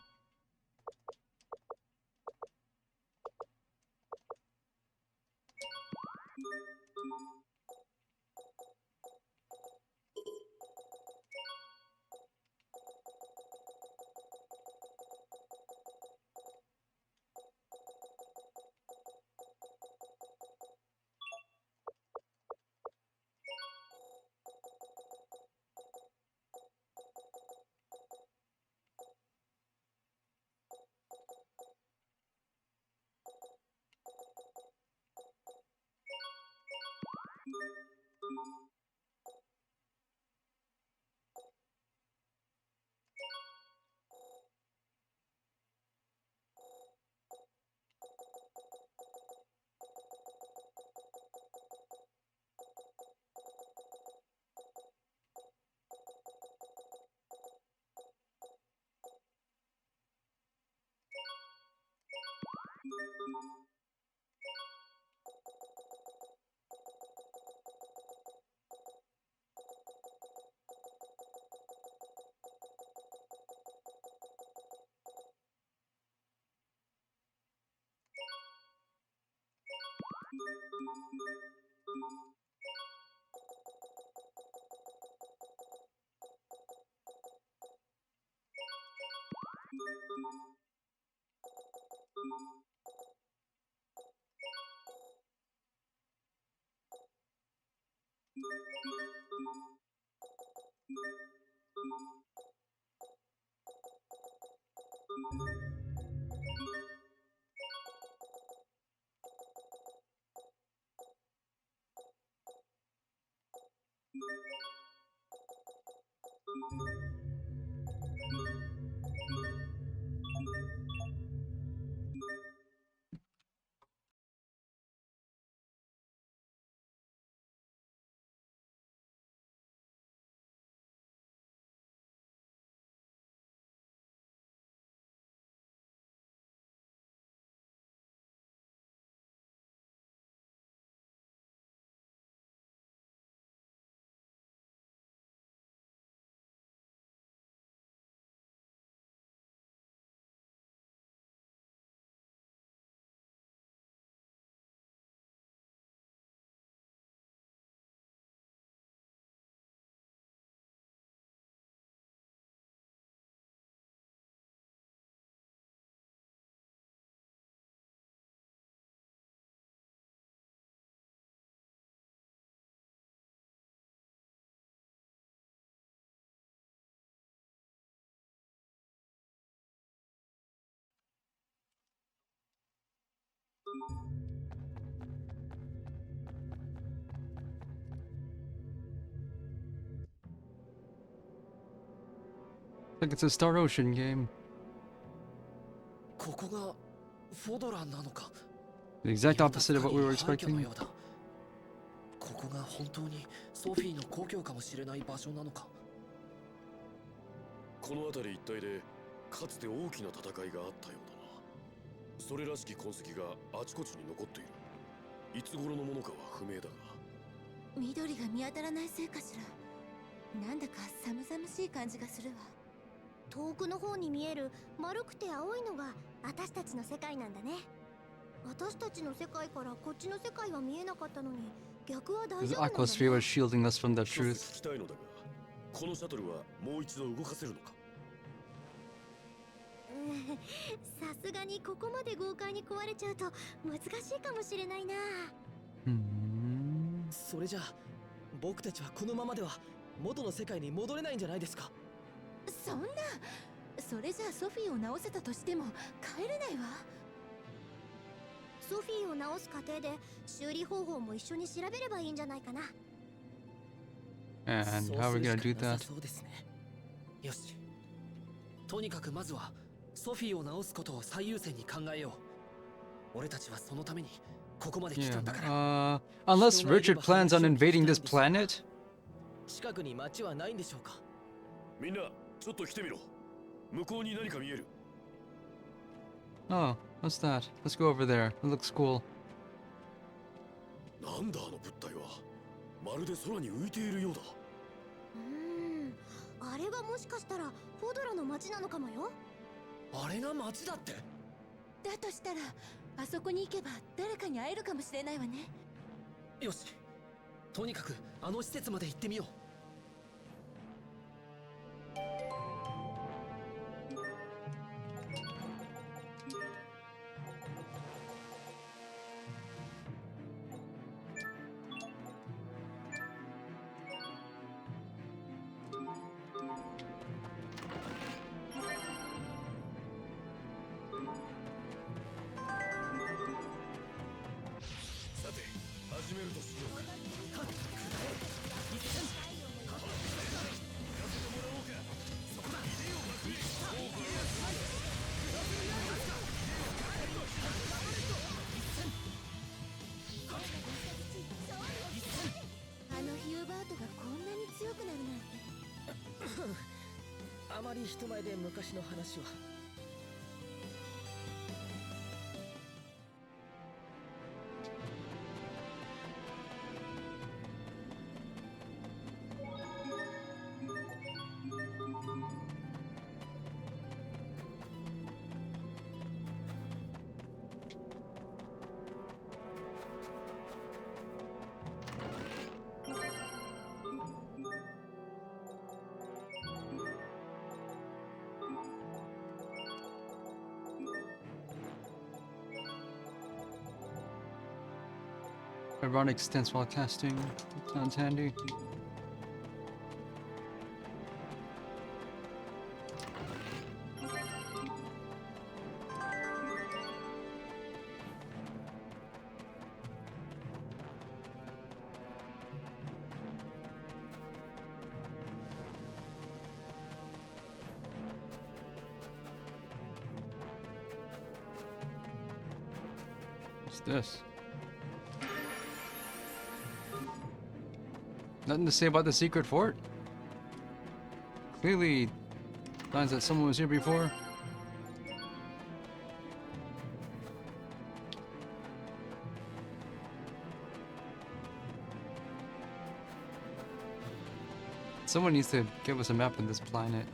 Like it's a Star Ocean game. ここがフォドラなのか。 The exact opposite of what we were expecting. ここが本当にソフィーの故郷かもしれない場所なのか。この辺り一帯でかつて大きな戦いがあったようだな。それらしき痕跡があちこちに残っている。いつ頃のものかは不明だが。緑が見当たらないせいかしら。なんだか寒々しい感じがするわ。遠くの方に見える丸くて青いのが私たちの世界なんだね。私たちの世界からこっちの世界は見えなかったのに逆は大 The 丈夫なんだ Aquasphere ね。 was shielding us from the 一つ truth. 聞きたいのだが、このシャトルはもう一度動かせるのか。さすがにここまで豪快に壊れちゃうと難しいかもしれないな。それじゃあ僕たちはこのままでは元の世界に戻れないんじゃないですか。そんなそれじゃあソフィーを直せたとしても帰れないわ。ソフィーを直す過程で修理方法も一緒に調べればいいんじゃないかな。 And how are we gonna do that? そうですね。よし。とにかくまずはソフィーを直すことを最優先に考えよう。俺たちはそのためにここまで来たんだから。Unless Richard plans on invading this planet? 近くに町はないんでしょうか。みんなちょっと来てみろ。向こうに何か見える。Oh, what's that? Let's go over there. It looks cool. なんだあの物体は。まるで空に浮いているようだ。あれがもしかしたらフォドラの町なのかもよ。あれが町だって。だとしたらあそこに行けば誰かに会えるかもしれないわね。よし。とにかくあの施設まで行ってみよう。始めるとしようか。あのヒューバートがこんなに強くなるなんて。あまり人前で昔の話は。Ironic stance while casting. Sounds handy. What's this? Nothing to say about the secret fort? Clearly, signs that someone was here before. Someone needs to give us a map of this planet.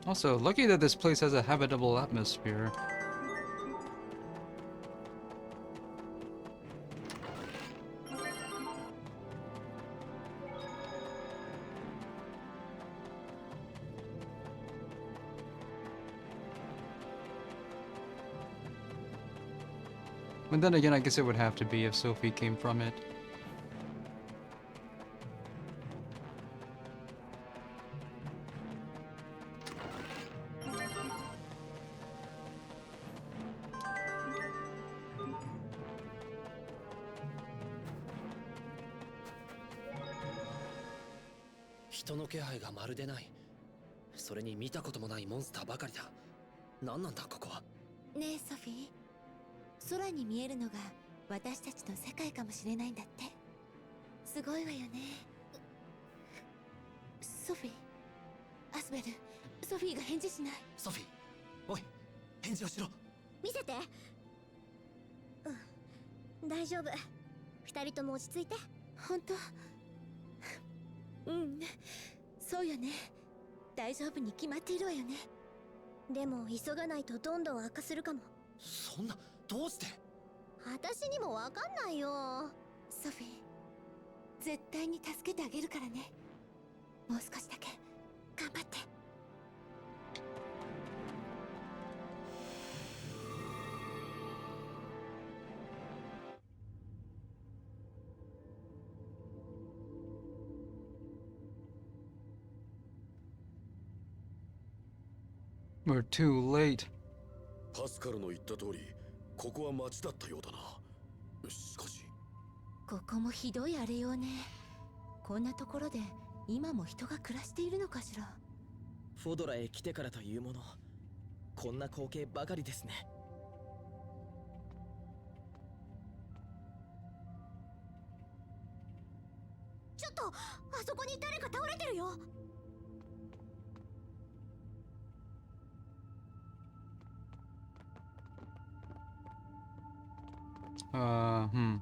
Also, lucky that this place has a habitable atmosphere. But then again, I guess it would have to be if Sophie came from it. .人の気配がまるでない。それに見たこともないモンスターばかりだ。何なんだここは。ねえソフィー、空に見えるのが私たちの世界かもしれないんだって。すごいわよね。ソフィー、アスベル、ソフィーが返事しない。ソフィー、おい、返事をしろ。見せて。大丈夫。二人とも落ち着いて。本当？うん、そうよね。大丈夫に決まっているわよね。でも急がないとどんどん悪化するかも。そんな、どうして？私にもわかんないよ。ソフィー、絶対に助けてあげるからね。もう少しだけ頑張って。We're too late. パスカルの言った通り、ここは町だったようだな。しかし、ここもひどい荒れようね。こんなところで今も人が暮らしているのかしら。フォドラへ来てからというもの、こんな光景ばかりですね。ちょっと、あそこに誰か倒れてるよ。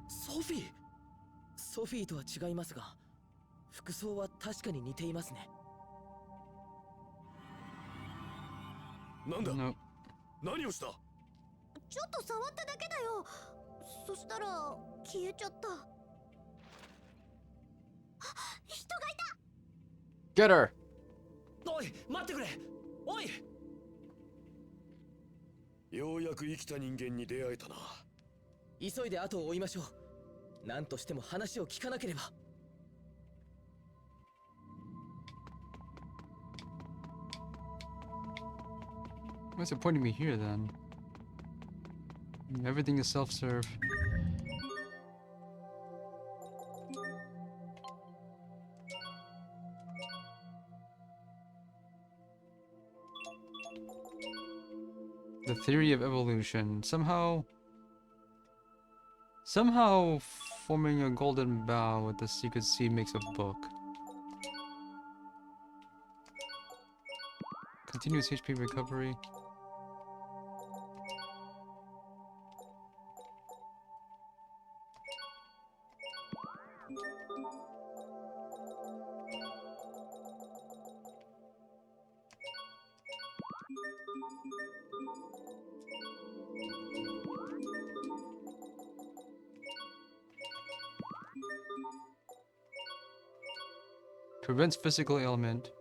ソフィー。ソフィーとは違いますが、服装は確かに似ていますね。なんだ、何をした？ちょっと触っただけだよ。そしたら消えちゃった。あ、人がいた。 Get her! おい、待ってくれ。おい。ようやく生きた人間に出会えたな。急いで後を追いましょう。何としても話を聞かなければ。What's it pointing me here then? Everything is self-serve. The theory of evolution. Somehow forming a golden bough with the secret seed makes a book. Continuous HP recovery. Prevents physical ailment.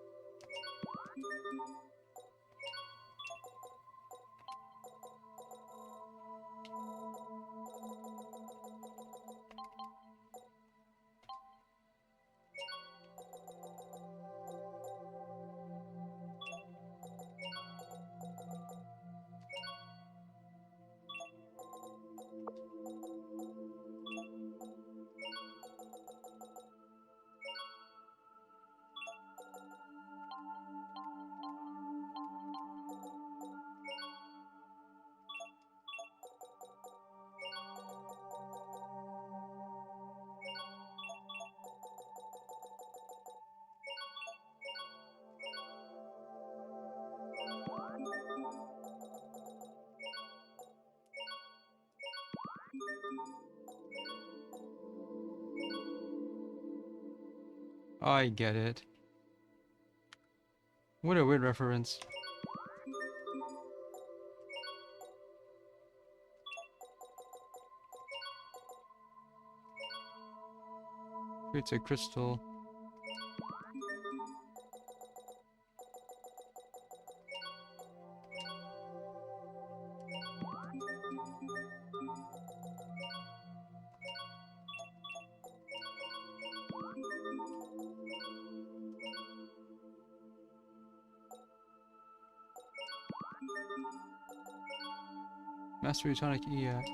I get it. What a weird reference. It's a crystal. Mastery Tonic EX.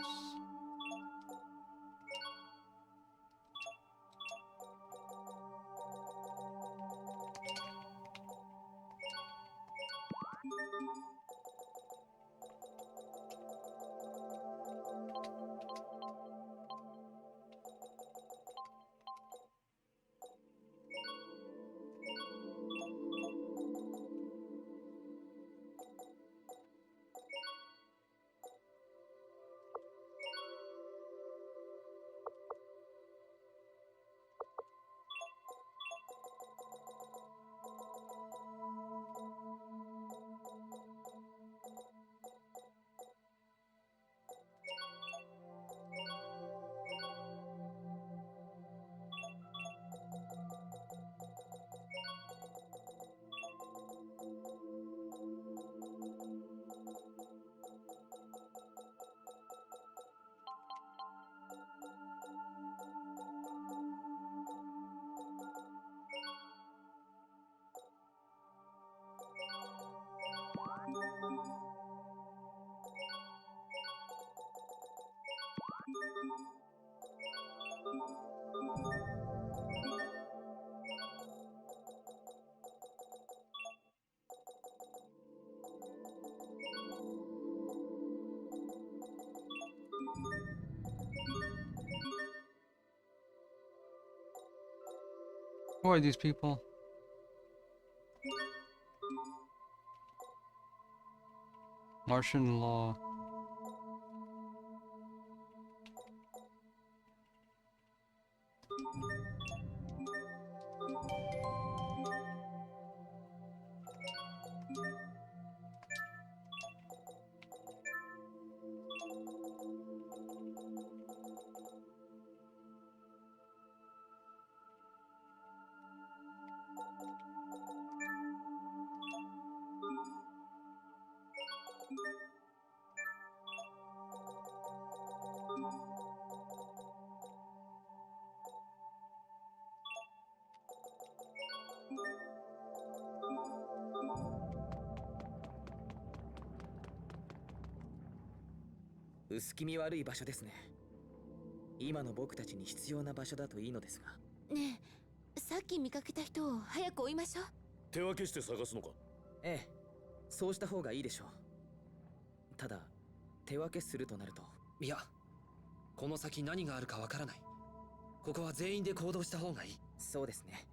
Who are these people? Martian law.薄気味悪い場所ですね。今の僕たちに必要な場所だといいのですが。ねえ、さっき見かけた人を早く追いましょう。手分けして探すのか？ええ、そうした方がいいでしょう。ただ、手分けするとなると。いや、この先何があるかわからない。ここは全員で行動した方がいい。そうですね。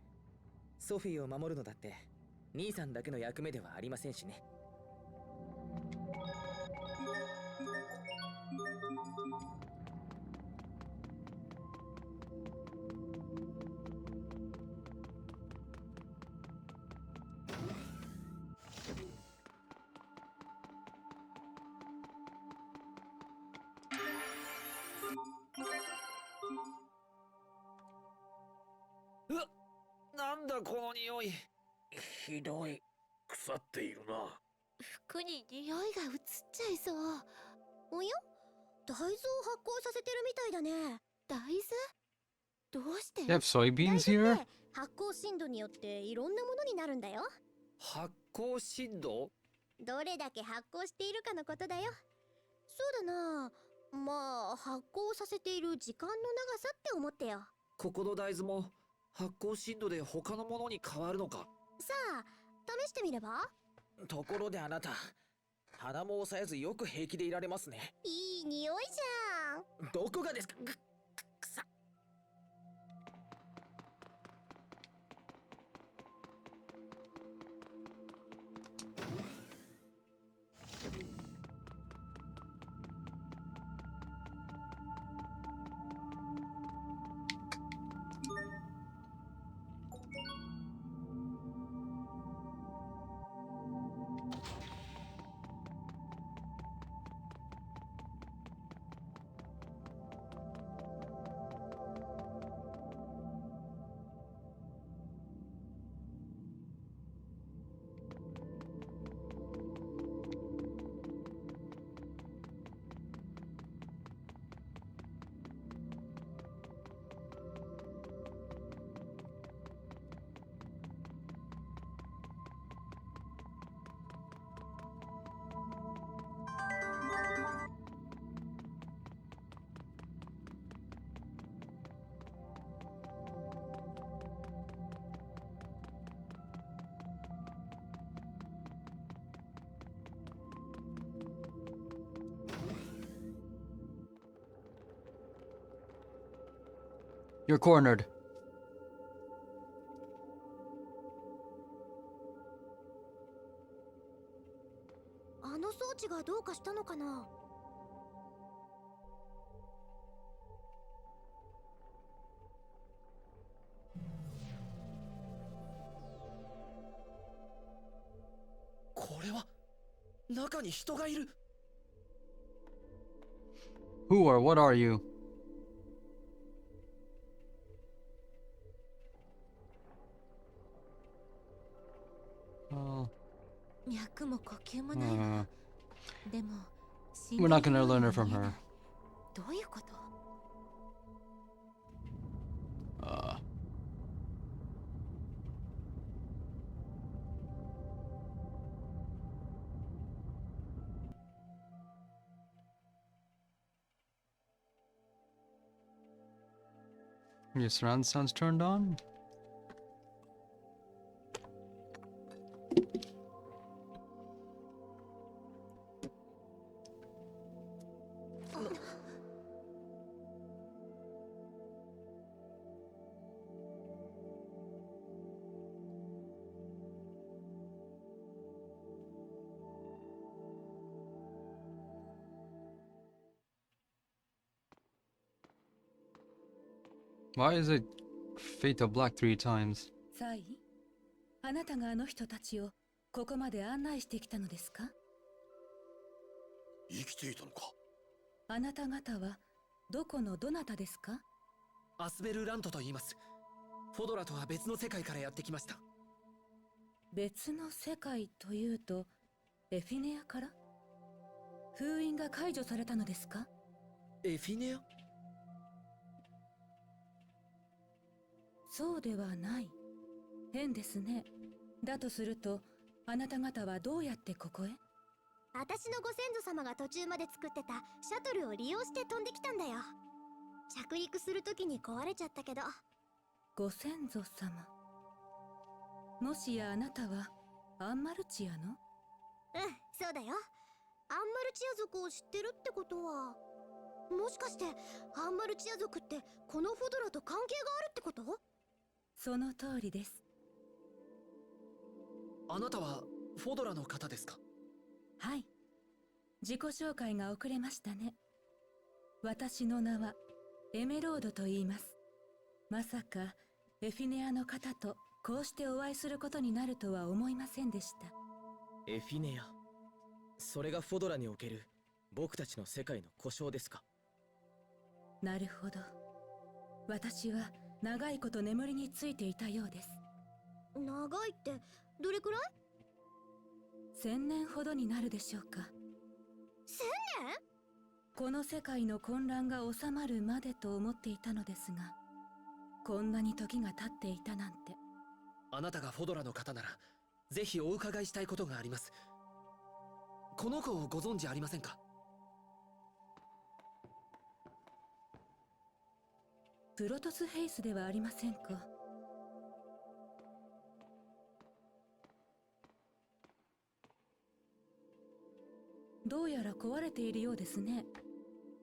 ソフィーを守るのだって兄さんだけの役目ではありませんしね。なんだこの匂い。ひどい。腐っているな。服に匂いが移っちゃいそう。おや、大豆を発酵させてるみたいだね。大豆？どうして？ You have soybeans here? 発酵深度によっていろんなものになるんだよ。発酵深度？どれだけ発酵しているかのことだよ。そうだな。まあ、発酵させている時間の長さって思ってよ。ここの大豆も発酵深度で他のものに変わるのか？さあ、試してみれば？ところであなた、鼻も押さえずよく平気でいられますね。いい匂いじゃん。どこがですか？くさ。You're cornered. あの装置がどうかしたのかな？これは中に人がいる。Who or what are you? Oh. 脈も呼吸もないわ。でも、 We're not gonna learn it from her. どういうこと？ Your surround sounds turned on? Why is it Fate of Black 3 times? サイ、あなたがあの人たちをここまで案内してきたのですか？生きていたのか。あなた方はどこのどなたですか？アスベル・ラントと言います。フォドラとは別の世界からやってきました。別の世界というと、エフィネアから？封印が解除されたのですか？エフィネア？そうではない。変ですね。だとすると、あなた方はどうやってここへ？私のご先祖様が途中まで作ってたシャトルを利用して飛んできたんだよ。着陸するときに壊れちゃったけど。ご先祖様。もしやあなたはアンマルチアの？うん、そうだよ。アンマルチア族を知ってるってことは、もしかしてアンマルチア族ってこのフォドラと関係があるってこと？その通りです。あなたはフォドラの方ですか？はい。自己紹介が遅れましたね。私の名はエメロードと言います。まさかエフィネアの方とこうしてお会いすることになるとは思いませんでした。エフィネア。それがフォドラにおける僕たちの世界の呼称ですか？なるほど。私は長いこと眠りについていたようです。長いってどれくらい？1000年ほどになるでしょうか。1000年？この世界の混乱が収まるまでと思っていたのですが、こんなに時が経っていたなんて。あなたがフォドラの方なら、ぜひお伺いしたいことがあります。この子をご存知ありませんか？プロトスヘイスではありませんか。どうやら壊れているようですね。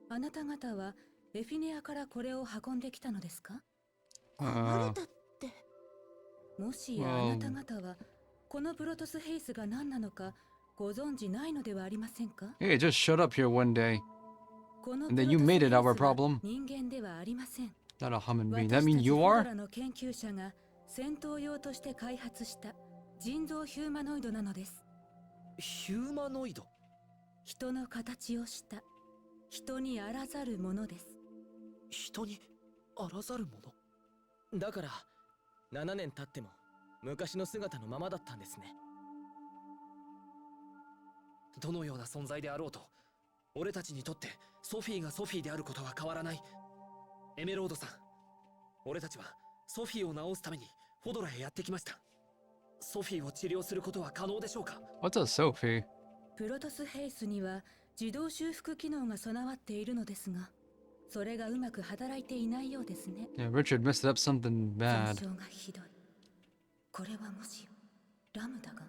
あなた方はエフィネアからこれを運んできたのですか？壊れたって。もしやあなた方はこのプロトスヘイスが何なのかご存知ないのではありませんか？ Hey, it just showed up here one day. この And プ then ロ you トス made ヘイ it ス our は problem. 人間ではありません。 Not a human being. 私 That たち mean フ you ォド are? ラの研究者が戦闘用として開発した人造ヒューマノイドなのです。ヒューマノイド？人の形をした人にあらざるものです。人にあらざるもの？だから7年経っても昔の姿のままだったんですね。どのような存在であろうと、俺たちにとってソフィーがソフィーであることは変わらない。エメロードさん、俺たちはソフィーを治すためにフォドラへやってきました。ソフィーを治療することは可能でしょうか？ What's a Sophie? プロトスヘイスには自動修復機能が備わっているのですが、それがうまく働いていないようですね。Yeah, Richard messed up something 損 bad. 傷がひどい。これはもしやラムダが？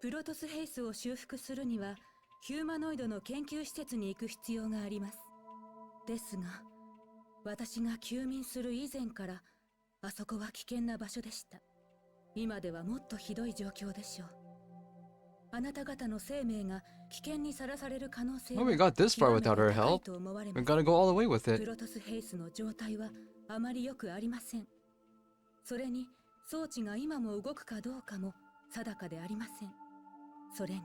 プロトスヘイスを修復するにはヒューマノイドの研究施設に行く必要があります。ですが私が休眠する以前からあそこは危険な場所でした。今ではもっとひどい状況でしょう。あなた方の生命が危険にさらされる可能性 Well, は we got this far without her 極め help. て高いと思われ We ます。 gotta go all the way with プ it. ロトスヘイスの状態はあまり良くありません。それに装置が今も動くかどうかも定かでありません。それに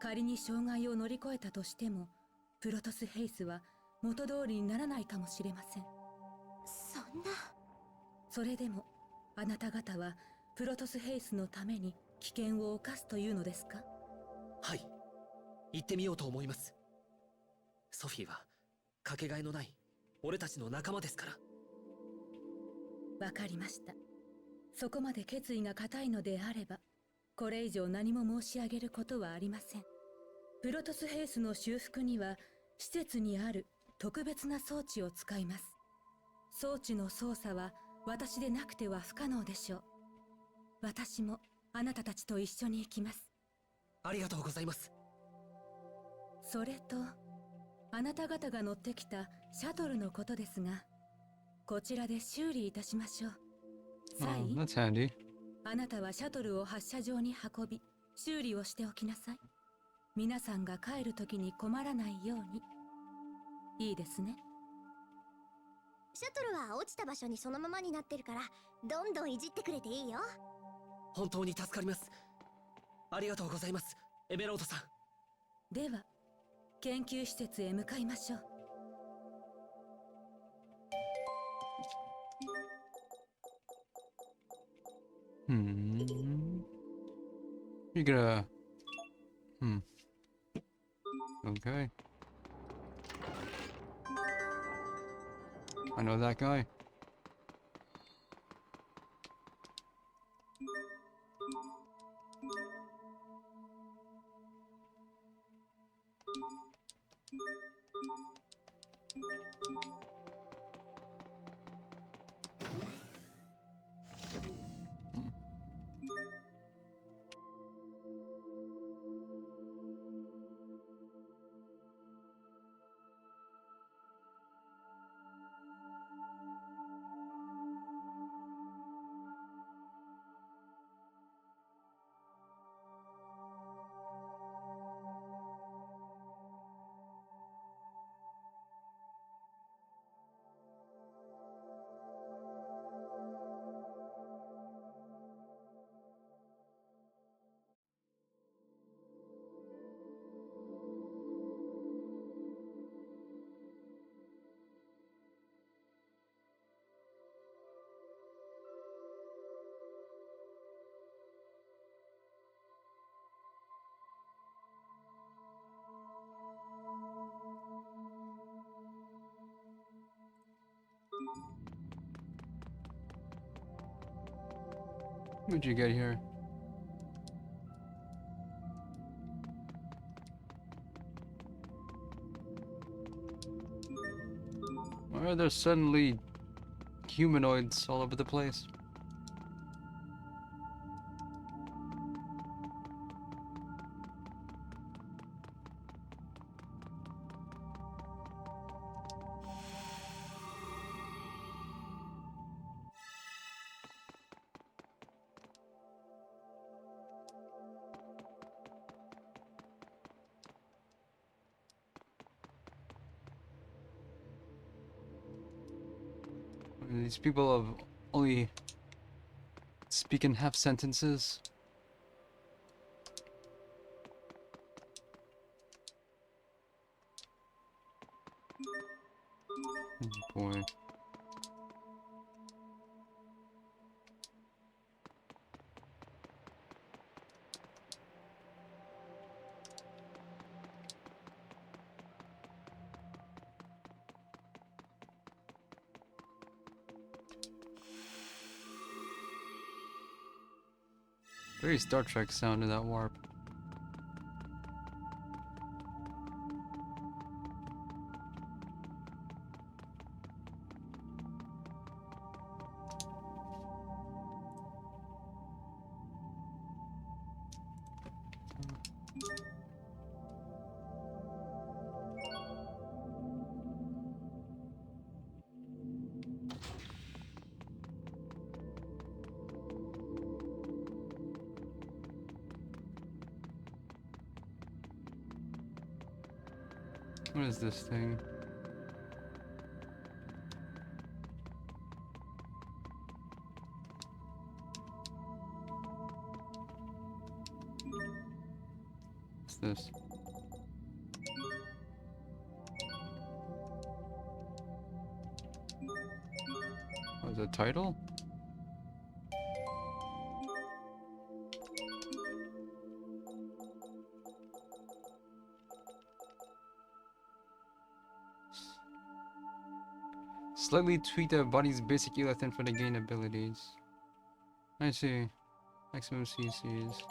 仮に障害を乗り越えたとしてもプロトスヘイスは元通りにならないかもしれません。そんな。それでもあなた方はプロトスヘイスのために危険を冒すというのですか？はい、行ってみようと思います。ソフィーはかけがえのない俺たちの仲間ですから。わかりました。そこまで決意が固いのであればこれ以上何も申し上げることはありません。プロトスヘイスの修復には施設にある特別な装置を使います。装置の操作は私でなくては不可能でしょう。私もあなたたちと一緒に行きます。ありがとうございます。それとあなた方が乗ってきたシャトルのことですが、こちらで修理いたしましょう。サ Oh, イ、 that's handy. あなたはシャトルを発射場に運び修理をしておきなさい。皆さんが帰る時に困らないように。いいですね。シャトルは落ちた場所にそのままになってるから、どんどんいじってくれていいよ。本当に助かります。ありがとうございます、エメロードさん。では、研究施設へ向かいましょう。You gonna... Okay. I know that guy. What'd you get here? Why are there suddenly humanoids all over the place? These people have only speak in half sentences. Oh boy. Very Star Trek sound in that warp. What is this thing? What's this? Oh, the title? Slightly tweak the body's basic electron for the gain abilities. I see. Maximum CCs.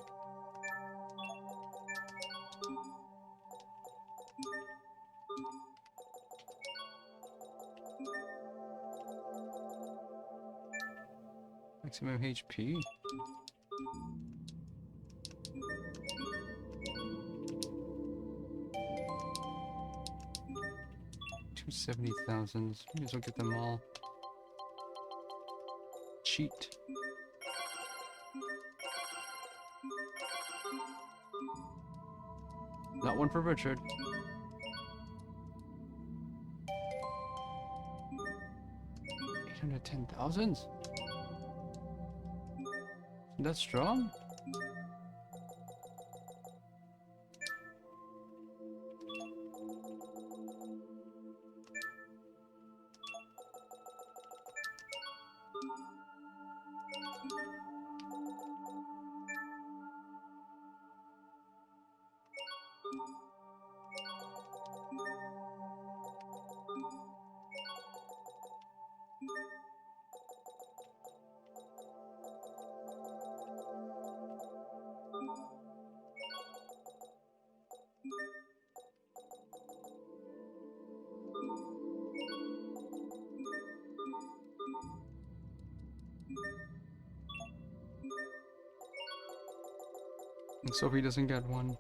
Maximum HP. $270,000. May as well get them all. Cheat. Not one for Richard. 10,000? That strong? Sophie doesn't get one.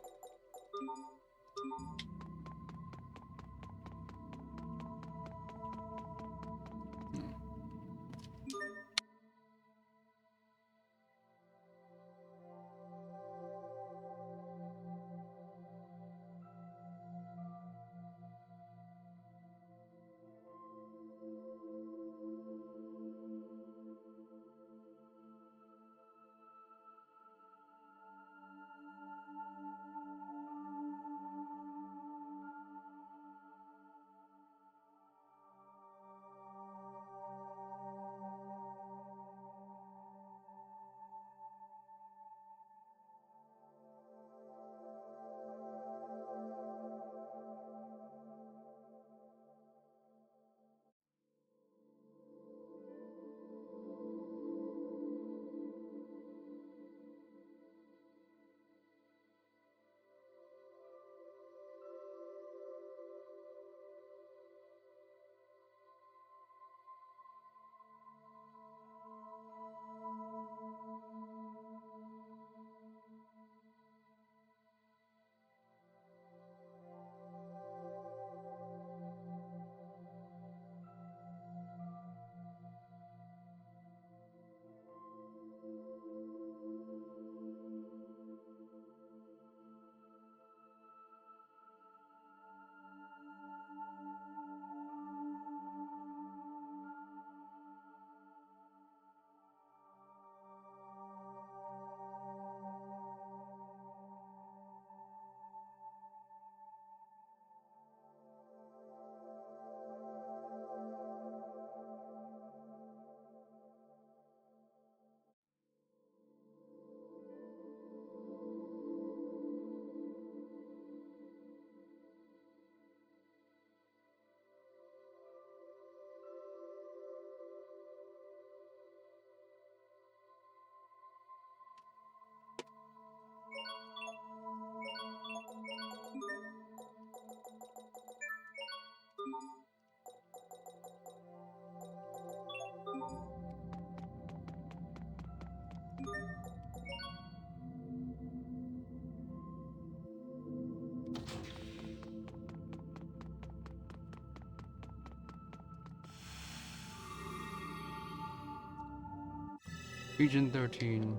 Region 13.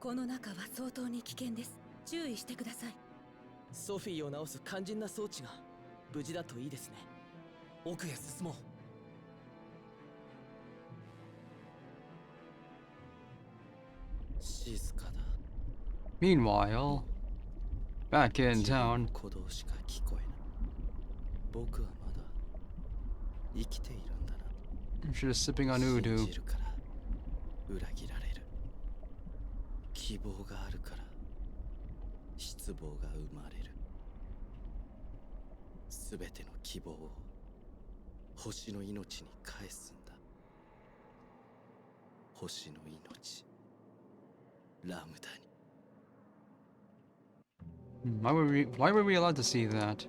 この中は相当に危険です。注意してください。ソフィーを治す肝心な装置が無事だといいですね。奥へ進もう。静かだ。 Meanwhile, back in town, 鼓動しか聞こえない。僕はまだ生きているんだな。 she's sipping on Udu. 信じるから裏切られる。希望があるから失望が生まれる。すべての希望を星の命に返すんだ。星の命、ラムダに。 Why were we allowed to see that?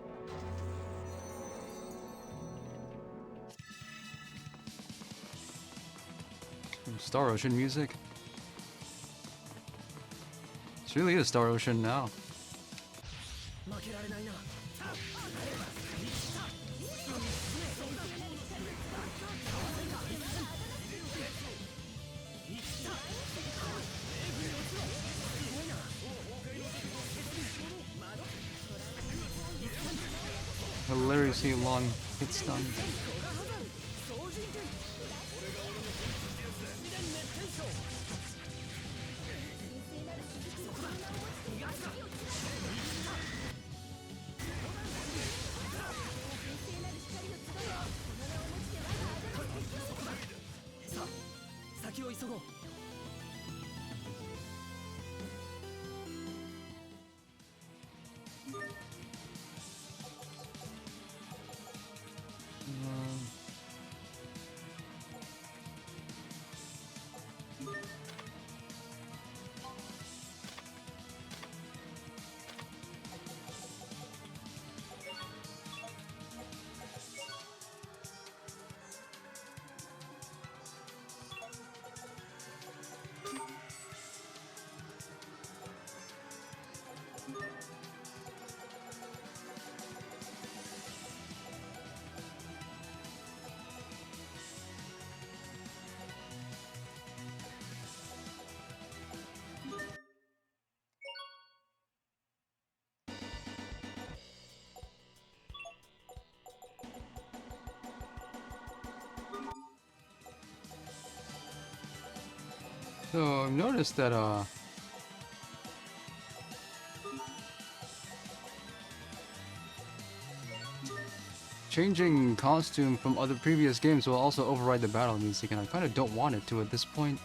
Star Ocean music? It's really is Star Ocean now. Hilariously long hit stun. So I've noticed that changing costume from other previous games will also override the battle music, and I kind of don't want it to at this point.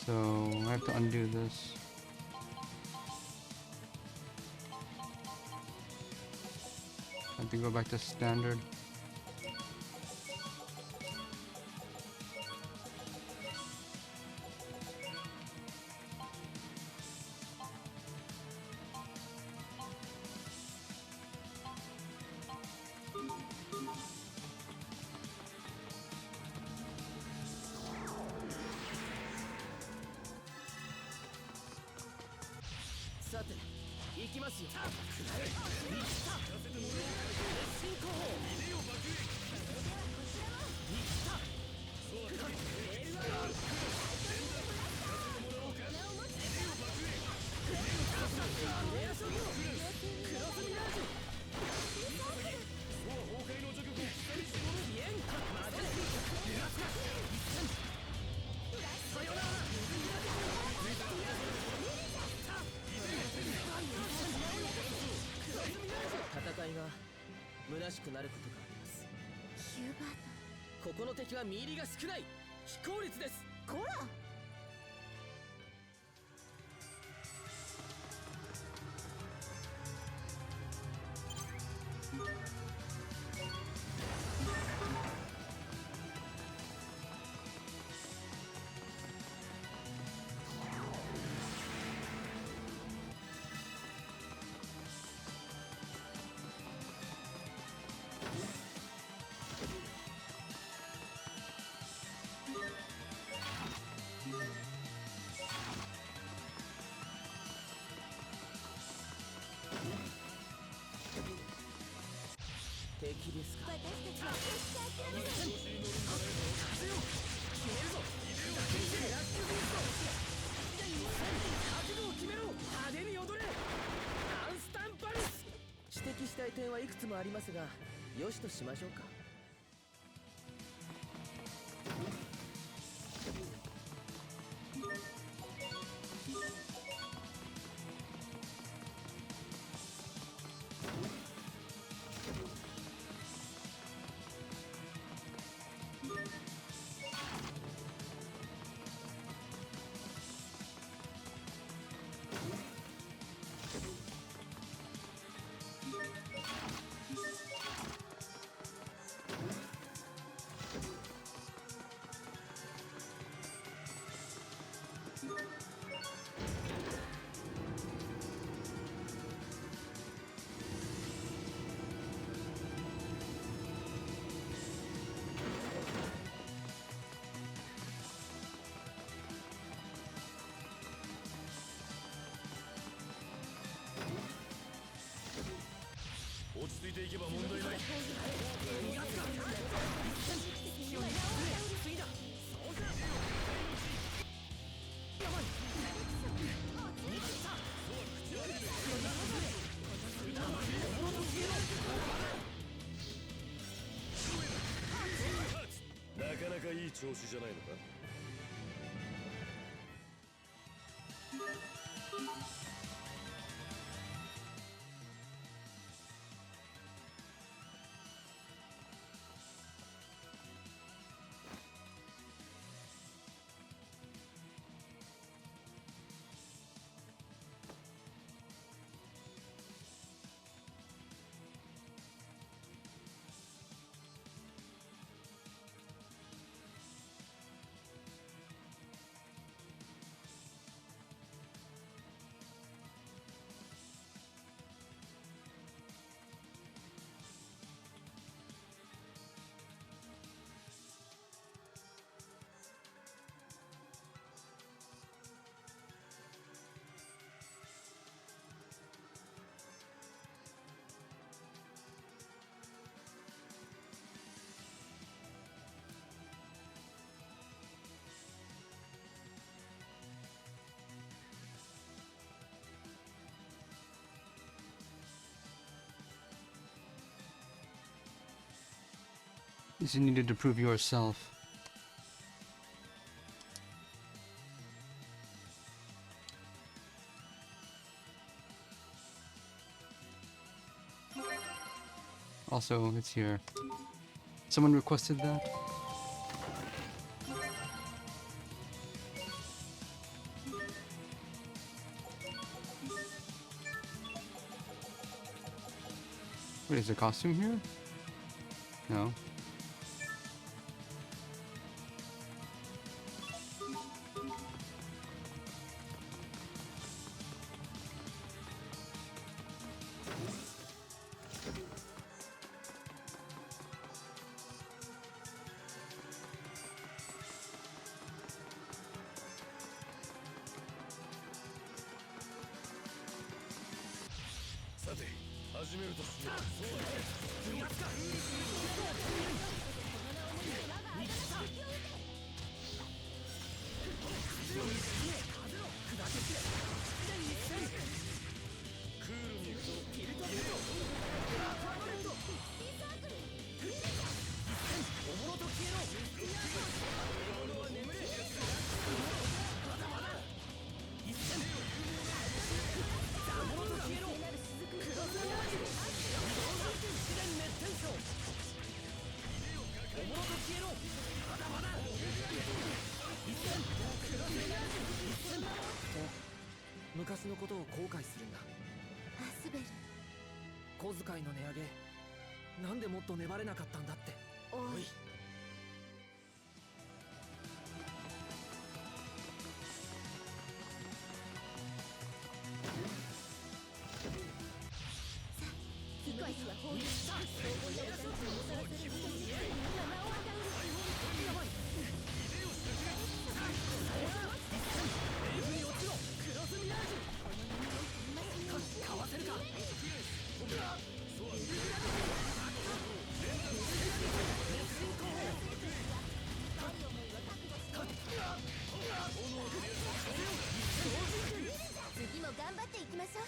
So I have to undo this. I have to go back to standard. はいくつもありますが、よしとしましょうか。落ち着いていけば問題ない。なかなかいい調子じゃないのか。You needed to prove yourself. Also, it's here. Someone requested that? Wait, is there a costume here? No.昔のことを後悔するんだ。アスベル、小遣いの値上げ、なんでもっと粘れなかったんだって。おい。理解は法律。総合やる団地をもたらせる人にみんな名を与える。やばい。かわせるか。次も頑張っていきましょう。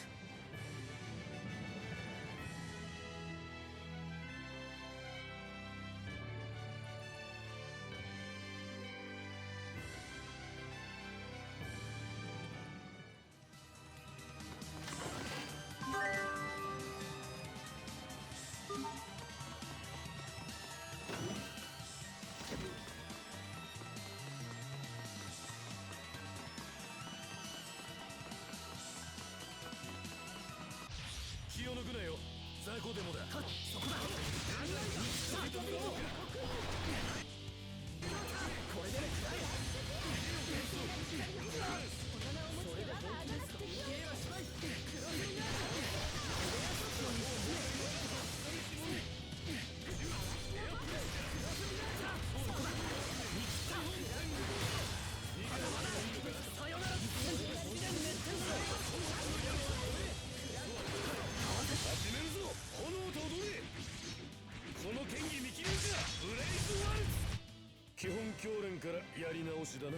基本教練からやり直しだな。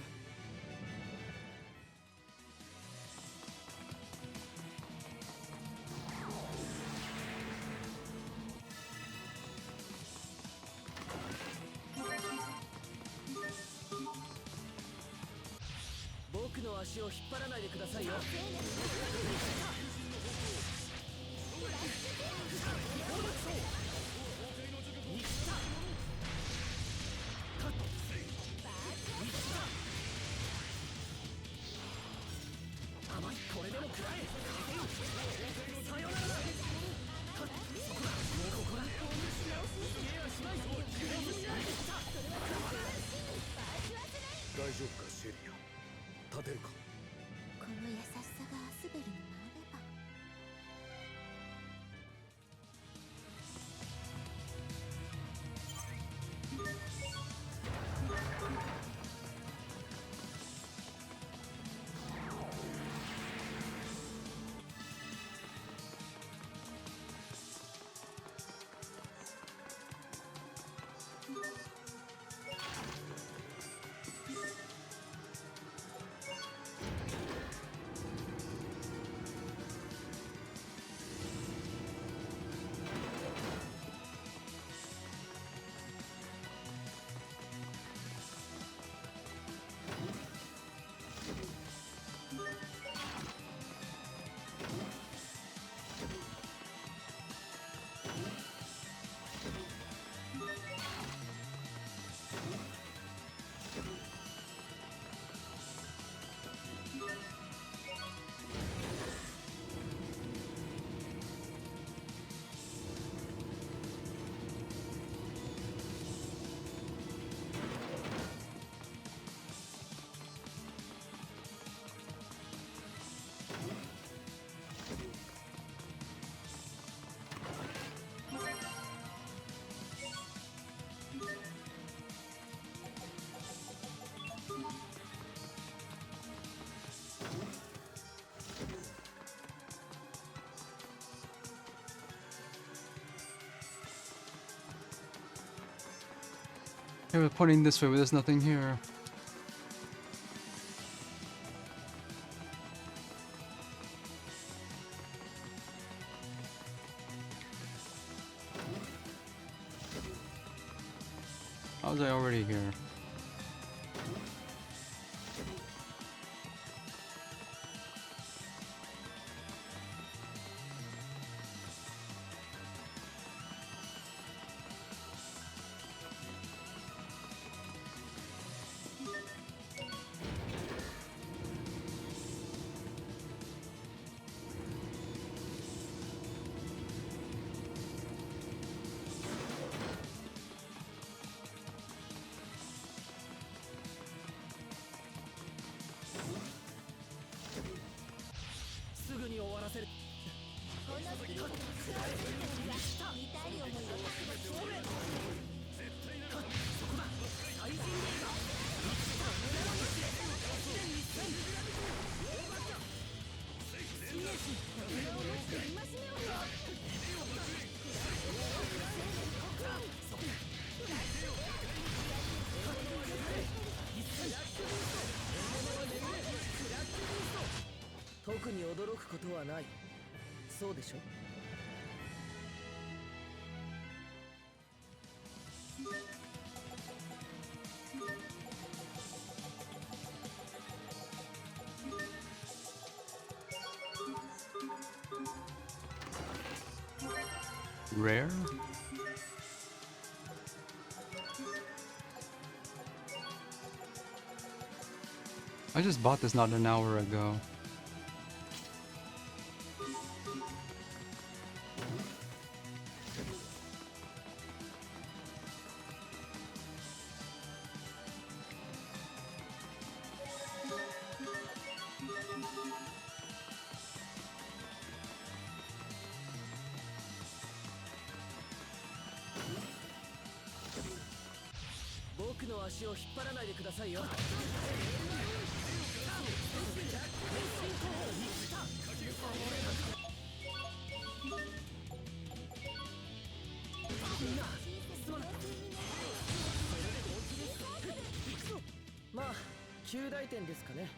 僕の足を引っ張らないでくださいよ。甘い、これでも食らえ。さよならだ。そこだ。もうここだ。逃げはしない。大丈夫かシェリア、立てるか。この優しさがアスベルにもあれば。They were pointing this way, but there's nothing here. How was I already here?特に驚くことはない。そうでしょ。Rare? I just bought this not an hour ago. 僕の足を引っ張らないでくださいよ。まあ9大点ですかね。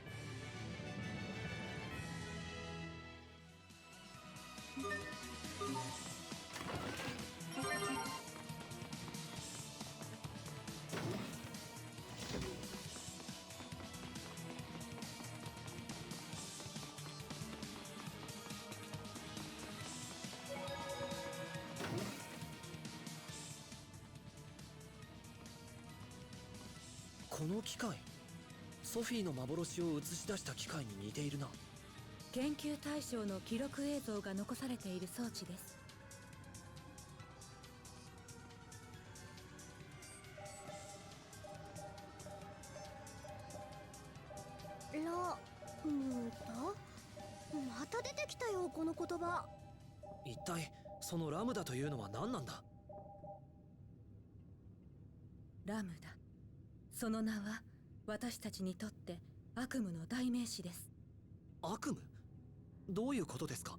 この機械、ソフィーの幻を映し出した機械に似ているな。研究対象の記録映像が残されている装置です。ラムダ？また出てきたよ、この言葉。一体そのラムダというのは何なんだ？ラムダ、その名は私たちにとって悪夢の代名詞です。悪夢？どういうことですか？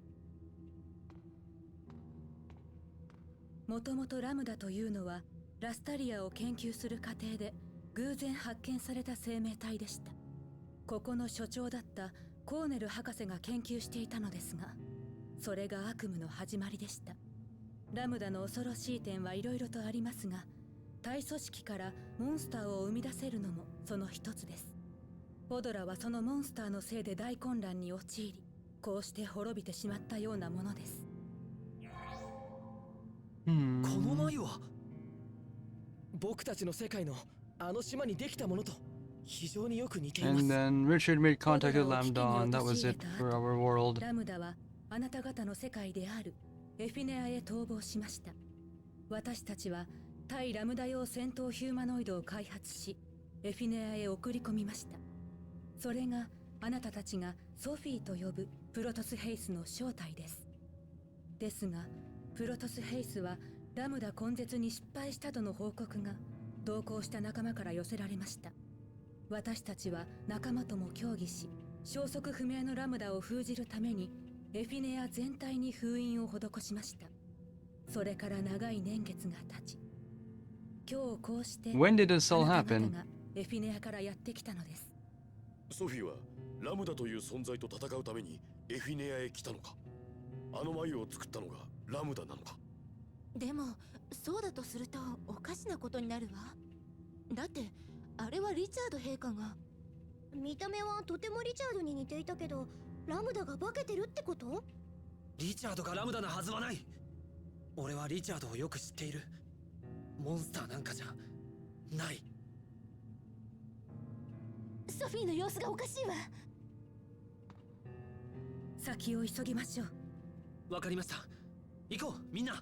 もともとラムダというのはラスタリアを研究する過程で偶然発見された生命体でした。ここの所長だったコーネル博士が研究していたのですが、それが悪夢の始まりでした。ラムダの恐ろしい点はいろいろとありますが、大組織からモンスターを生み出せるのもその一つです。ポドラはそのモンスターのせいで大混乱に陥り、こうして滅びてしまったようなものです。この眉は僕たちの世界のあの島にできたものと非常によく似ています。 And then Richard made contact with Lambda, and that was it for our world. ラムダはあなた方の世界であるエフィネアへ逃亡しました。私たちは対ラムダ用戦闘ヒューマノイドを開発し、エフィネアへ送り込みました。それがあなたたちがソフィーと呼ぶプロトスヘイスの正体です。ですがプロトスヘイスはラムダ根絶に失敗したとの報告が同行した仲間から寄せられました。私たちは仲間とも協議し、消息不明のラムダを封じるためにエフィネア全体に封印を施しました。それから長い年月が経ち、今日こうして When did this all あなた happen? 方がエフィネアからやってきたのです。ソフィーはラムダという存在と戦うためにエフィネアへ来たのか？あの眉を作ったのがラムダなのか？でもそうだとするとおかしなことになるわ。だってあれはリチャード陛下が。見た目はとてもリチャードに似ていたけど、ラムダが化けてるってこと？リチャードがラムダなはずはない。俺はリチャードをよく知っている。モンスターなんかじゃない。ソフィーの様子がおかしいわ。先を急ぎましょう。わかりました。行こうみんな。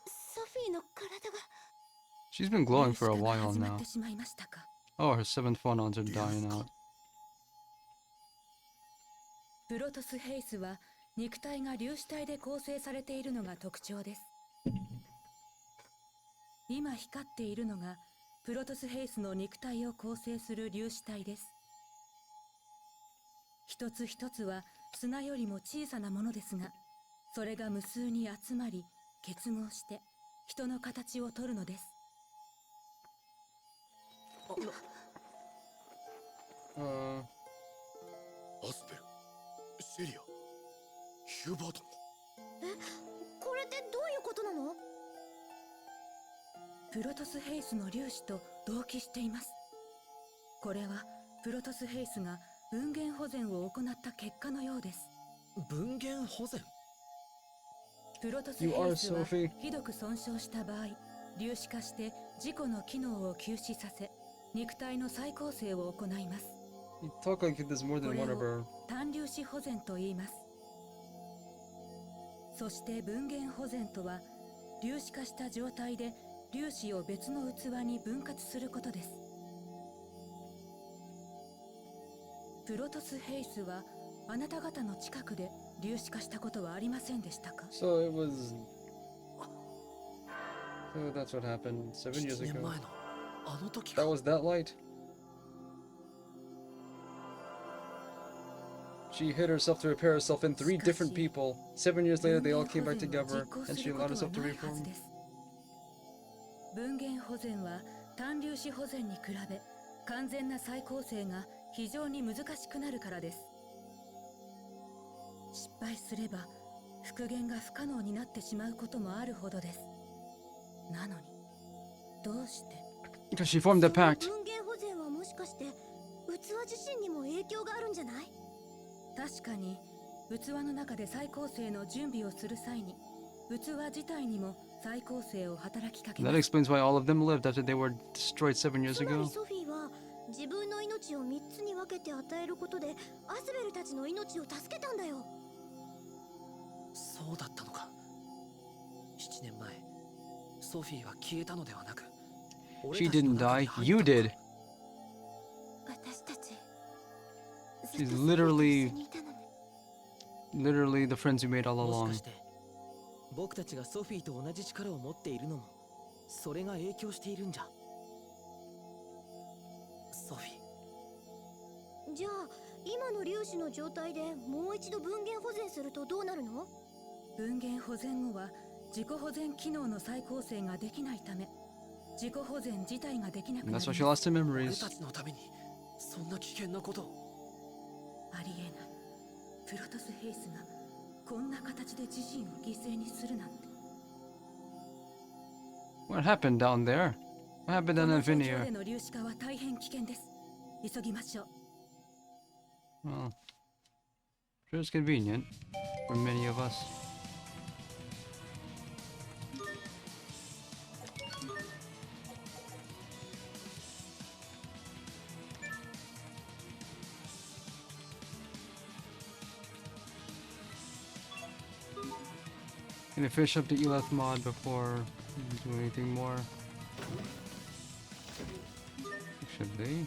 ソフィーの体が。 She's been glowing for a while 始まっ now. てしまいましたか。 Oh, her seventh phonons are dying out. プロトスヘイスは肉体が粒子体で構成されているのが特徴です。今光っているのがプロトスヘイスの肉体を構成する粒子体です。一つ一つは砂よりも小さなものですが、それが無数に集まり結合して人の形をとるのです。アスペル、セリア、ヒューバートン。これってどういうことなの？プロトスヘイスの粒子と同期しています。これはプロトスヘイスが分源保全を行った結果のようです。分源保全？プロトスヘイスはひどく損傷した場合、粒子化して自己の機能を休止させ、肉体の再構成を行います。You talk like there's more than one of her. 単粒子保全と言います。そして分源保全とは、粒子化した状態で粒子を別の器に分割することです。プロトスヘイスはあなた方の近くで粒子化したことはありませんでしたか？ So it was. So that's what happened 7 years ago. That was that light. She hid herself to repair herself in 3 different people. 7 years later, they all came back together, and she allowed herself to reform. 分限保全は単粒子保全に比べ完全な再構成が非常に難しくなるからです。失敗すれば復元が不可能になってしまうこともあるほどです。なのにどうして？ Because she formed a pact. 分限保全はもしかして器自身にも影響があるんじゃない？確かに器の中で再構成の準備をする際に器自体にも再構成を働きかけます。 That explains why all of them lived after they were destroyed 7 years つまり ago. ソフィーは自分の命を3つに分けて与えることでアスベルたちの命を助けたんだよ。そうだったのか。7年前ソフィーは消えたのではなく She didn't die, you did. 私たち She's literally the friends you made all もし along. かして僕たちがソフィーと同じ力を持っているのもそれが影響しているんじゃ。ソフィー、じゃあ今の粒子の状態でもう一度分限保全するとどうなるの？分限保全後は自己保全機能の再構成ができないため自己保全自体ができなくなり And ま that's す。 why she lost her 俺 memories. たちのためにそんな危険なことを。ありえない。プロトスヘイスがこんな形で自身を犠牲にするなんて。 What happened down there? What happened こ down の at 状況 Vineyard? での粒子化は大変危険です。急ぎましょう。 Well, sure it's convenient for many of us. Gonna finish up the Eleth mod before we do anything more. Should they?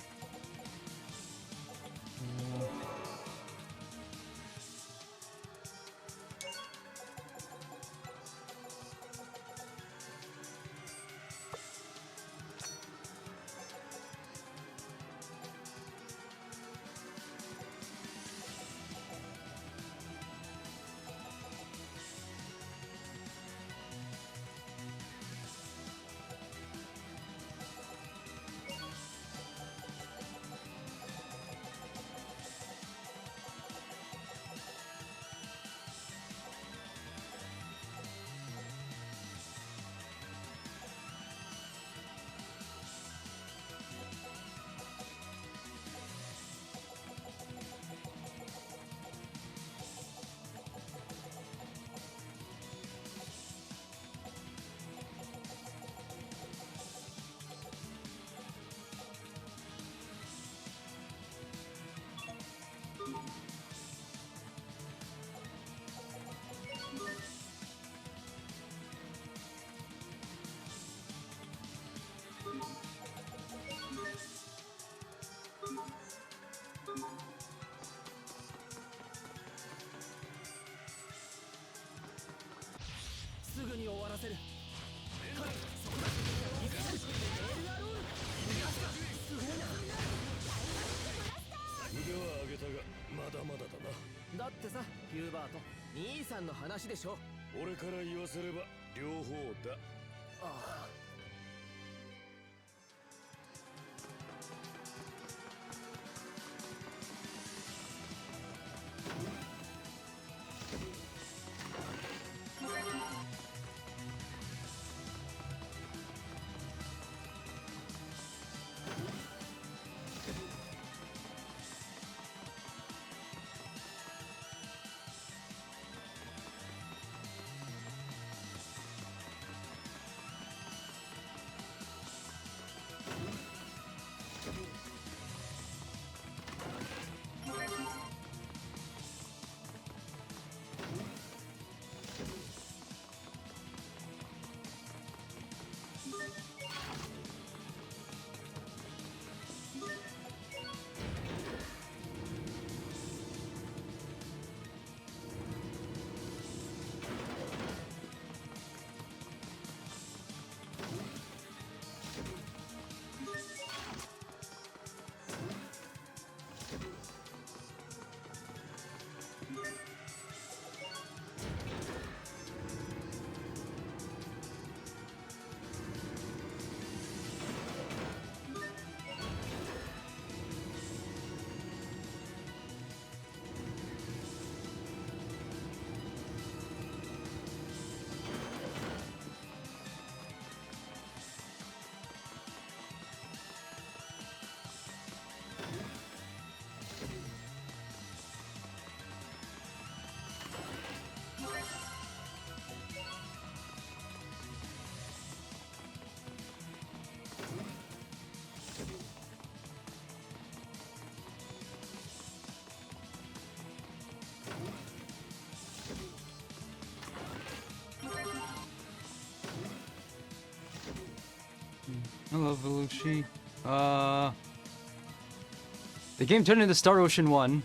だってさ、ヒューバート、兄さんの話でしょ。俺から言わせれば両方だ。ああ。Hello, Velucci. The game turned into Star Ocean 1.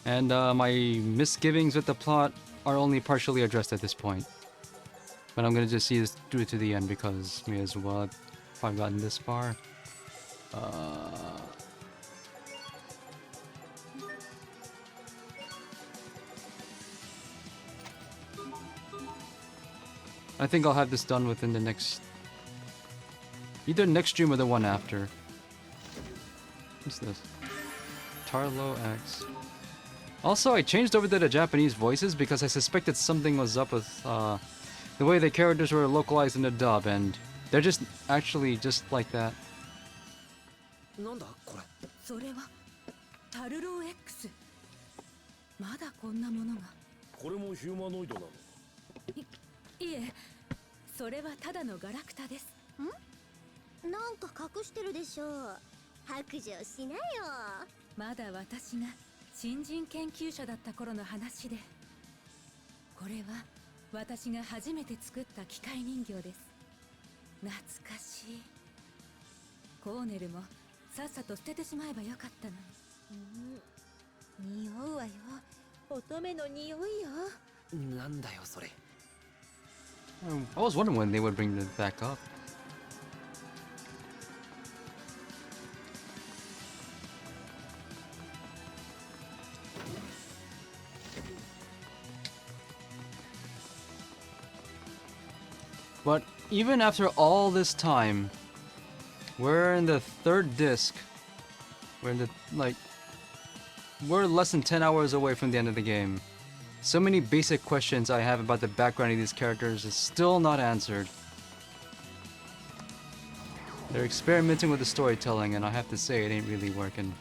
And my misgivings with the plot are only partially addressed at this point. But I'm gonna just see this through to the end because may as well if I've gotten this far. I think I'll have this done within the next... either next stream or the one after. What's this? Tarlo X. Also, I changed over to the Japanese voices because I suspected something was up with the way the characters were localized in the dub, and they're just actually just like that. なんだこれ。それはタルロ X。まだこんなものが。これもヒューマノイドなの？いえ、それはただのガラクタです。ん？なんか隠してるでしょ。白状しなよ。まだ私が新人研究者だった頃の話で。これは私が初めて作った機械人形です。懐かしい。コーネルもさっさと捨ててしまえばよかったのに。匂うわよ。乙女の匂いよ。なんだよそれ。I was wondering when they would bring it back up. But even after all this time, we're in the third disc. We're in the, like, we're less than 10 hours away from the end of the game. So many basic questions I have about the background of these characters is still not answered. They're experimenting with the storytelling, and I have to say it ain't really working.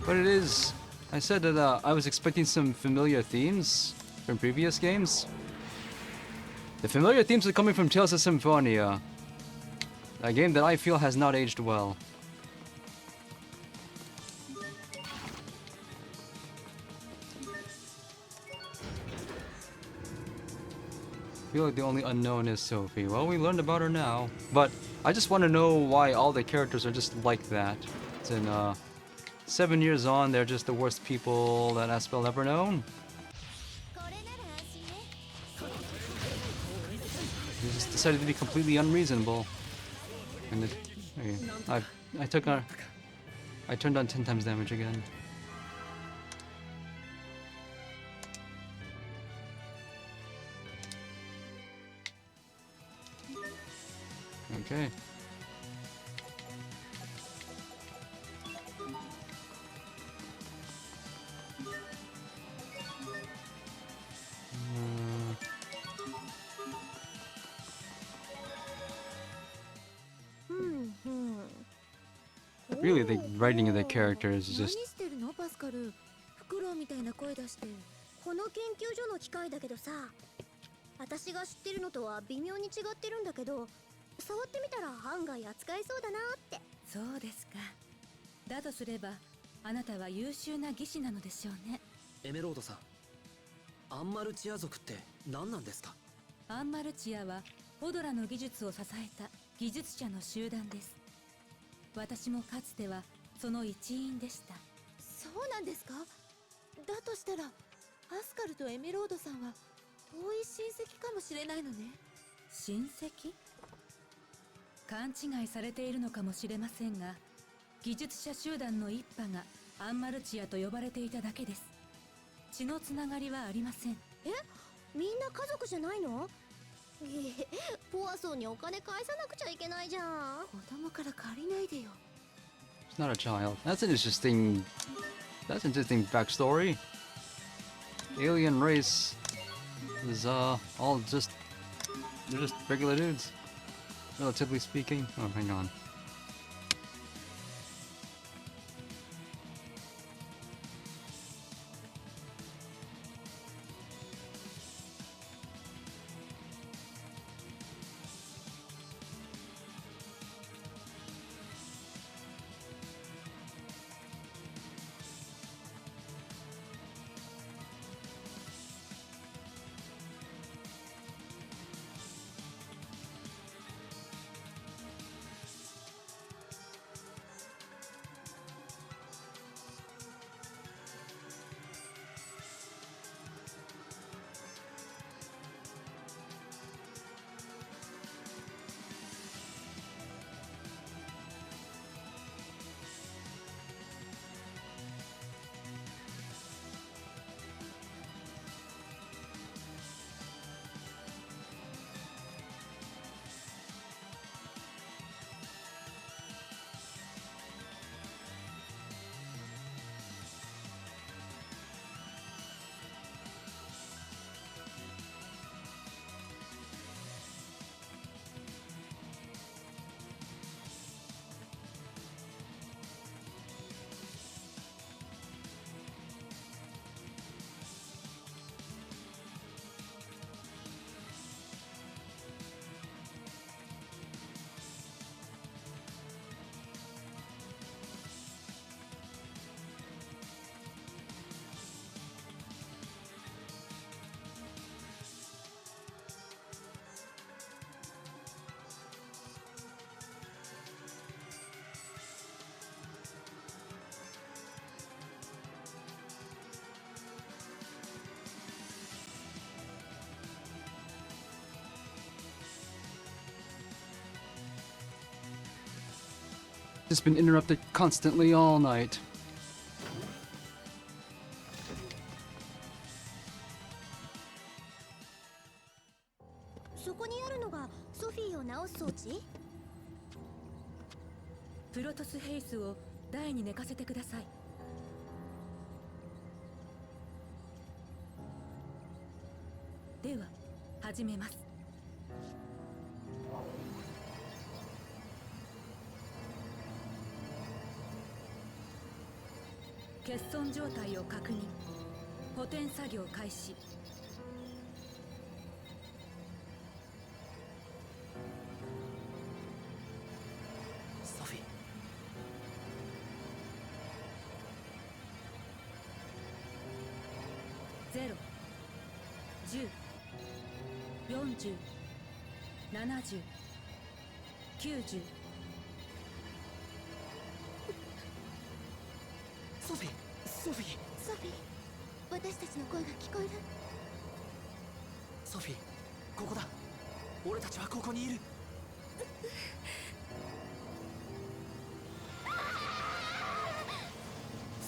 But it is... I said that I was expecting some familiar themes from previous games. The familiar themes are coming from Tales of Symphonia, a game that I feel has not aged well. I feel like the only unknown is Sophie. Well, we learned about her now. But I just want to know why all the characters are just like that. It's in, 7 years on, they're just the worst people that Aspel ever known. They just decided to be completely unreasonable. And it, okay, I turned on 10 times damage again. Okay. Really, the writing of the characters is just... 何してるのパスカル。フクロウみたいな声出して。この研究所の機械だけどさ、私が知ってるのとは微妙に違ってるんだけど、触ってみたら案外扱えそうだなって。そうですか。だとすれば、あなたは優秀な技師なのでしょうね。エメロードさん、アンマルチア族って何なんですか？アンマルチアはポドラの技術を支えた技術者の集団です。私もかつてはその一員でした。そうなんですか？だとしたらパスカルとエメロードさんは遠い親戚かもしれないのね。親戚？勘違いされているのかもしれませんが、技術者集団の一派がアンマルチアと呼ばれていただけです。血のつながりはありません。え？みんな家族じゃないの？ポワソンにお金返さなくちゃいけないじゃん。子供から借りないでよ。 It's not a child. That's an interesting... That's an interesting backstory. Alien race is all just... They're just regular dudes. Relatively speaking. Oh, hang on. Just been interrupted constantly all night. そこにあるのがソフィーを直す装置？プロトスヘイスを台に寝かせてください。では始めます。欠損状態を確認。補填作業開始。ソフィー。0、10、40、70、90。ソフィー、ソフィー。ソフィー、私たちの声が聞こえる？ソフィー、ここだ。俺たちはここにいる。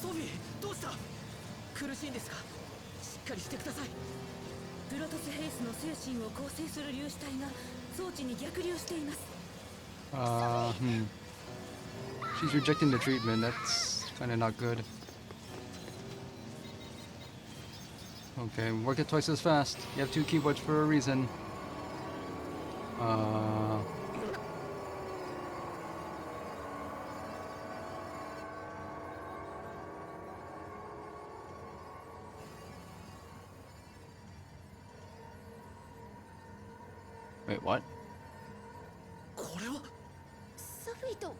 ソフィー、どうした？苦しいんですか？しっかりしてください。プロトスヘイスの精神を構成する粒子体が装置に逆流しています。She's rejecting the treatment. That's kind of not good. Okay, work it twice as fast. You have 2 keyboards for a reason. Wait, what? これはソフィーと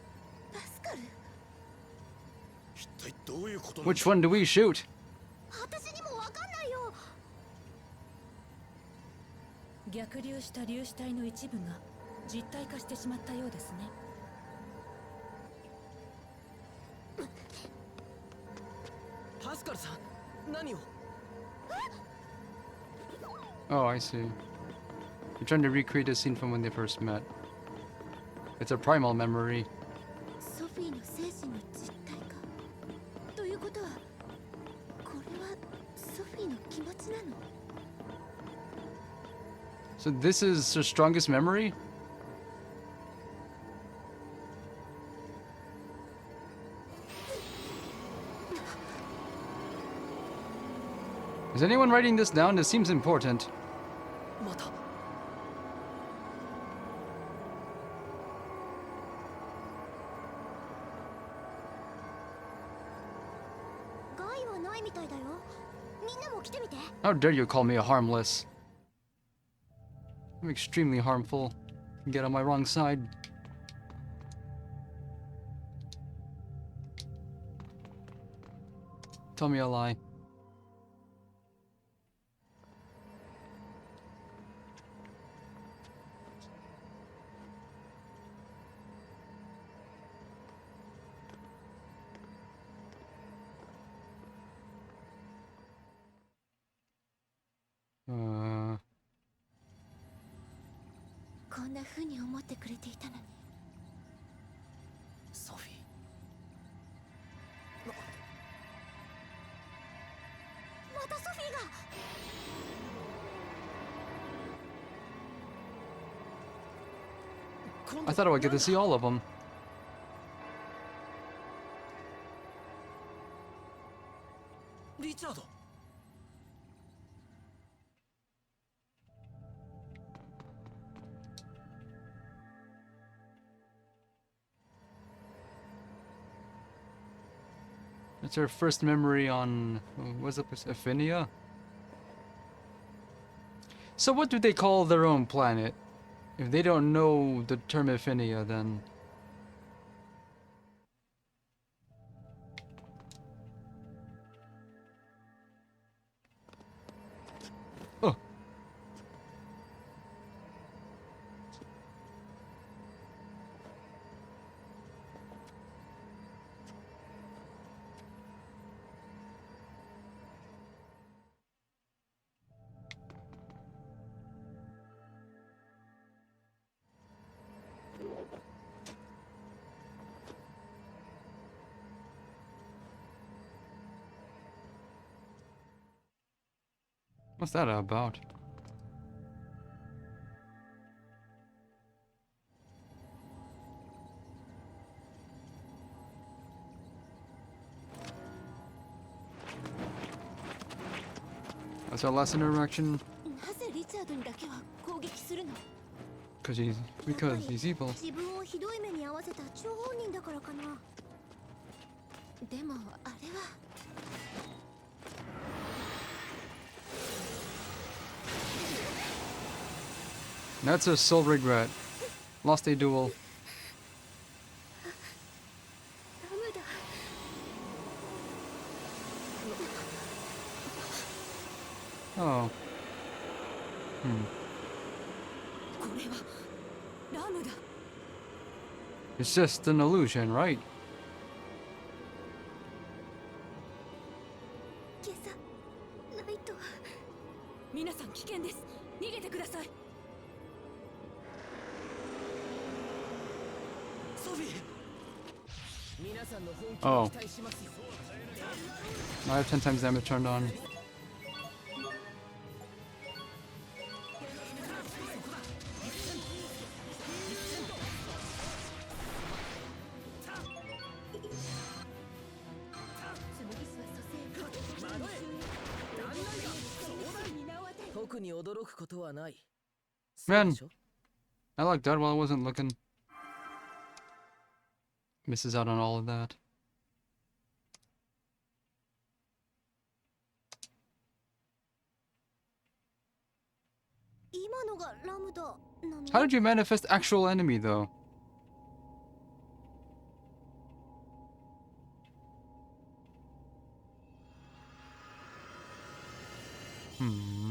パスカル？一体どういうこと？ Which one do we shoot? 私にもわかんないよ。逆流した粒子体の一部が実体化してしまったようですね。パスカルさん、何を？ Oh, I see. You're trying to recreate a scene from when they first met. It's a primal memory. ソフィーの精神の実体化ということは、これはソフィーの気持ちなの？ So this is her strongest memory? Is anyone writing this down? This seems important. また。害はないみたいだよ。みんなも来てみて。 How dare you call me a harmless? I'm extremely harmful. Get on my wrong side. Tell me a lie. Uh... こんな風に思ってくれていたのに。ソフィー。またソフィーが。 I thought I would get to see all of them. リチャード。It's her first memory on, what's up, Aphinia? So what do they call their own planet? If they don't know the term Aphinia, then... Oh. What's that about? That's our last interaction. なぜリチャードにだけは攻撃するの？ Because he's evil. 自分をひどい目に遭わせた張本人だからかな。でもあれは。That's a sole regret. Lost a duel. ダメだ。Oh. これはラムだ。 It's just an illusion, right? 消さないと。皆さん危険です。逃げてください。ソフィー。皆さんの本気 Oh. を期待しますよ。 Now I have 10 times damage turned on. Man, I lucked out while I wasn't looking. Misses out on all of that. How did you manifest actual enemy though? Hmm.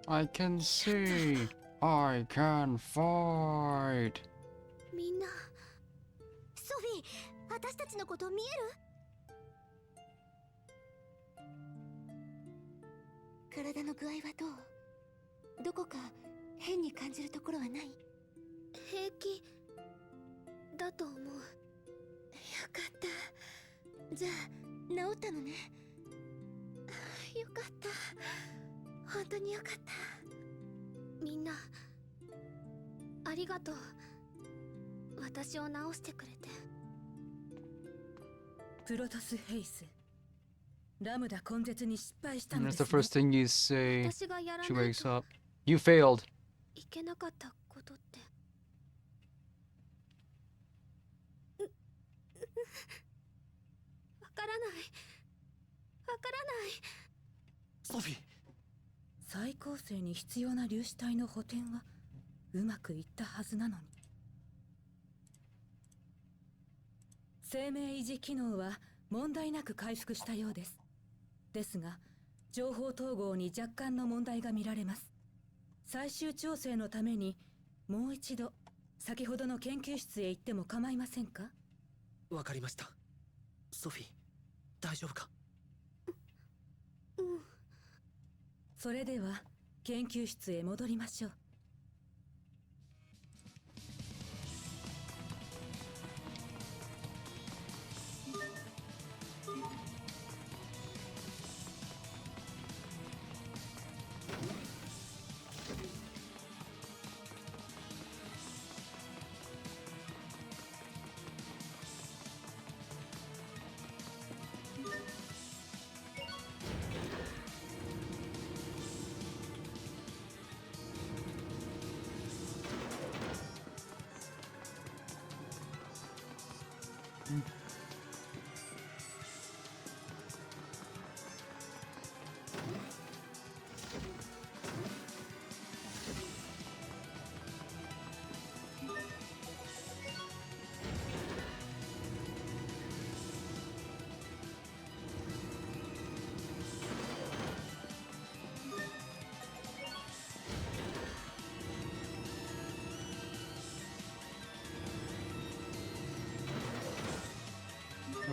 I can see. I can fight. みんな、ソフィー、私たちのこと見える？体の具合はどう？どこか変に感じるところはない？平気だと思う。よかった。じゃあ治ったのね。よかった。本当によかった。みんな、ありがとう。私を治してくれて。プロトスヘイス。ラムダ根絶に失敗したの And で that's す the ね。 first thing you say. 私がやら She ない wakes と up. You failed. いけなかったことって。わからない。わからない。ソフィー。再構成に必要な粒子体の補填はうまくいったはずなのに。生命維持機能は問題なく回復したようです。ですが、情報統合に若干の問題が見られます。最終調整のためにもう一度先ほどの研究室へ行っても構いませんか？わかりました。ソフィー、大丈夫か？うん。それでは研究室へ戻りましょう。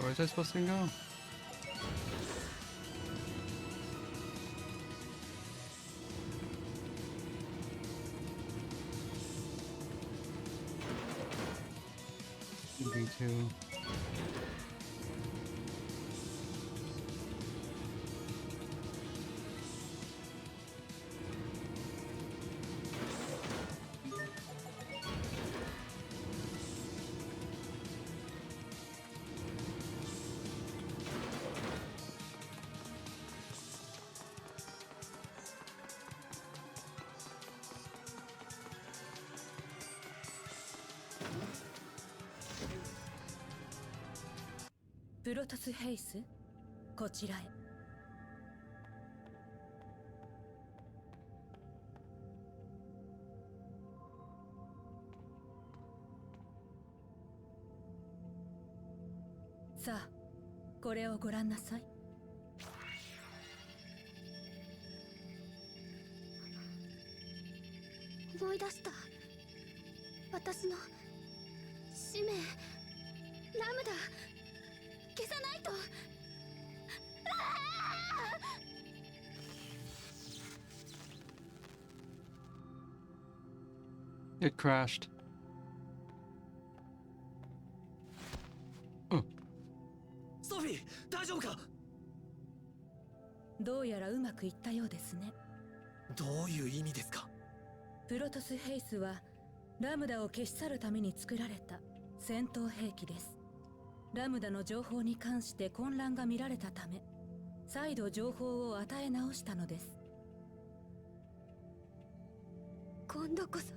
Where was I supposed to go? B2.プロトスヘイス、こちらへ。さあ、これをご覧なさい。思い出した。私の使命、ラムダ消さないと。It crashed. ソフィー、大丈夫か？どうやらうまくいったようですね。どういう意味ですか？プロトスヘイスはラムダを消し去るために作られた戦闘兵器です。ラムダの情報に関して混乱が見られたため、再度情報を与え直したのです。今度こそ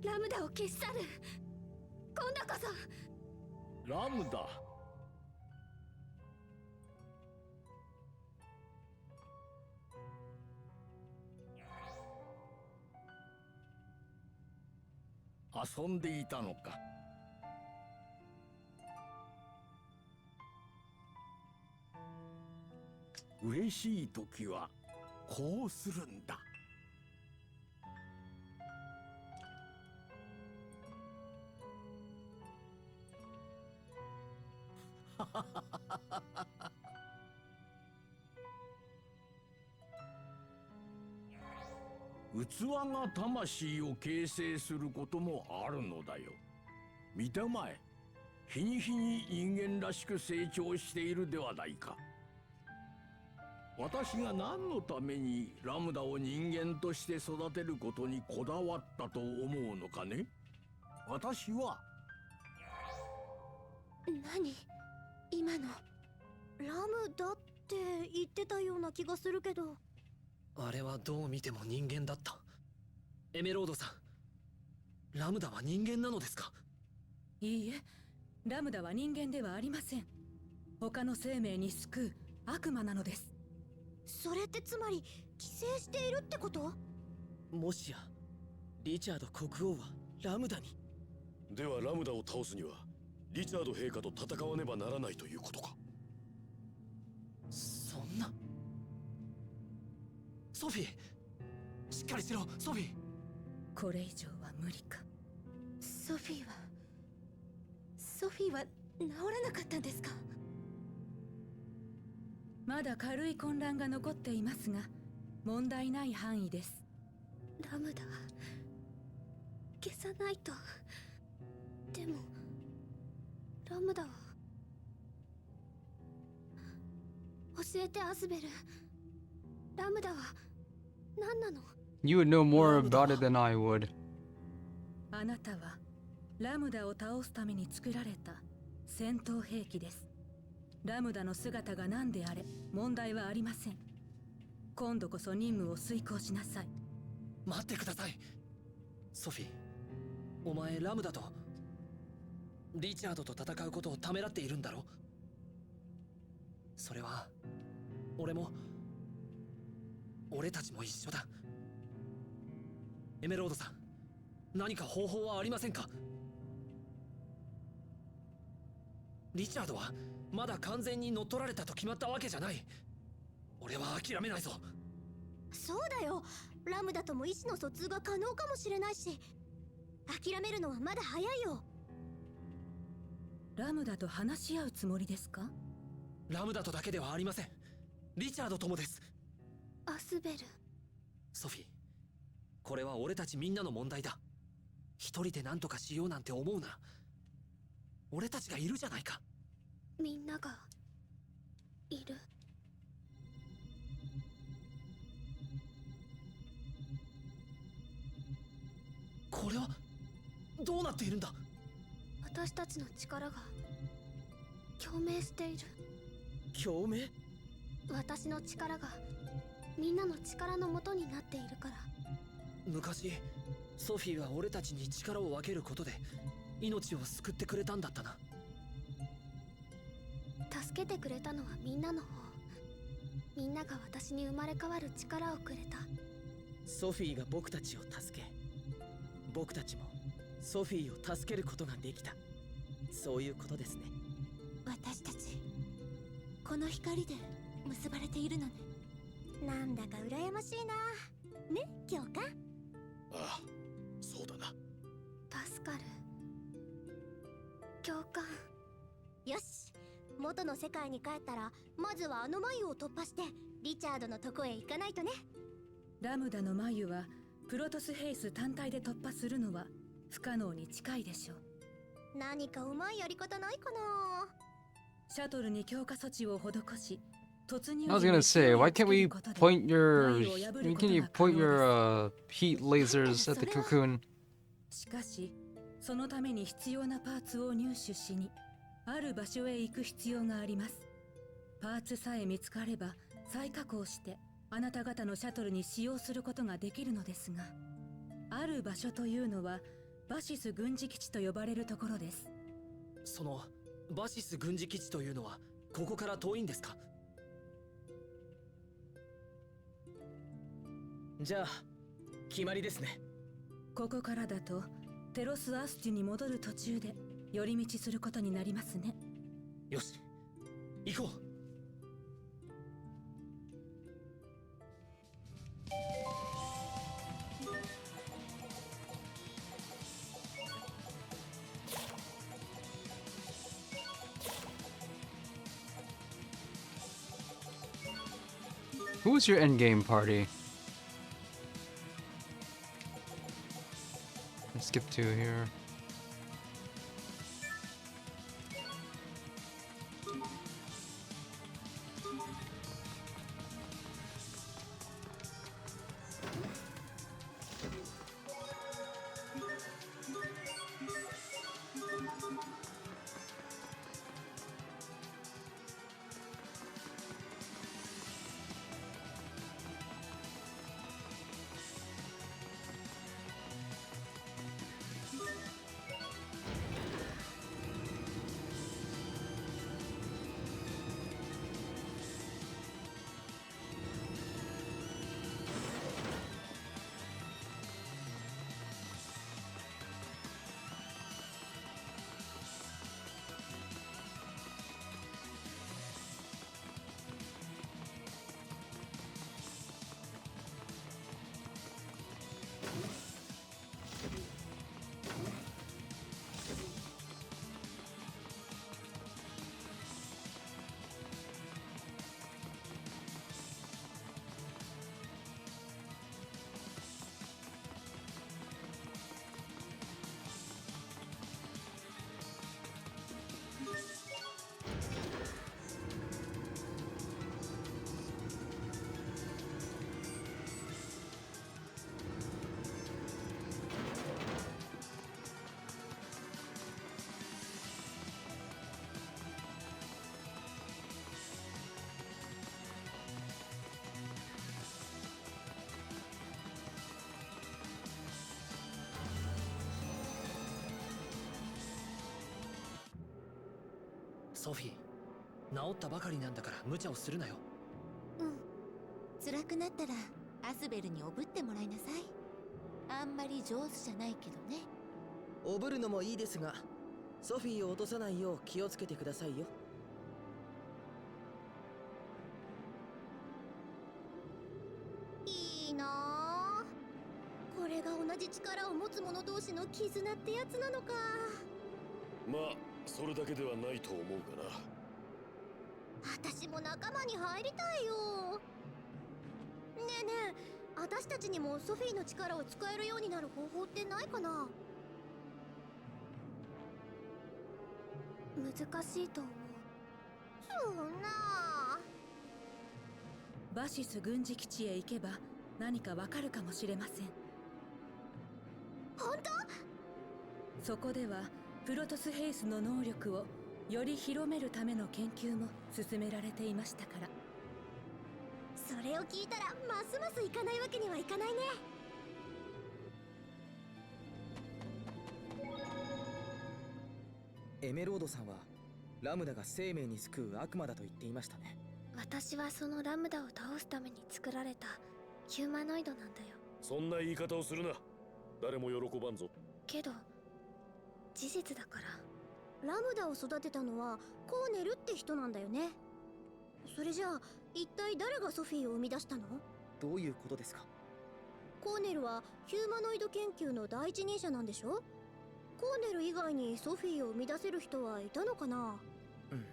ラムダを消し去る。今度こそ。ラムダ。遊んでいたのか。嬉しい時はこうするんだ。器が魂を形成することもあるのだよ。見たまえ、日に日に人間らしく成長しているではないか。私が何のためにラムダを人間として育てることにこだわったと思うのかね。私は。何？今のラムダって言ってたような気がするけど。あれはどう見ても人間だった。エメロードさん、ラムダは人間なのですか？いいえ、ラムダは人間ではありません。他の生命に救う悪魔なのです。それってつまり寄生しているってこと？もしやリチャード国王はラムダに？ではラムダを倒すにはリチャード陛下と戦わねばならないということか。そんな。ソフィー、しっかりしろ、ソフィー。これ以上は無理か。ソフィーは治らなかったんですか？まだ軽い混乱が残っていますが、問題ない範囲です。ラムダ消さないと。でもラムダは。教えてアスベル、ラムダは何なの？ You would know more about it than I would. あなたはラムダを倒すために作られた戦闘兵器です。ラムダの姿が何であれ問題はありません。今度こそ任務を遂行しなさい。待ってください。ソフィー、お前ラムダとリチャードと戦うことをためらっているんだろ？それは俺たちも一緒だ。エメロードさん、何か方法はありませんか？リチャードはまだ完全に乗っ取られたと決まったわけじゃない。俺は諦めないぞ。そうだよ、ラムダとも意思の疎通が可能かもしれないし、諦めるのはまだ早いよ。ラムダと話し合うつもりですか？ラムダとだけではありません。リチャードともです。アスベル。ソフィー、これは俺たちみんなの問題だ。一人で何とかしようなんて思うな。俺たちがいるじゃないか。みんながいる。これはどうなっているんだ？私たちの力が共鳴している。共鳴？私の力がみんなの力の元になっているから。昔ソフィーは俺たちに力を分けることで命を救ってくれたんだったな。助けてくれたのはみんなの方。みんなが私に生まれ変わる力をくれた。ソフィーが僕たちを助け、僕たちもソフィーを助けることができた。そういうことですね。私たちこの光で結ばれているのね。なんだか羨ましいな。ね、教官。ああ、そうだな。助かる。教官。よし、元の世界に帰ったらまずはあの眉を突破してリチャードのとこへ行かないとね。ラムダの眉はプロトスヘイス単体で突破するのは不可能に近いでしょう。何かうまいやり方ないかな。シャトルに強化措置を施し、突入 I was gonna say, why can't we point your, can you point your heat lasers at the cocoon? しかし、そのために必要なパーツを入手しに、ある場所へ行く必要があります。パーツさえ見つかれば、再加工して、あなた方のシャトルに使用することができるのですが、ある場所というのは、バシス軍事基地と呼ばれるところです。そのバシス軍事基地というのはここから遠いんですか？じゃあ決まりですね。ここからだとテロス・アスティに戻る途中で寄り道することになりますね。よし、行こう。Who's your endgame party? Let's skip to here.ソフィー、治ったばかりなんだから無茶をするなよ。うん。辛くなったらアスベルにおぶってもらいなさい。あんまり上手じゃないけどね。おぶるのもいいですが、ソフィーを落とさないよう気をつけてくださいよ。いいなあ。これが同じ力を持つ者同士の絆ってやつなのか。まあそれだけではないと思うがな。私も仲間に入りたいよ。ねえねえ、私たちにもソフィーの力を使えるようになる方法ってないかな？難しいと思う。そんな。バシス軍事基地へ行けば何かわかるかもしれません。本当？そこではプロトスヘイスの能力をより広めるための研究も進められていましたから。それを聞いたらますます行かないわけにはいかないね。エメロードさんはラムダが生命に救う悪魔だと言っていましたね。私はそのラムダを倒すために作られたヒューマノイドなんだよ。そんな言い方をするな。誰も喜ばんぞ。けど事実だから。ラムダを育てたのはコーネルって人なんだよね。それじゃあ一体誰がソフィーを生み出したの？どういうことですか？コーネルはヒューマノイド研究の第一人者なんでしょ？コーネル以外にソフィーを生み出せる人はいたのかな？うん。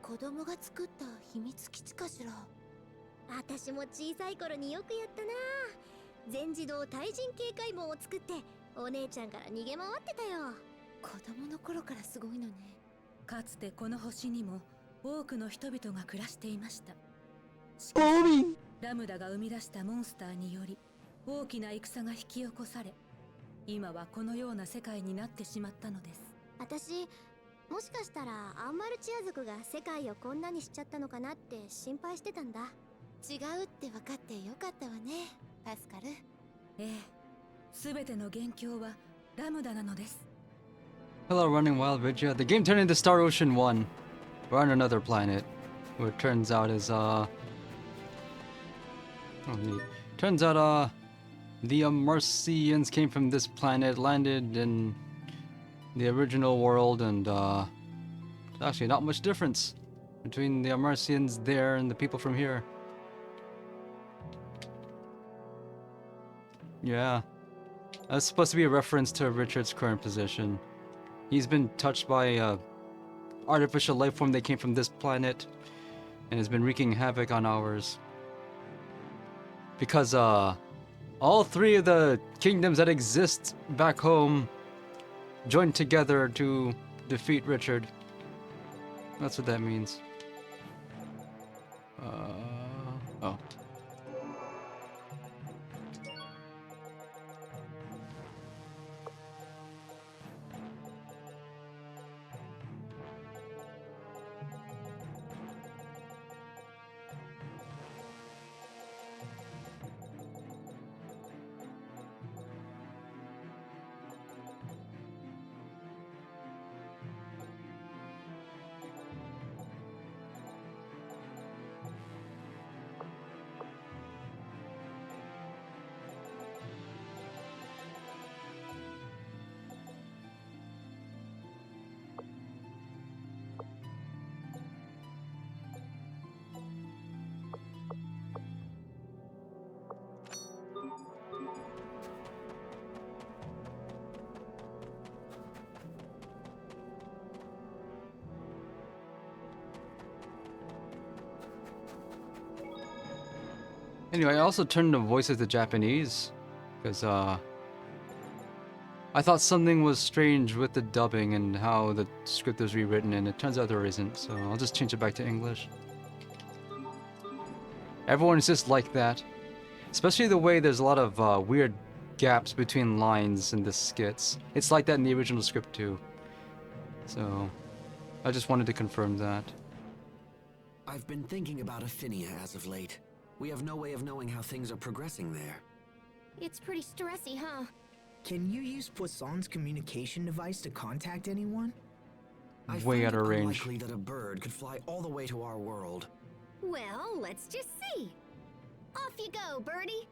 子供が作った秘密基地かしら。私も小さい頃によくやったな。全自動対人警戒網を作ってお姉ちゃんから逃げ回ってたよ。子供の頃からすごいのね。かつてこの星にも多くの人々が暮らしていました。ラムダが生み出したモンスターにより大きな戦が引き起こされ、今はこのような世界になってしまったのです。私もしかしたらアンマルチア族が世界をこんなにしちゃったのかなって心配してたんだ。違うって分かってよかったわね、パスカル。ええ、すべての元凶はラムダなのです。 Hello, Running Wild Ridge. The game turned into Star Ocean 1. We're on another planet. What it turns out is, oh, neat. Turns out, the Marcians came from this planet, landed in the original world, and, there's actually not much difference between the Marcians there and the people from here. Yeah. That's supposed to be a reference to Richard's current position. He's been touched by artificial life form that came from this planet and has been wreaking havoc on ours. Because all three of the kingdoms that exist back home joined together to defeat Richard. That's what that means. Oh. Anyway, I also turned the voices to Japanese because I thought something was strange with the dubbing and how the script is rewritten, and it turns out there isn't, so I'll just change it back to English. Everyone's just like that. Especially the way there's a lot of weird gaps between lines in the skits. It's like that in the original script too. So, I just wanted to confirm that. I've been thinking about Affinia as of late. We have no way of knowing how things are progressing there. It's pretty stressy, huh? Can you use Poisson's communication device to contact anyone? I Way find out of it range. unlikely that a bird could fly all the way to our world. Well, let's just see. Off you go, birdie.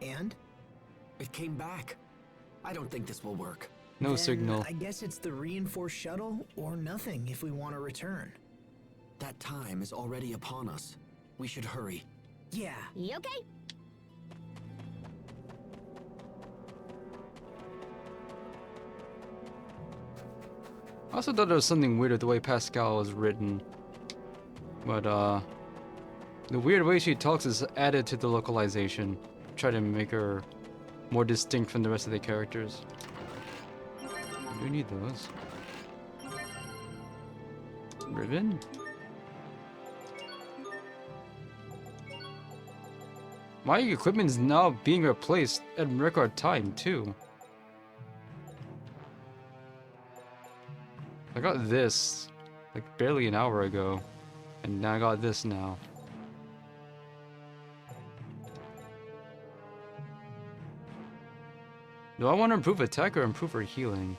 And? It came back. I don't think this will work. No Then signal. I guess it's the reinforced shuttle or nothing if we want to return. That time is already upon us. We should hurry. Yeah. You okay? I also thought there was something weird with the way Pascal was written. But, the weird way she talks is added to the localization. Try to make her more distinct from the rest of the characters. I do need those. Ribbon? My equipment is now being replaced at record time, too. I got this, like, barely an hour ago. And now I got this now. Do I want to improve attack or improve her healing?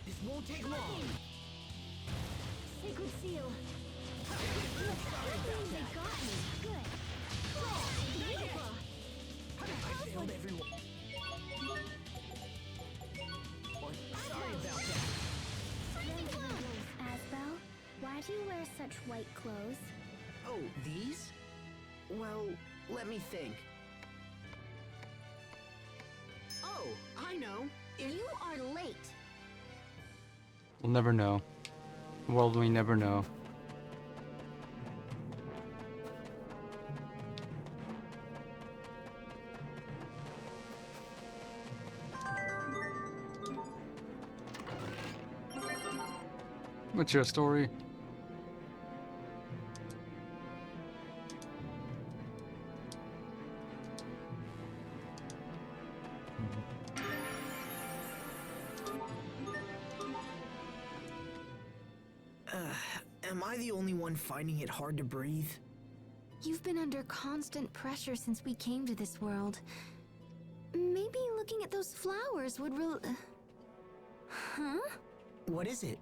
This won't take long. Sacred seal. They got me. Good. I failed everyone. Sorry about that. Asbel, why do you wear such white clothes? Oh, these? Well, let me think. Oh, I know. You are late. We'll never know. The world we never know. What's your story? Am I the only one finding it hard to breathe? You've been under constant pressure since we came to this world. Maybe looking at those flowers would Huh? What is it?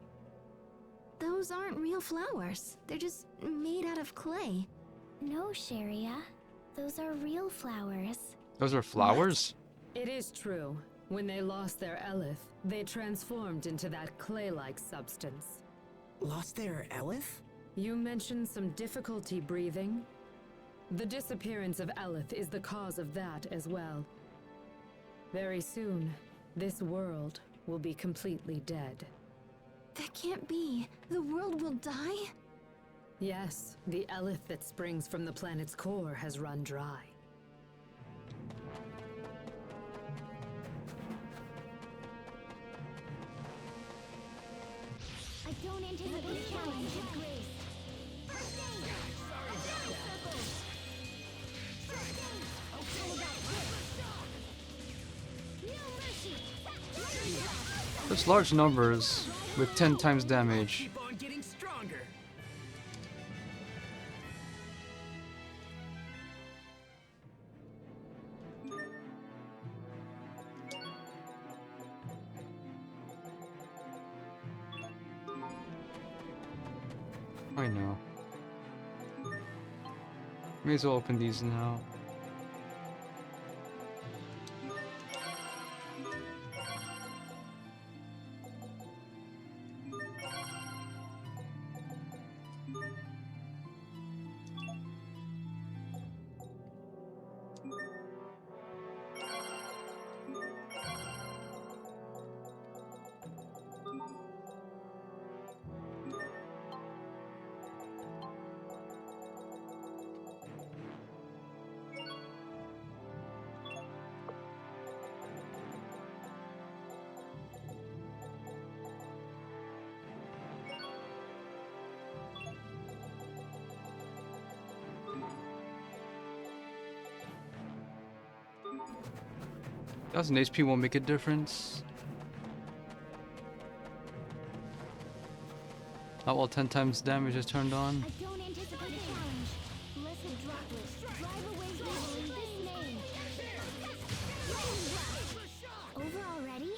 Those aren't real flowers. They're just made out of clay. No, Sharia. Those are real flowers. Those are flowers? It is true. When they lost their Elith, they transformed into that clay-like substance. Lost their Elith? You mentioned some difficulty breathing. The disappearance of Elith is the cause of that as well. Very soon, this world will be completely dead. That can't be. The world will die? Yes, the Elith that springs from the planet's core has run dry. don't anticipate a challenge with grace. There's large numbers with 10 times damage. Keep on getting stronger. I know. May as well open these now. Does an HP won't make a difference. Not while 10 times damage is turned on. I don't anticipate a challenge. Blessed droplet, drive away evil in this name. Over already?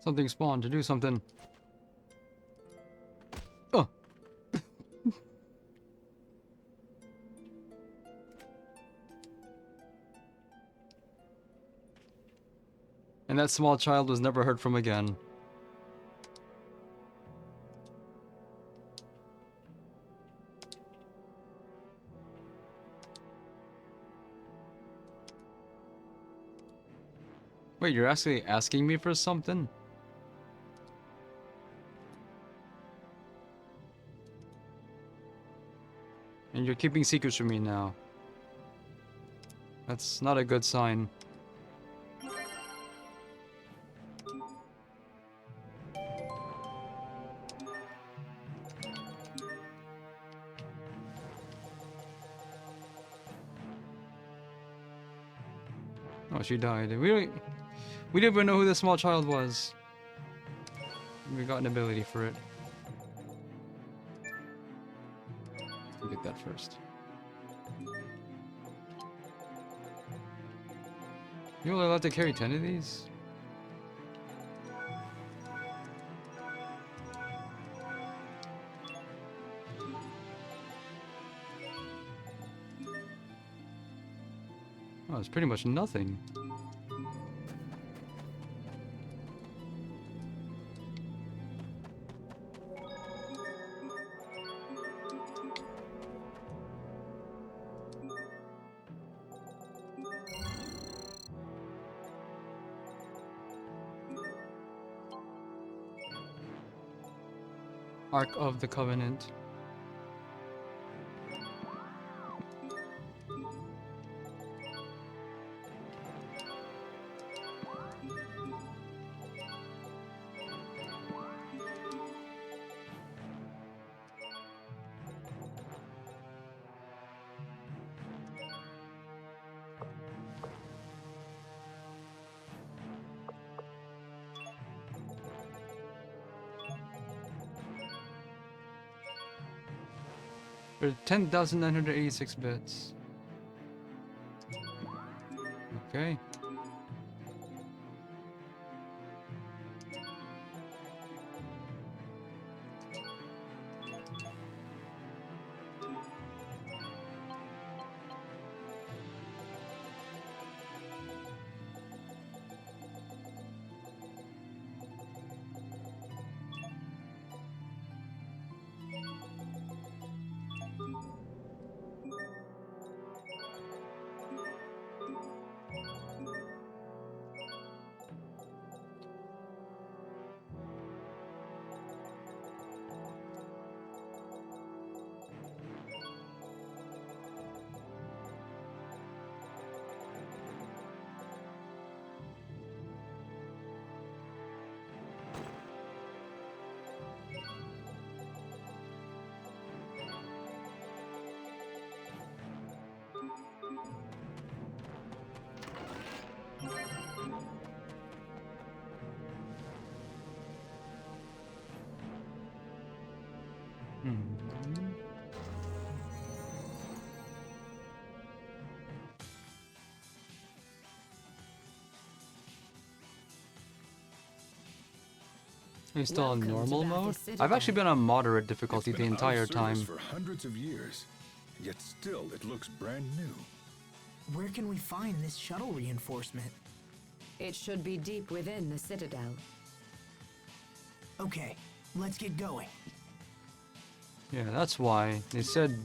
Something spawned to do something. Oh. And that small child was never heard from again. Wait, you're actually asking me for something? And you're keeping secrets from me now. That's not a good sign. Oh, she died. We didn't even know who this small child was. We got an ability for it. We'll get that first. You're only allowed to carry 10 of these? Oh, it's pretty much nothing. Ark of the Covenant. For 10,986 bits. Okay. He's still on normal mode? I've actually been on moderate difficulty the entire time. For hundreds of years, yet still it looks brand new. Where can we find this shuttle reinforcement? It should be deep within the Citadel. Okay, let's get going. Yeah, that's why. They said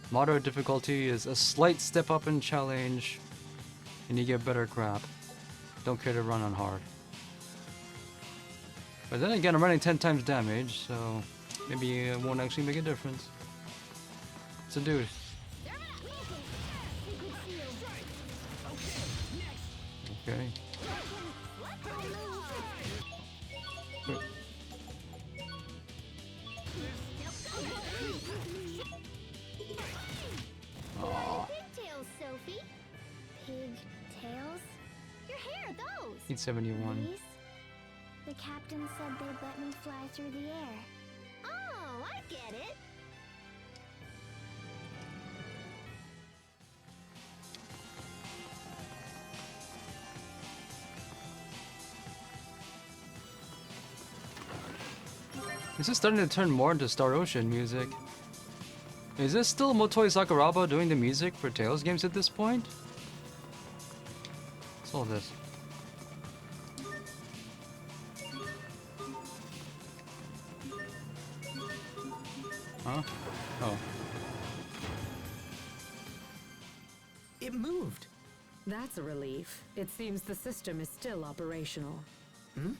moderate difficulty is a slight step up in challenge and you get better crap. Don't care to run on hard. But then again, I'm running 10 times damage, so maybe it won't actually make a difference. So dude. Okay. Pigtails, Sophie. Pigtails? Your hair, those. 871. These? The captain said they'd let me fly through the air. Oh, I get it. This is starting to turn more into Star Ocean music. Is this still Motoi Sakuraba doing the music for Tales games at this point? What's all this? Huh? Oh. It moved. That's a relief. It seems the system is still operational. Hmm?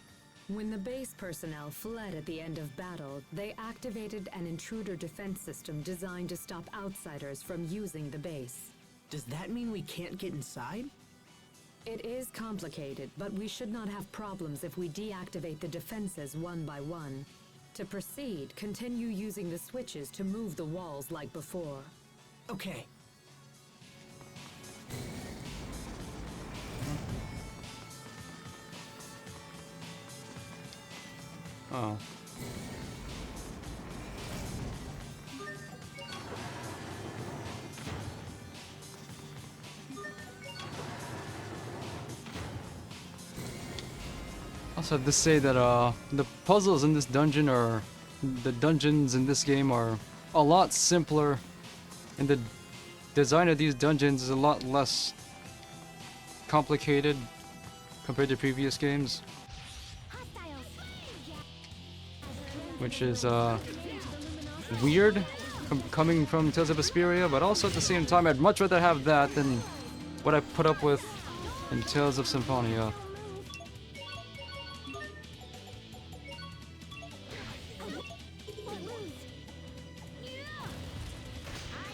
When the base personnel fled at the end of battle, they activated an intruder defense system designed to stop outsiders from using the base. Does that mean we can't get inside? It is complicated, but we should not have problems if we deactivate the defenses one by one. To proceed, continue using the switches to move the walls like before. Okay. Oh. Also, to say that the puzzles in this dungeon are, the dungeons in this game are a lot simpler, and the design of these dungeons is a lot less complicated compared to previous games, which is weird coming from Tales of Vesperia, but also at the same time I'd much rather have that than what I put up with in Tales of Symphonia.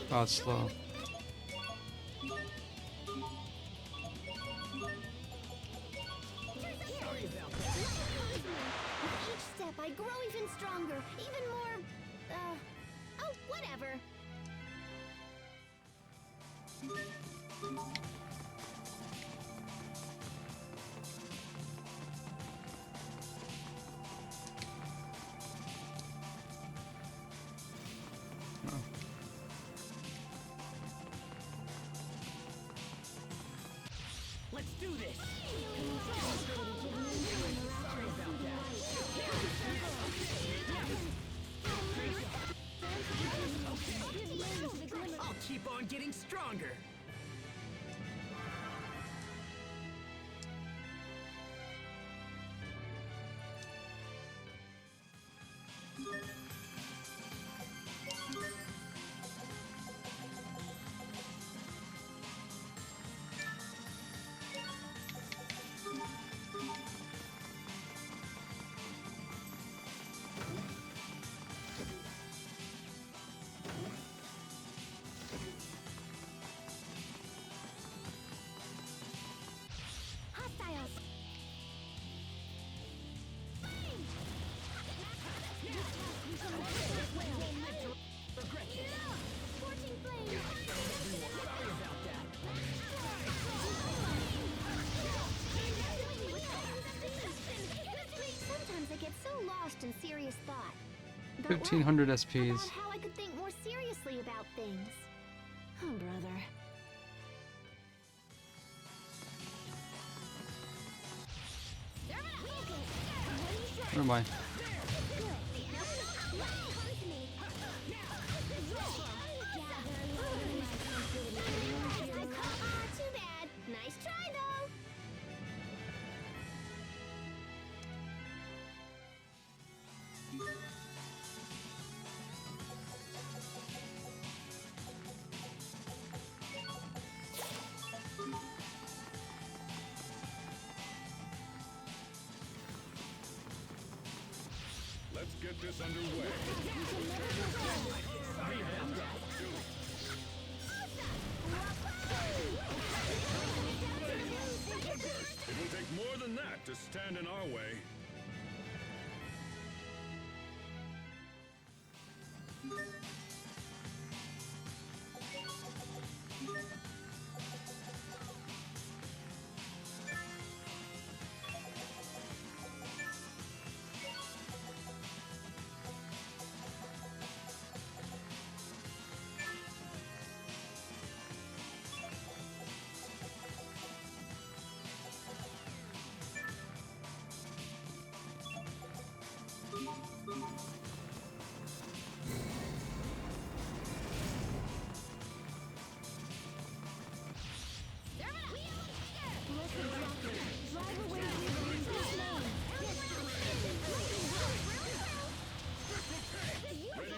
Oh, it's slow. With each step, I grow even stronger, even more. Oh, whatever. Let's do this! I'll keep on getting stronger! Hostiles. Scorching flame. Sometimes I get so lost in serious thought. But 1500 what SPs. about how I could think more seriously about things? Oh, brother. Where am I? Too bad. Nice try, though. Let's get this underway. It will take more than that to stand in our way.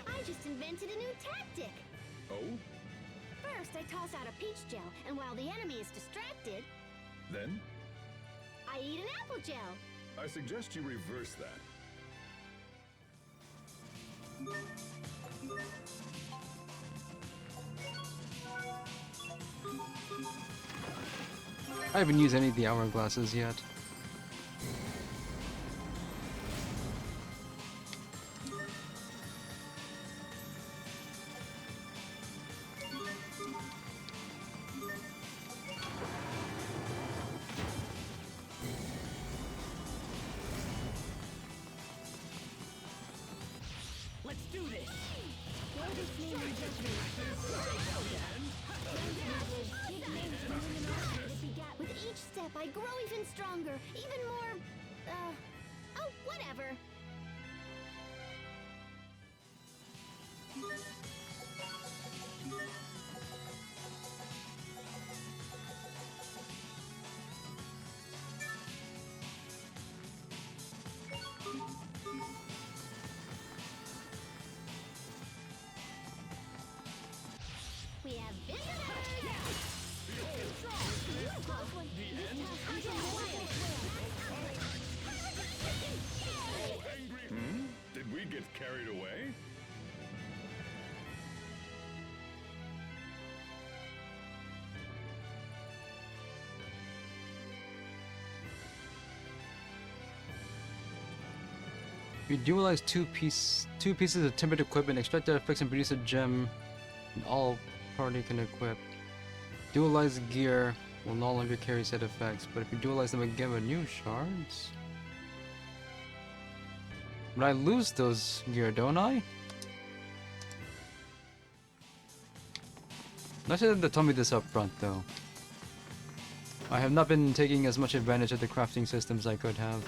I just invented a new tactic. Oh? First, I toss out a peach gel, and while the enemy is distracted, Then? I eat an apple gel. I suggest you reverse that. I haven't used any of the hourglasses yet. Let's do this! With each step, I grow even stronger, even more. Oh, whatever. We have Hmm? Did we get carried away? If you dualize two pieces of timbered equipment, expect that effects and produce a gem and all party can equip. Dualize gear will no longer carry said effects, but if you dualize them again with new shards... But I lose those gear, don't I? I should have told me this up front, though. I have not been taking as much advantage of the crafting systems I could have.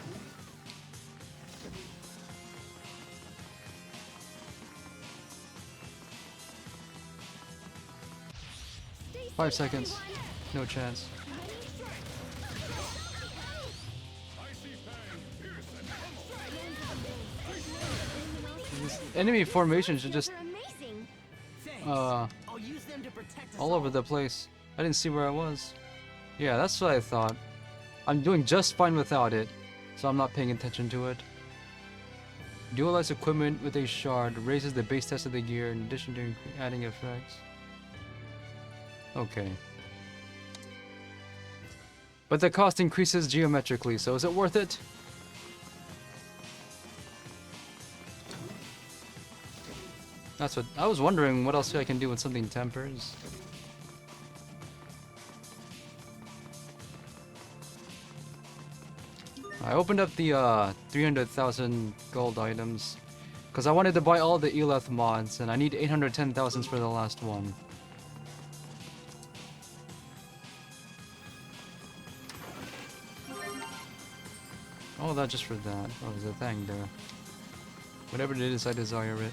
Stay 5 seconds. No chance. These enemy formations are just all over the place. I didn't see where I was. Yeah, that's what I thought. I'm doing just fine without it, so I'm not paying attention to it. Dualize equipment with a shard raises the base test of the gear in addition to adding effects. Okay. But the cost increases geometrically, so is it worth it? That's what I was wondering. What else I can do with something tempers? I opened up the 300,000 gold items because I wanted to buy all the Eleth mods, and I need 810,000 for the last one. Oh, that just for that. Oh, there's a thing there. Whatever it is, I desire it.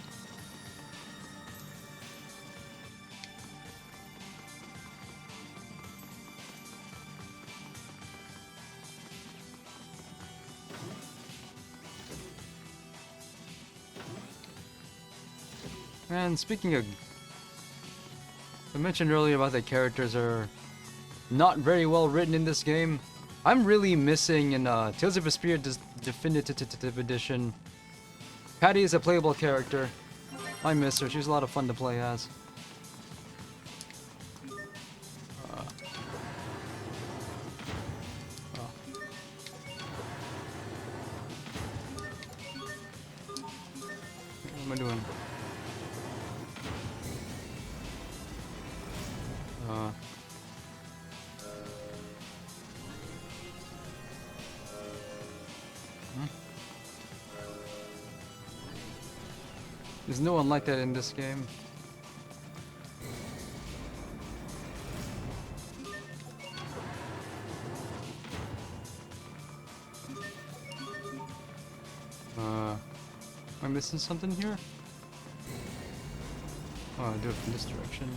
And speaking of... I mentioned earlier about the characters are not very well written in this game. I'm really missing in Tales of Vesperia Definitive Edition. Patty is a playable character. I miss her. She was a lot of fun to play as. What am I doing? There's no one like that in this game. Am I missing something here? Oh, I'll do it from this direction.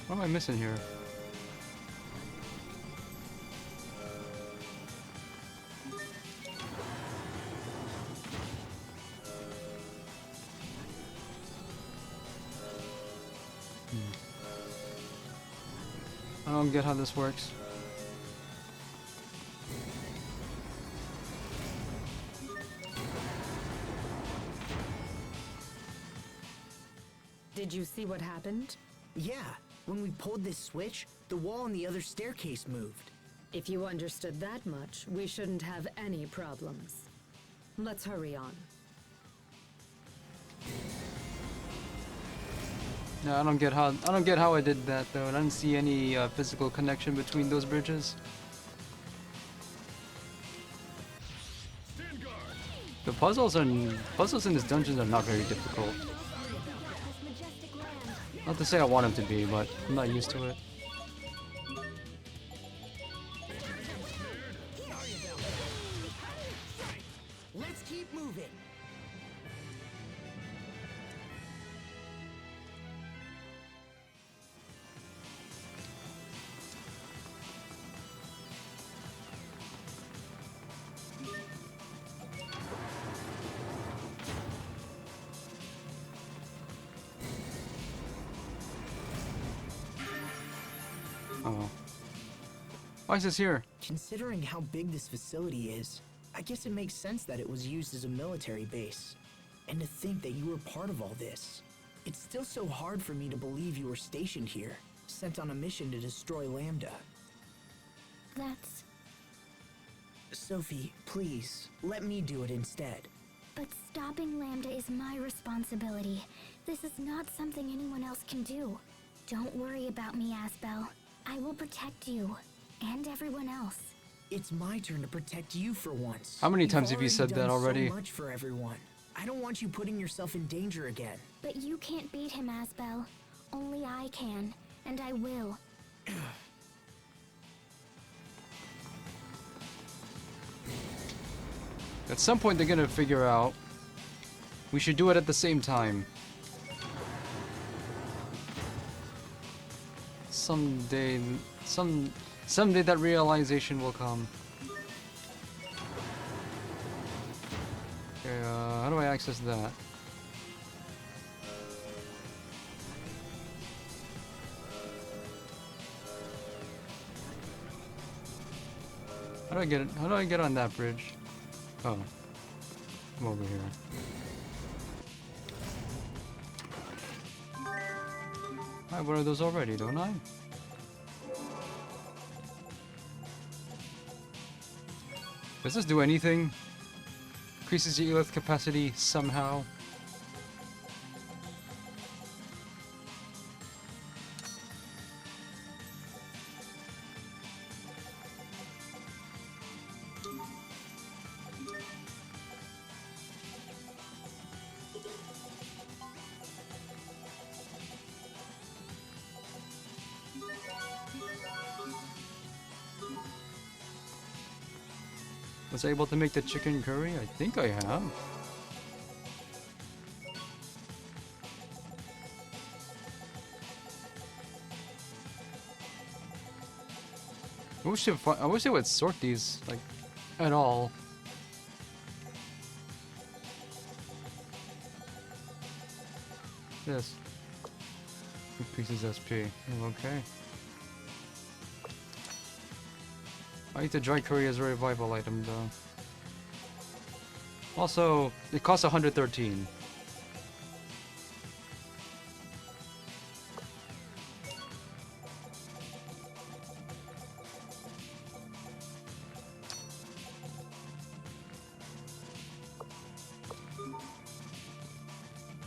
What am I missing here? I don't get how this works. Did you see what happened? Yeah, when we pulled this switch, the wall on the other staircase moved. If you understood that much, we shouldn't have any problems. Let's hurry on. No, I don't get how I did that though. I don't see any physical connection between those bridges. The puzzles in this dungeon are not very difficult. Not to say I want them to be, but I'm not used to it. Let's keep moving. Oh. Why is this here? Considering how big this facility is, I guess it makes sense that it was used as a military base. And to think that you were part of all this. It's still so hard for me to believe you were stationed here, sent on a mission to destroy Lambda. That's... Sophie, please, let me do it instead. But stopping Lambda is my responsibility. This is not something anyone else can do. Don't worry about me, Asbel. I will protect you, and everyone else. It's my turn to protect you for once. How many You've times have you said that already? So much for everyone. I don't want you putting yourself in danger again. But you can't beat him, Asbel. Only I can, and I will. At some point they're gonna figure out we should do it at the same time. Someday that realization will come. Okay, how do I access that? How do I get it? How do I get on that bridge? Oh, I'm over here. I have one of those already, don't I? Does this do anything? Increases your elith capacity somehow? Was I able to make the chicken curry? I think I have. I wish they would sort these, like, at all. This increases SP. Okay. I eat the dry curry as a revival item though. Also, it costs 113.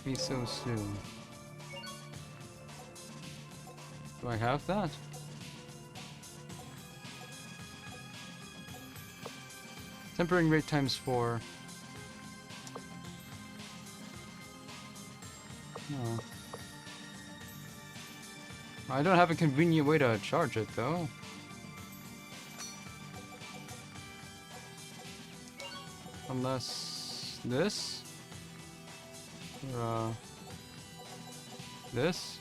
Be so soon. Do I have that? Tempering rate ×4. Oh. I don't have a convenient way to charge it though. Unless this? Or, this?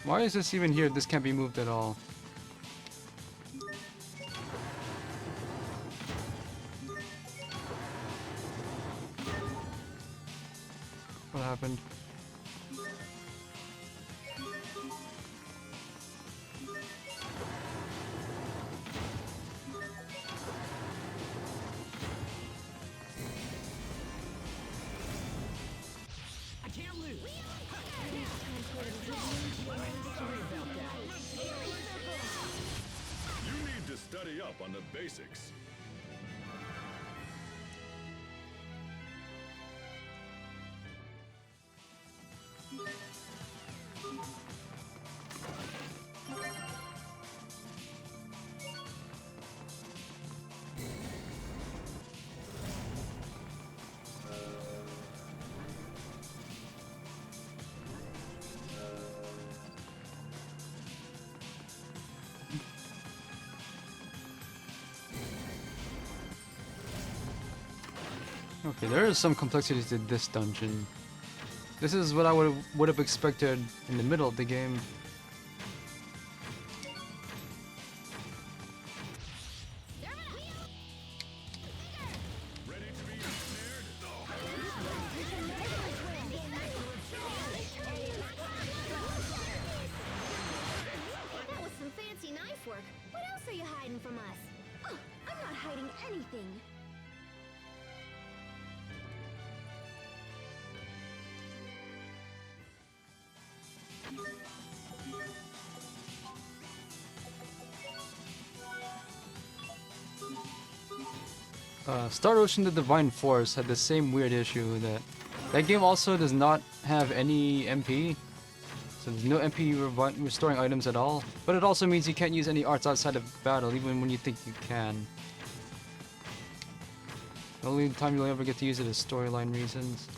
Why is this even here? This can't be moved at all. What happened? Study up on the basics. Okay, there is some complexity to this dungeon. This is what I would have expected in the middle of the game. anything. Star Ocean: The Divine Force had the same weird issue that game also does not have any MP, so there's no MP restoring items at all. But it also means you can't use any arts outside of battle, even when you think you can. The only time you'll ever get to use it is storyline reasons.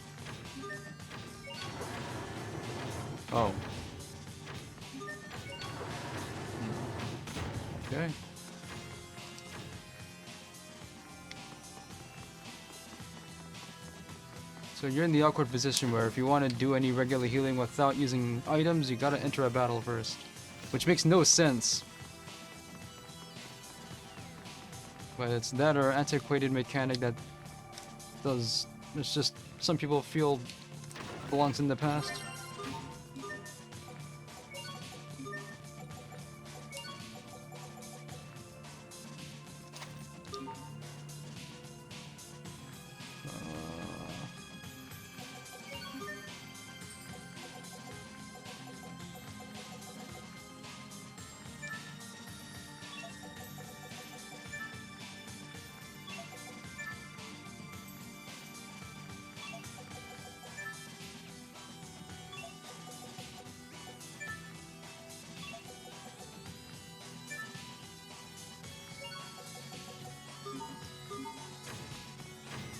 Oh. Okay. So you're in the awkward position where if you want to do any regular healing without using items, you gotta enter a battle first. Which makes no sense. But it's that or antiquated mechanic that does... It's just some people feel belongs in the past.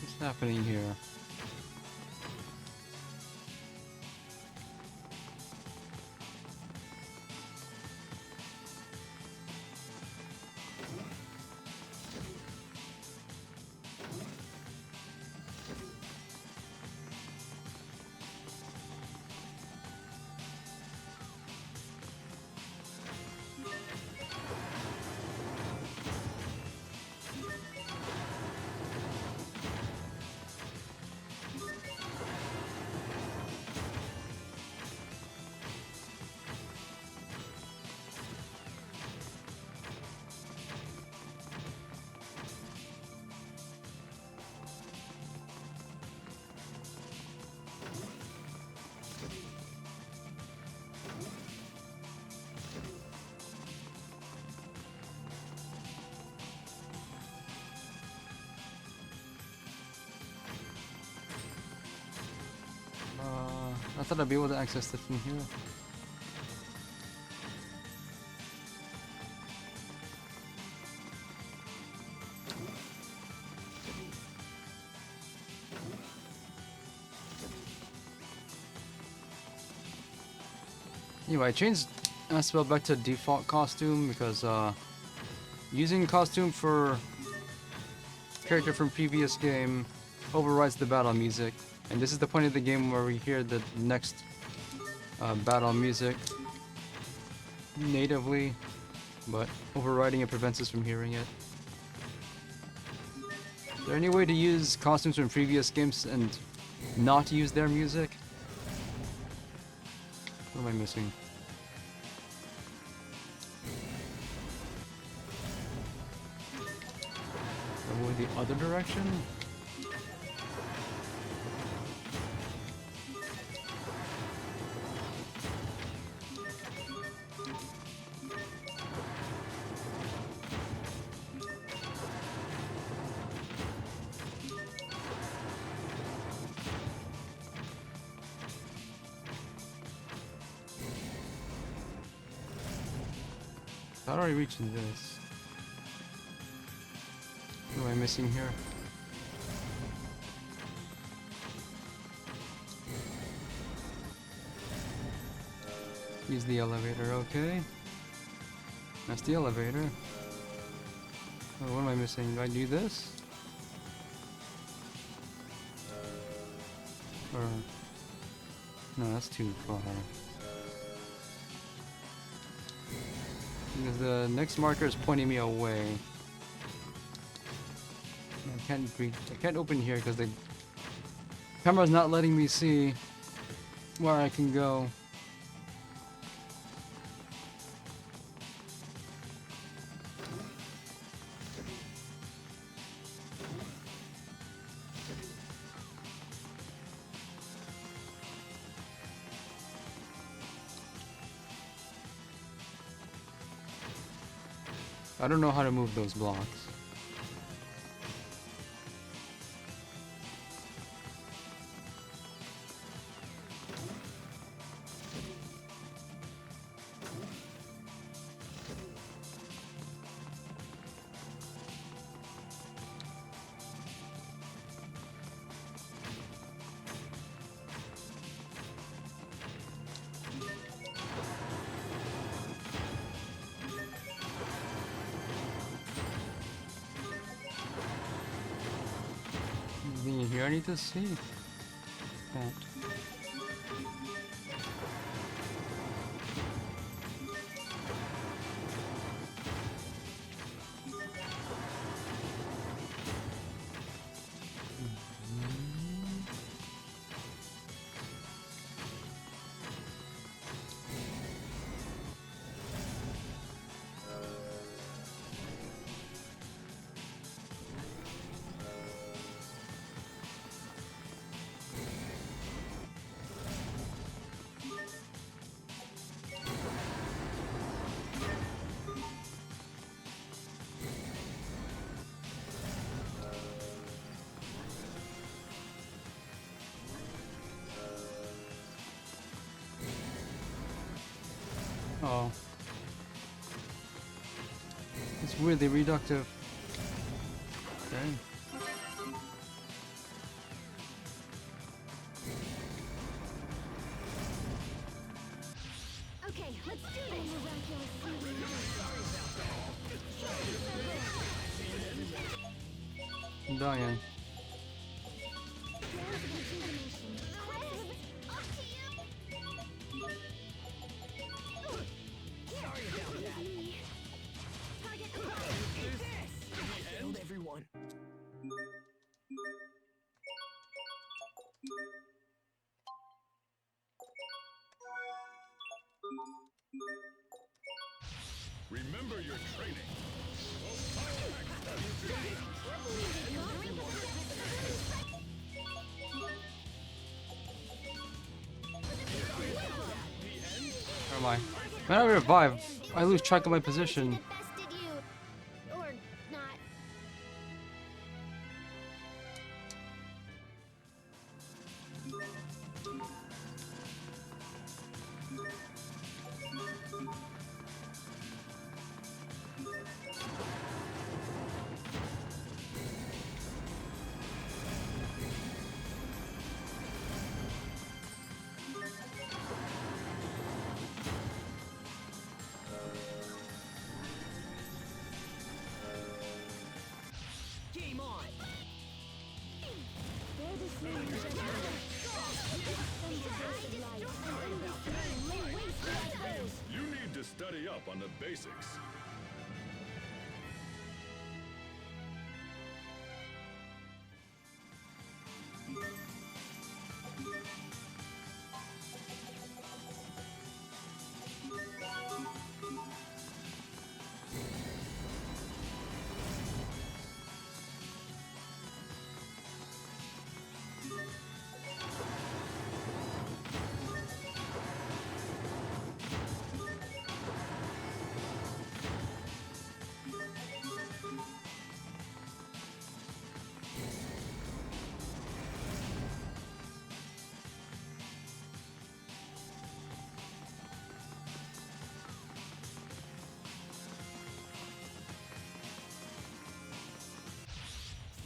What's happening here? I thought I'd be able to access it from here. Anyway, I changed Aspel back to default costume because using costume for character from previous game overrides the battle music. And this is the point of the game where we hear the next battle music natively, but overriding it prevents us from hearing it. Is there any way to use costumes from previous games and not use their music? What am I missing? Or the other direction? How do I reach this? What am I missing here? Use the elevator, okay. That's the elevator. Oh, what am I missing? Do I do this? Or... No, that's too far. Because the next marker is pointing me away. I can't open here because the camera's not letting me see where I can go. I don't know how to move those blocks. Anything here I need to see? Can't. Oh. It's weirdly reductive. Dang. Okay, let's do this. I'm dying. Failed everyone. Remember your training. Where am I? When I revive, I lose track of my position. Bested you. Or not. Game on! You need to study up on the basics.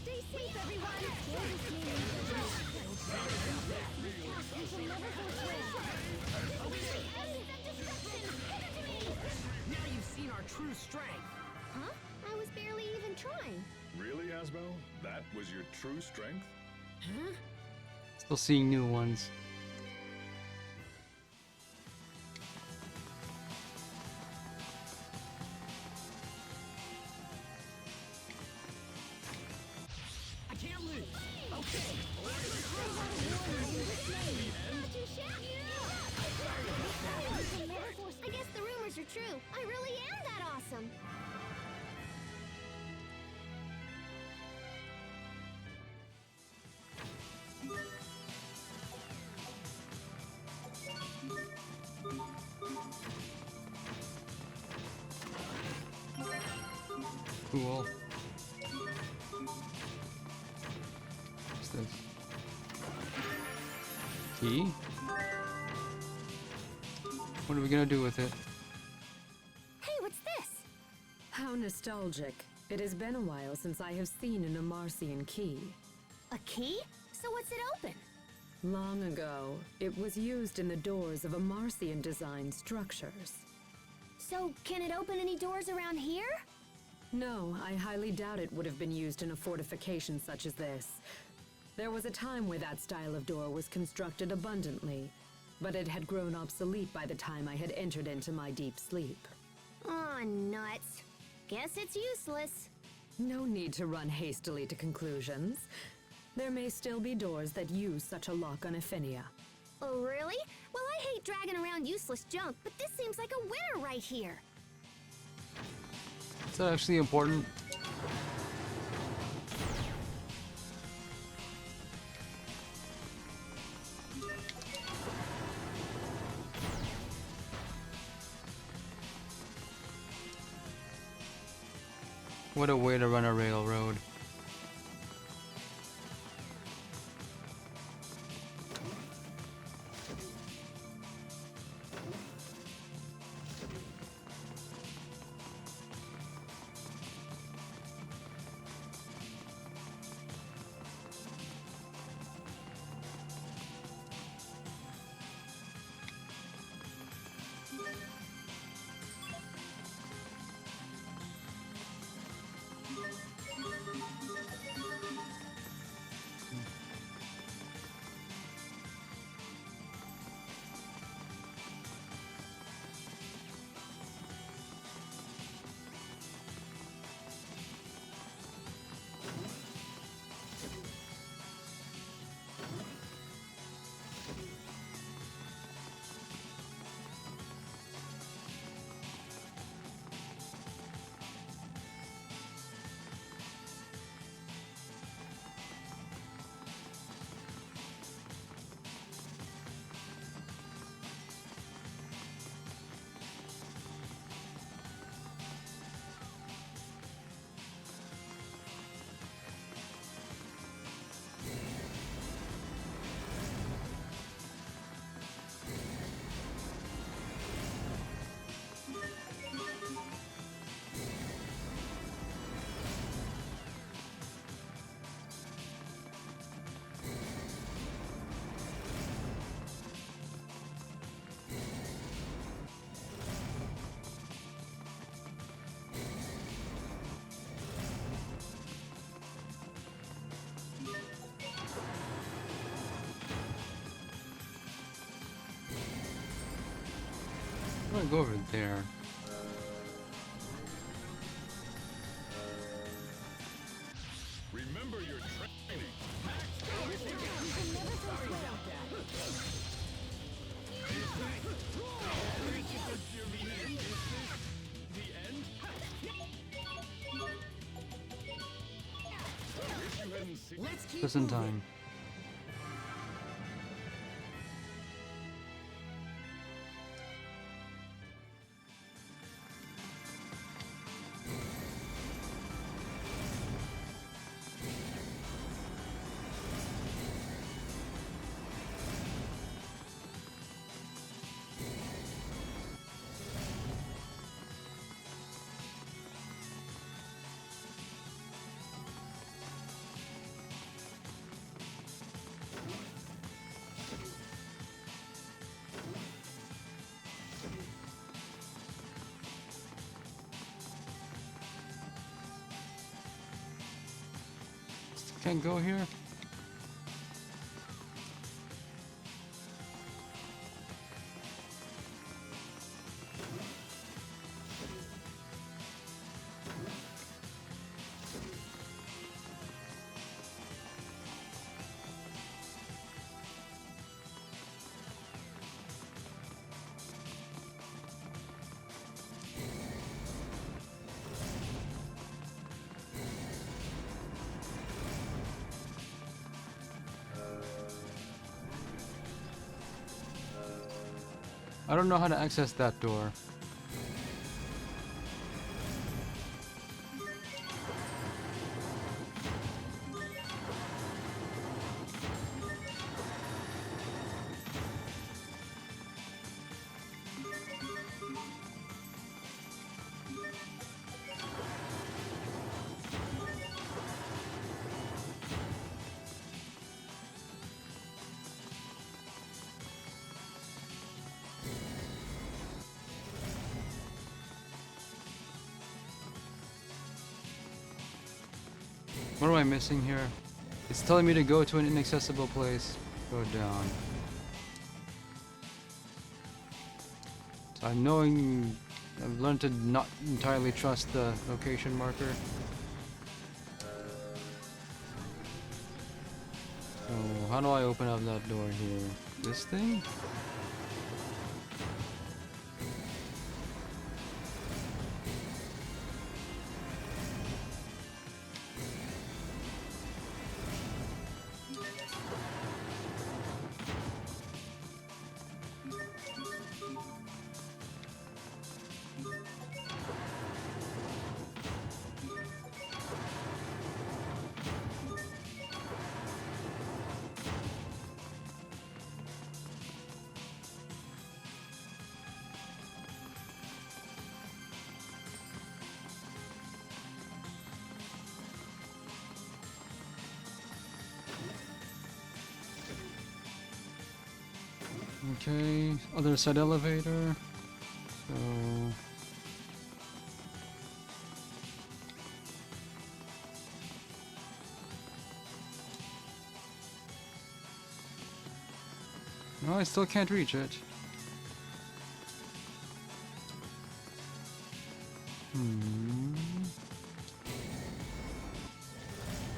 Stay safe, everyone. Now you've seen our true strength. Huh? I was barely even trying. Really, Asbel? That was your true strength? Huh? Still seeing new ones. I can't lose. Okay. I guess the rumors are true. I really am that awesome. Cool. What's this? Key? What are we gonna do with it? Hey, what's this? How nostalgic. It has been a while since I have seen an Amarcian key. A key? So what's it open? Long ago, it was used in the doors of Amarcian design structures. So can it open any doors around here? No, I highly doubt it would have been used in a fortification such as this. There was a time where that style of door was constructed abundantly, but it had grown obsolete by the time I had entered into my deep sleep. Aw, nuts. Guess it's useless. No need to run hastily to conclusions. There may still be doors that use such a lock on Ephenia. Oh, really? Well, I hate dragging around useless junk, but this seems like a winner right here. Is that actually important? What a way to run a railroad. I'm gonna go over there. Remember your training. Just in time. Can't go here? I don't know how to access that door. What am I missing here? It's telling me to go to an inaccessible place. Go down. So I've learned to not entirely trust the location marker. So how do I open up that door here? This thing? Okay, other side elevator. So no, I still can't reach it.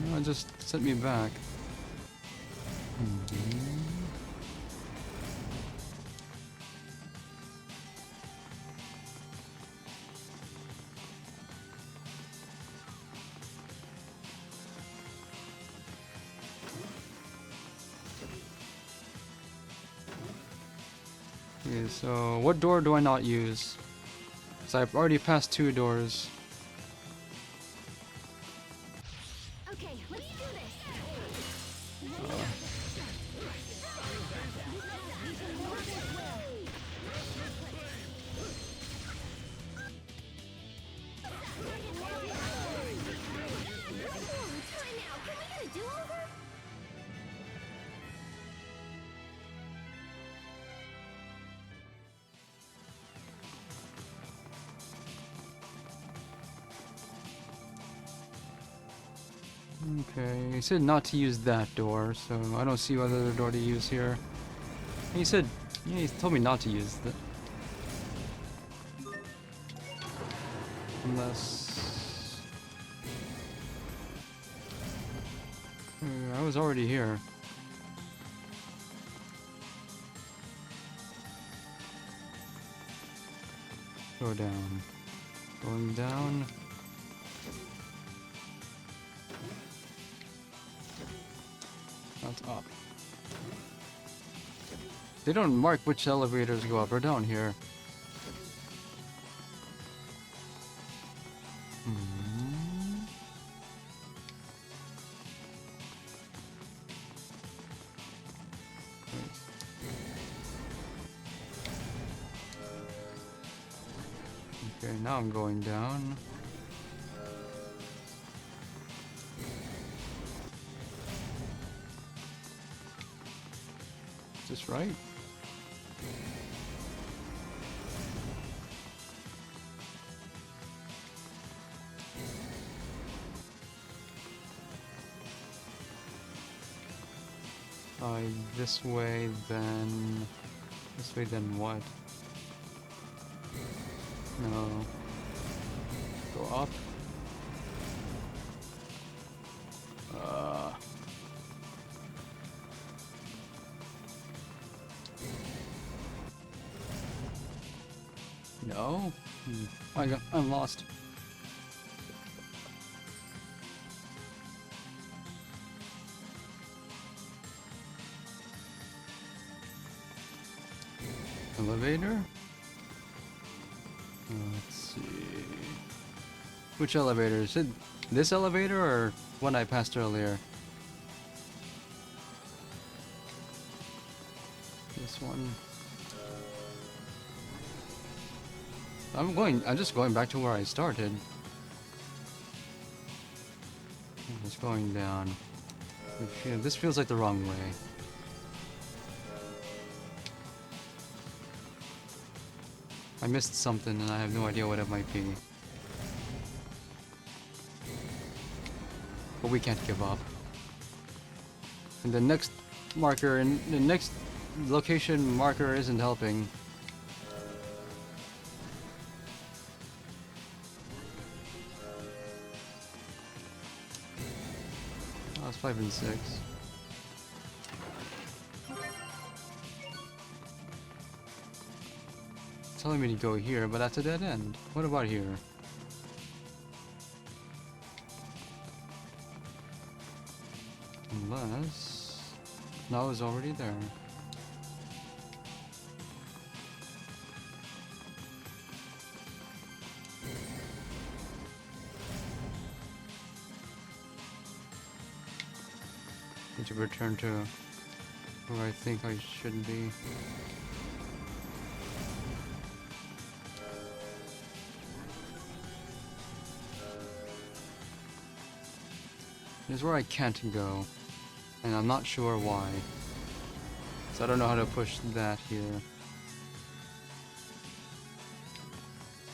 No, it just sent me back. Okay, so what door do I not use? So I've already passed 2 doors. Okay, let's do this. Okay, he said not to use that door, so I don't see what other door to use here. He said, yeah, he told me not to use that. Unless... I was already here. Go down. Going down. That's up. They don't mark which elevators go up or down here. Okay, now I'm going down. Is this right? This way, then... This way, then what? No. Go up. No? I'm lost. Elevator? Let's see. Which elevator? Is it this elevator or one I passed earlier? This one. I'm just going back to where I started. I'm just going down. This feels like the wrong way. I missed something and I have no idea what it might be. but we can't give up. And the next marker, and the next location marker isn't helping. Oh, it's 5 and 6. It's telling me to go here, but that's a dead end. What about here? Unless... No, it's already there. Need to return to where I think I should be. Here's where I can't go, and I'm not sure why. So I don't know how to push that here.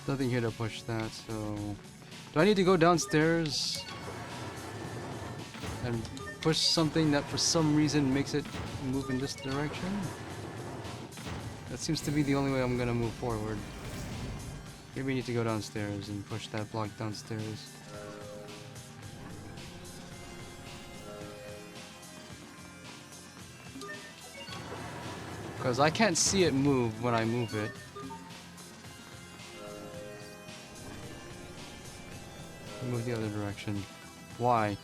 Nothing here to push that, so... Do I need to go downstairs and push something that for some reason makes it move in this direction? That seems to be the only way I'm gonna move forward. Maybe I need to go downstairs and push that block downstairs. Because I can't see it move when I move it. Move the other direction. Why?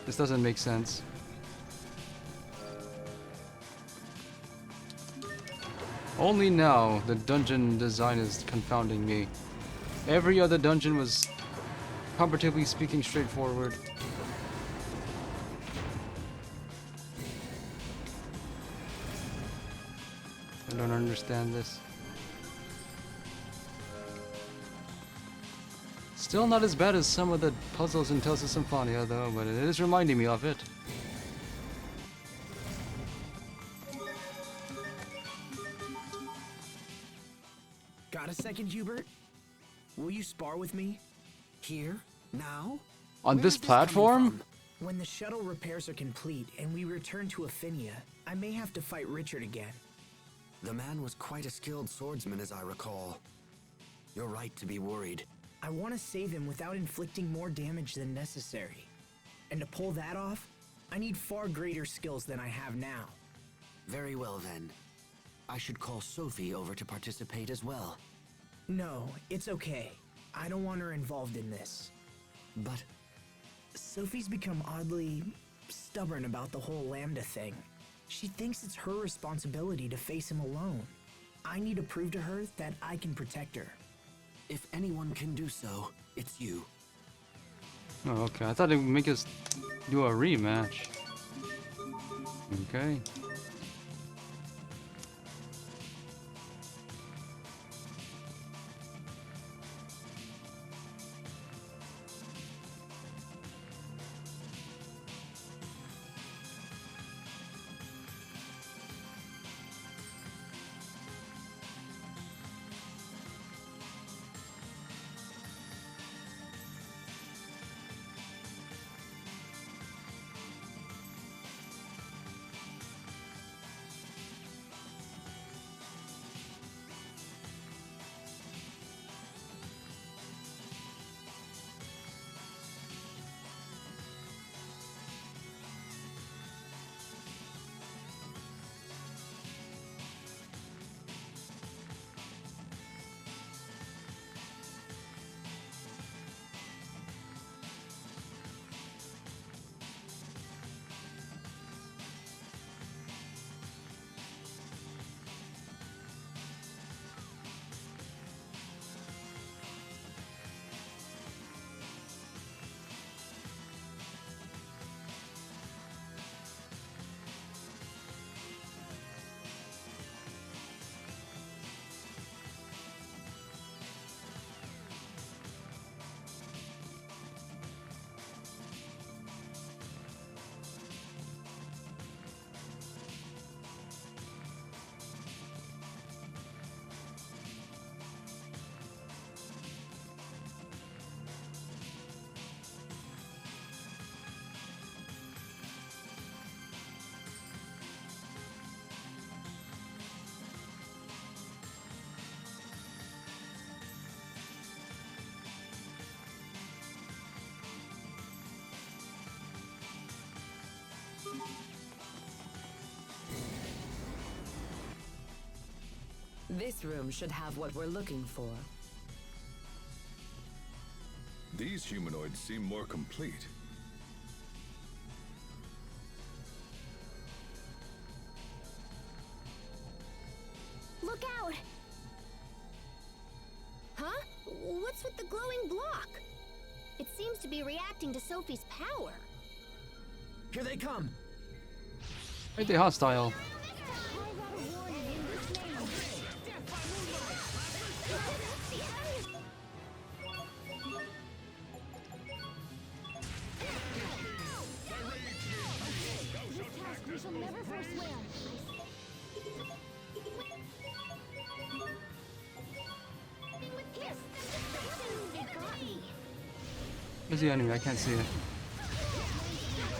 This doesn't make sense. Only now the dungeon design is confounding me. Every other dungeon was, comparatively speaking, straightforward. I don't understand this. Still not as bad as some of the puzzles in Tales of Symphonia though, but it is reminding me of it. Got a second, Hubert? Will you spar with me? Here? Now? On Where this is coming platform? from? When the shuttle repairs are complete and we return to Affinia, I may have to fight Richard again. The man was quite a skilled swordsman, as I recall. You're right to be worried. I want to save him without inflicting more damage than necessary. And to pull that off, I need far greater skills than I have now. Very well then. I should call Sophie over to participate as well. No, it's okay. I don't want her involved in this. But Sophie's become oddly stubborn about the whole Lambda thing. She thinks it's her responsibility to face him alone. I need to prove to her that I can protect her. if anyone can do so, it's you. Oh, okay. I thought it would make us do a rematch. Okay. This room should have what we're looking for. These humanoids seem more complete. Look out! Huh? What's with the glowing block? It seems to be reacting to Sophie's power. Here they come. Aren't they hostile? We shall never forswear. Where's the enemy? I can't see it.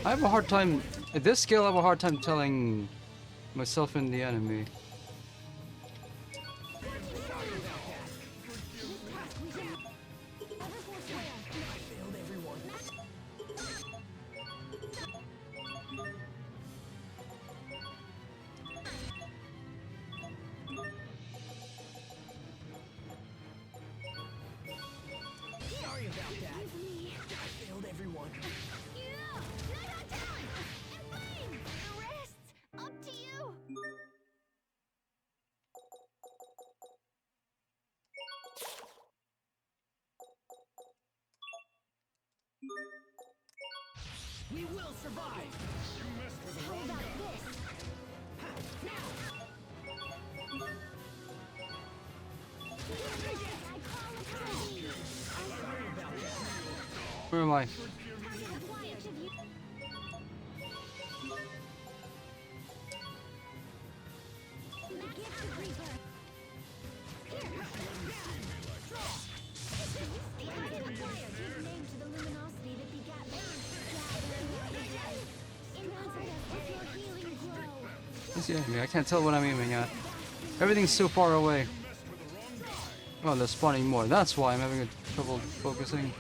I have a hard time, at this scale I have a hard time telling myself and the enemy. Sorry about that. I failed everyone. Up to you! We will survive. You messed with the How wrong about guy. this? I call upon thee. Where am I? Where's the enemy? I can't tell what I'm aiming at. Everything's so far away. Oh, they're spawning more. That's why I'm having trouble focusing.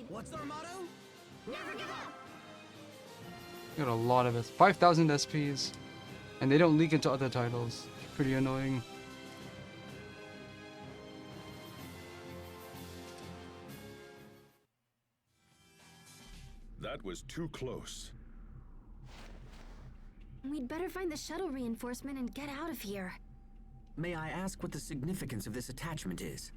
What's our motto? Never give up. Got a lot of it. 5,000 SPs. And they don't leak into other titles. Pretty annoying. That was too close. We'd better find the shuttle reinforcement and get out of here. May I ask what the significance of this attachment is?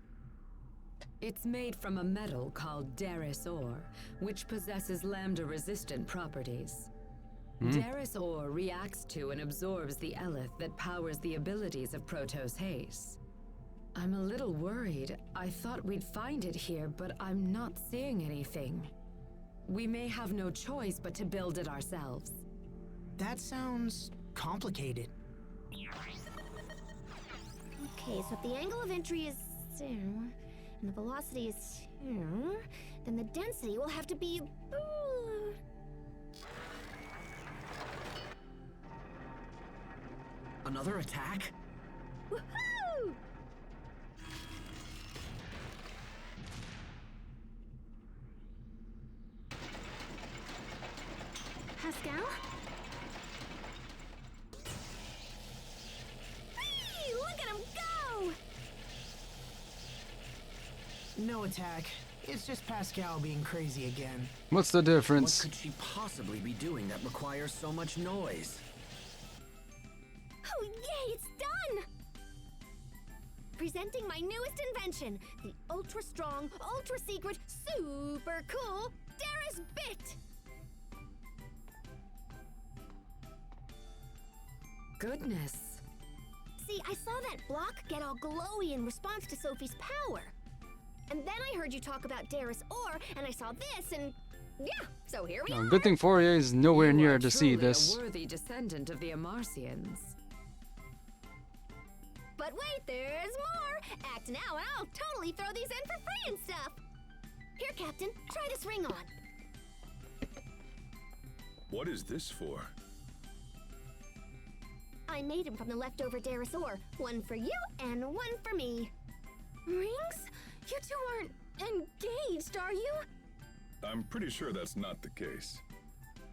It's made from a metal called Daris ore, which possesses lambda-resistant properties. Daris ore reacts to and absorbs the eleth that powers the abilities of Protoss Haste. I'm a little worried. I thought we'd find it here, but I'm not seeing anything. We may have no choice but to build it ourselves. That sounds complicated. Okay, so if the angle of entry is here, and the velocity is here, then the density will have to be... Another attack? Woohoo! Pascal? Hey, look at him go! No attack. It's just Pascal being crazy again. What's the difference? What could she possibly be doing that requires so much noise? Oh, yay, it's done! Presenting my newest invention, the ultra-strong, ultra-secret, super cool Daris Bit! Goodness. See, I saw that block get all glowy in response to Sophie's power. And then I heard you talk about Daris ore, and I saw this, and yeah, so here we are. Good thing Fourier is nowhere You near are to see truly this. a worthy descendant of the Amarcians. But wait, there's more! Act now, and I'll totally throw these in for free and stuff! Here, Captain, try this ring on. What is this for? I made them from the leftover Daris ore. One for you, and one for me. Rings? You two aren't... engaged, are you? I'm pretty sure that's not the case.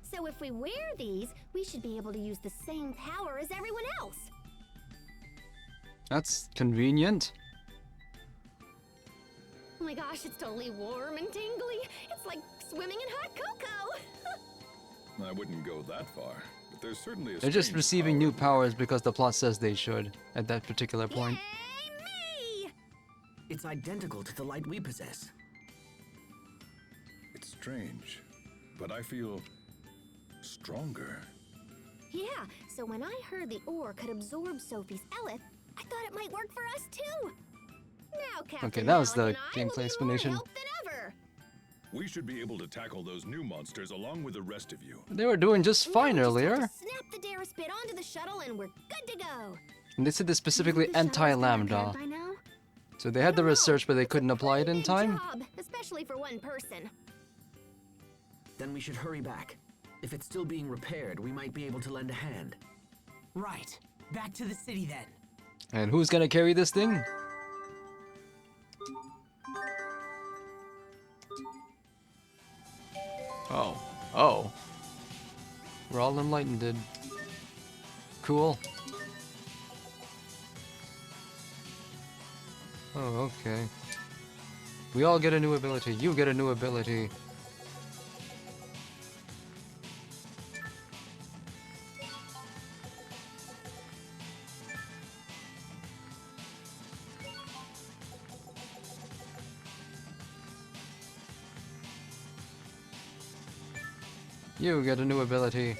So if we wear these, we should be able to use the same power as everyone else. That's convenient. Oh my gosh, it's totally warm and tingly. It's like swimming in hot cocoa. I wouldn't go that far, but there's certainly a They're just strange receiving power. new powers because the plot says they should at that particular point. It's identical to the light we possess. It's strange, but I feel stronger. Yeah, so when I heard the ore could absorb Sophie's Elith, I thought it might work for us too. Now, Captain Okay, that was Malik the and I will gameplay be more explanation. help than ever. We should be able to tackle those new monsters along with the rest of you. They were doing just fine earlier. Snap the Dara spit onto the shuttle and we're good to go. And they said they're specifically anti-Lambda. By now? So they had the research, but they couldn't apply it in time? Job, especially for one person. Then we should hurry back. If it's still being repaired, we might be able to lend a hand. Right. Back to the city then. And who's gonna carry this thing? Oh. Oh. We're all enlightened. Cool. Oh, okay. We all get a new ability. You get a new ability. You get a new ability.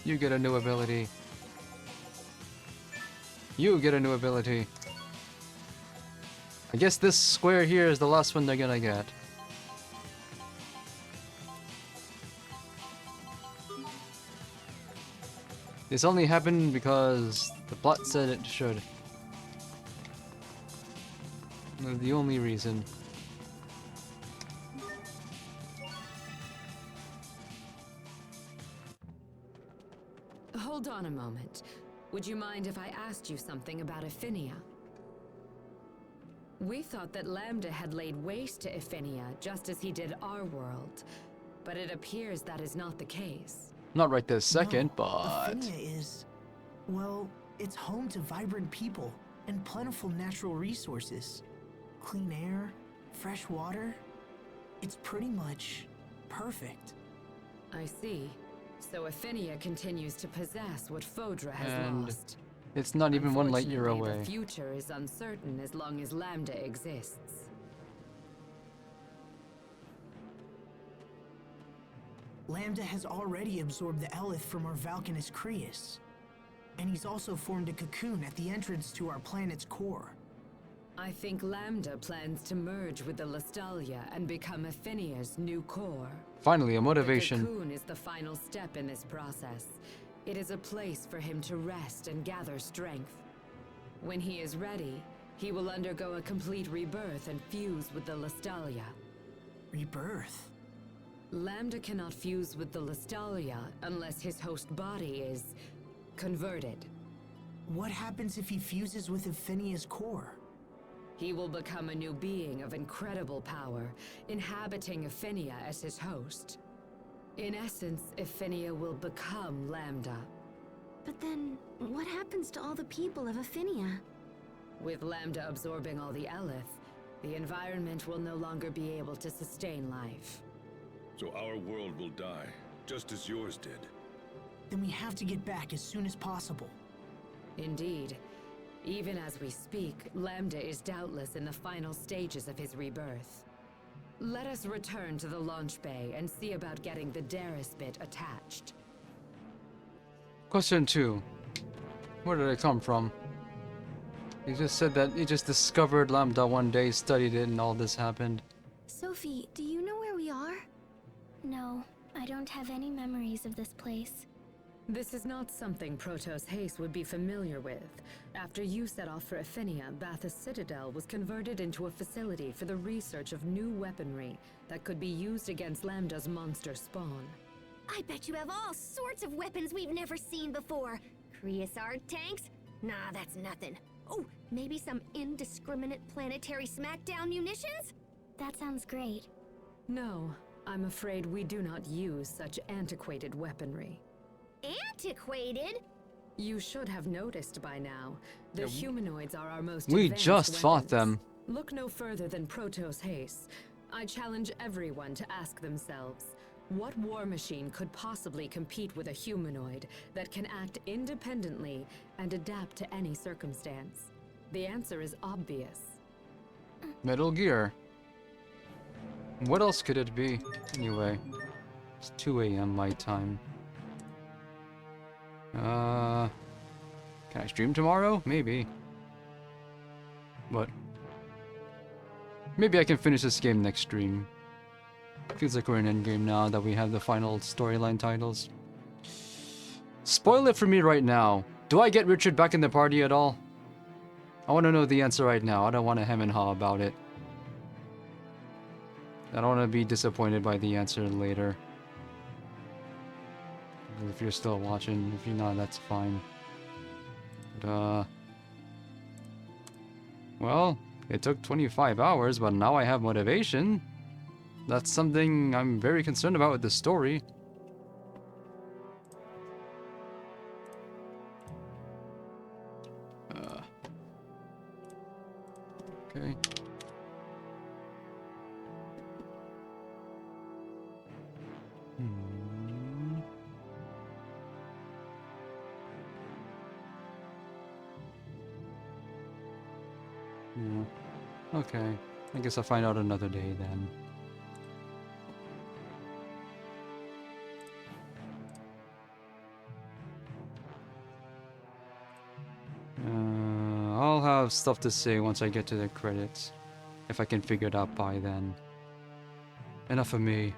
You get a new ability. You get a new ability. I guess this square here is the last one they're gonna get. This only happened because the plot said it should. The only reason. Hold on a moment. Would you mind if I asked you something about Ephinia? We thought that Lambda had laid waste to Ephinia just as he did our world, but it appears that is not the case. Not right this second, No, but... Ephinia is... well, it's home to vibrant people and plentiful natural resources. Clean air, fresh water. It's pretty much perfect. I see. So Ephinia continues to possess what Fodra has And lost. it's not even one light year Unfortunately, away. The future is uncertain as long as Lambda exists. Lambda has already absorbed the Elith from our Valkanus Creus. And he's also formed a cocoon at the entrance to our planet's core. I think Lambda plans to merge with the Lestalia and become Ephinia's new core. Finally, a The motivation. cocoon is the final step in this process. It is a place for him to rest and gather strength. When he is ready, he will undergo a complete rebirth and fuse with the Lestalia. Rebirth? Lambda cannot fuse with the Lestalia unless his host body is converted. What happens if he fuses with Ephinia's core? He will become a new being of incredible power, inhabiting Ephinia as his host. In essence, Ephinia will become Lambda. But then, what happens to all the people of Ephinia? With Lambda absorbing all the Elith, the environment will no longer be able to sustain life. So our world will die, just as yours did. Then we have to get back as soon as possible. Indeed. Even as we speak, Lambda is doubtless in the final stages of his rebirth. Let us return to the launch bay and see about getting the Darius bit attached. Question 2. Where did it come from? He just said that he just discovered Lambda one day, studied it, and all this happened. Sophie, do you know where we are? No, I don't have any memories of this place. This is not something Protoss Haste would be familiar with. After you set off for Ephinia, Bathus Citadel was converted into a facility for the research of new weaponry that could be used against Lambda's monster spawn. I bet you have all sorts of weapons we've never seen before. Creusard tanks? Nah, that's nothing. Oh, maybe some indiscriminate planetary smackdown munitions? That sounds great. No, I'm afraid we do not use such antiquated weaponry. Antiquated? You should have noticed by now. The Yeah, humanoids are our most we advanced just fought weapons. them. Look no further than Protos Haste. I challenge everyone to ask themselves, what war machine could possibly compete with a humanoid that can act independently and adapt to any circumstance? The answer is obvious. Metal Gear. What else could it be? Anyway, it's 2 a.m. my time. Can I stream tomorrow? Maybe. What? Maybe I can finish this game next stream. Feels like we're in endgame now that we have the final storyline titles. Spoil it for me right now. Do I get Richard back in the party at all? I want to know the answer right now. I don't want to hem and haw about it. I don't want to be disappointed by the answer later. If you're still watching, if you're not, that's fine. But, well, it took 25 hours, but now I have motivation. That's something I'm very concerned about with the story. Okay. Yeah. Okay. I guess I'll find out another day then. I'll have stuff to say once I get to the credits. If I can figure it out by then. Enough of me.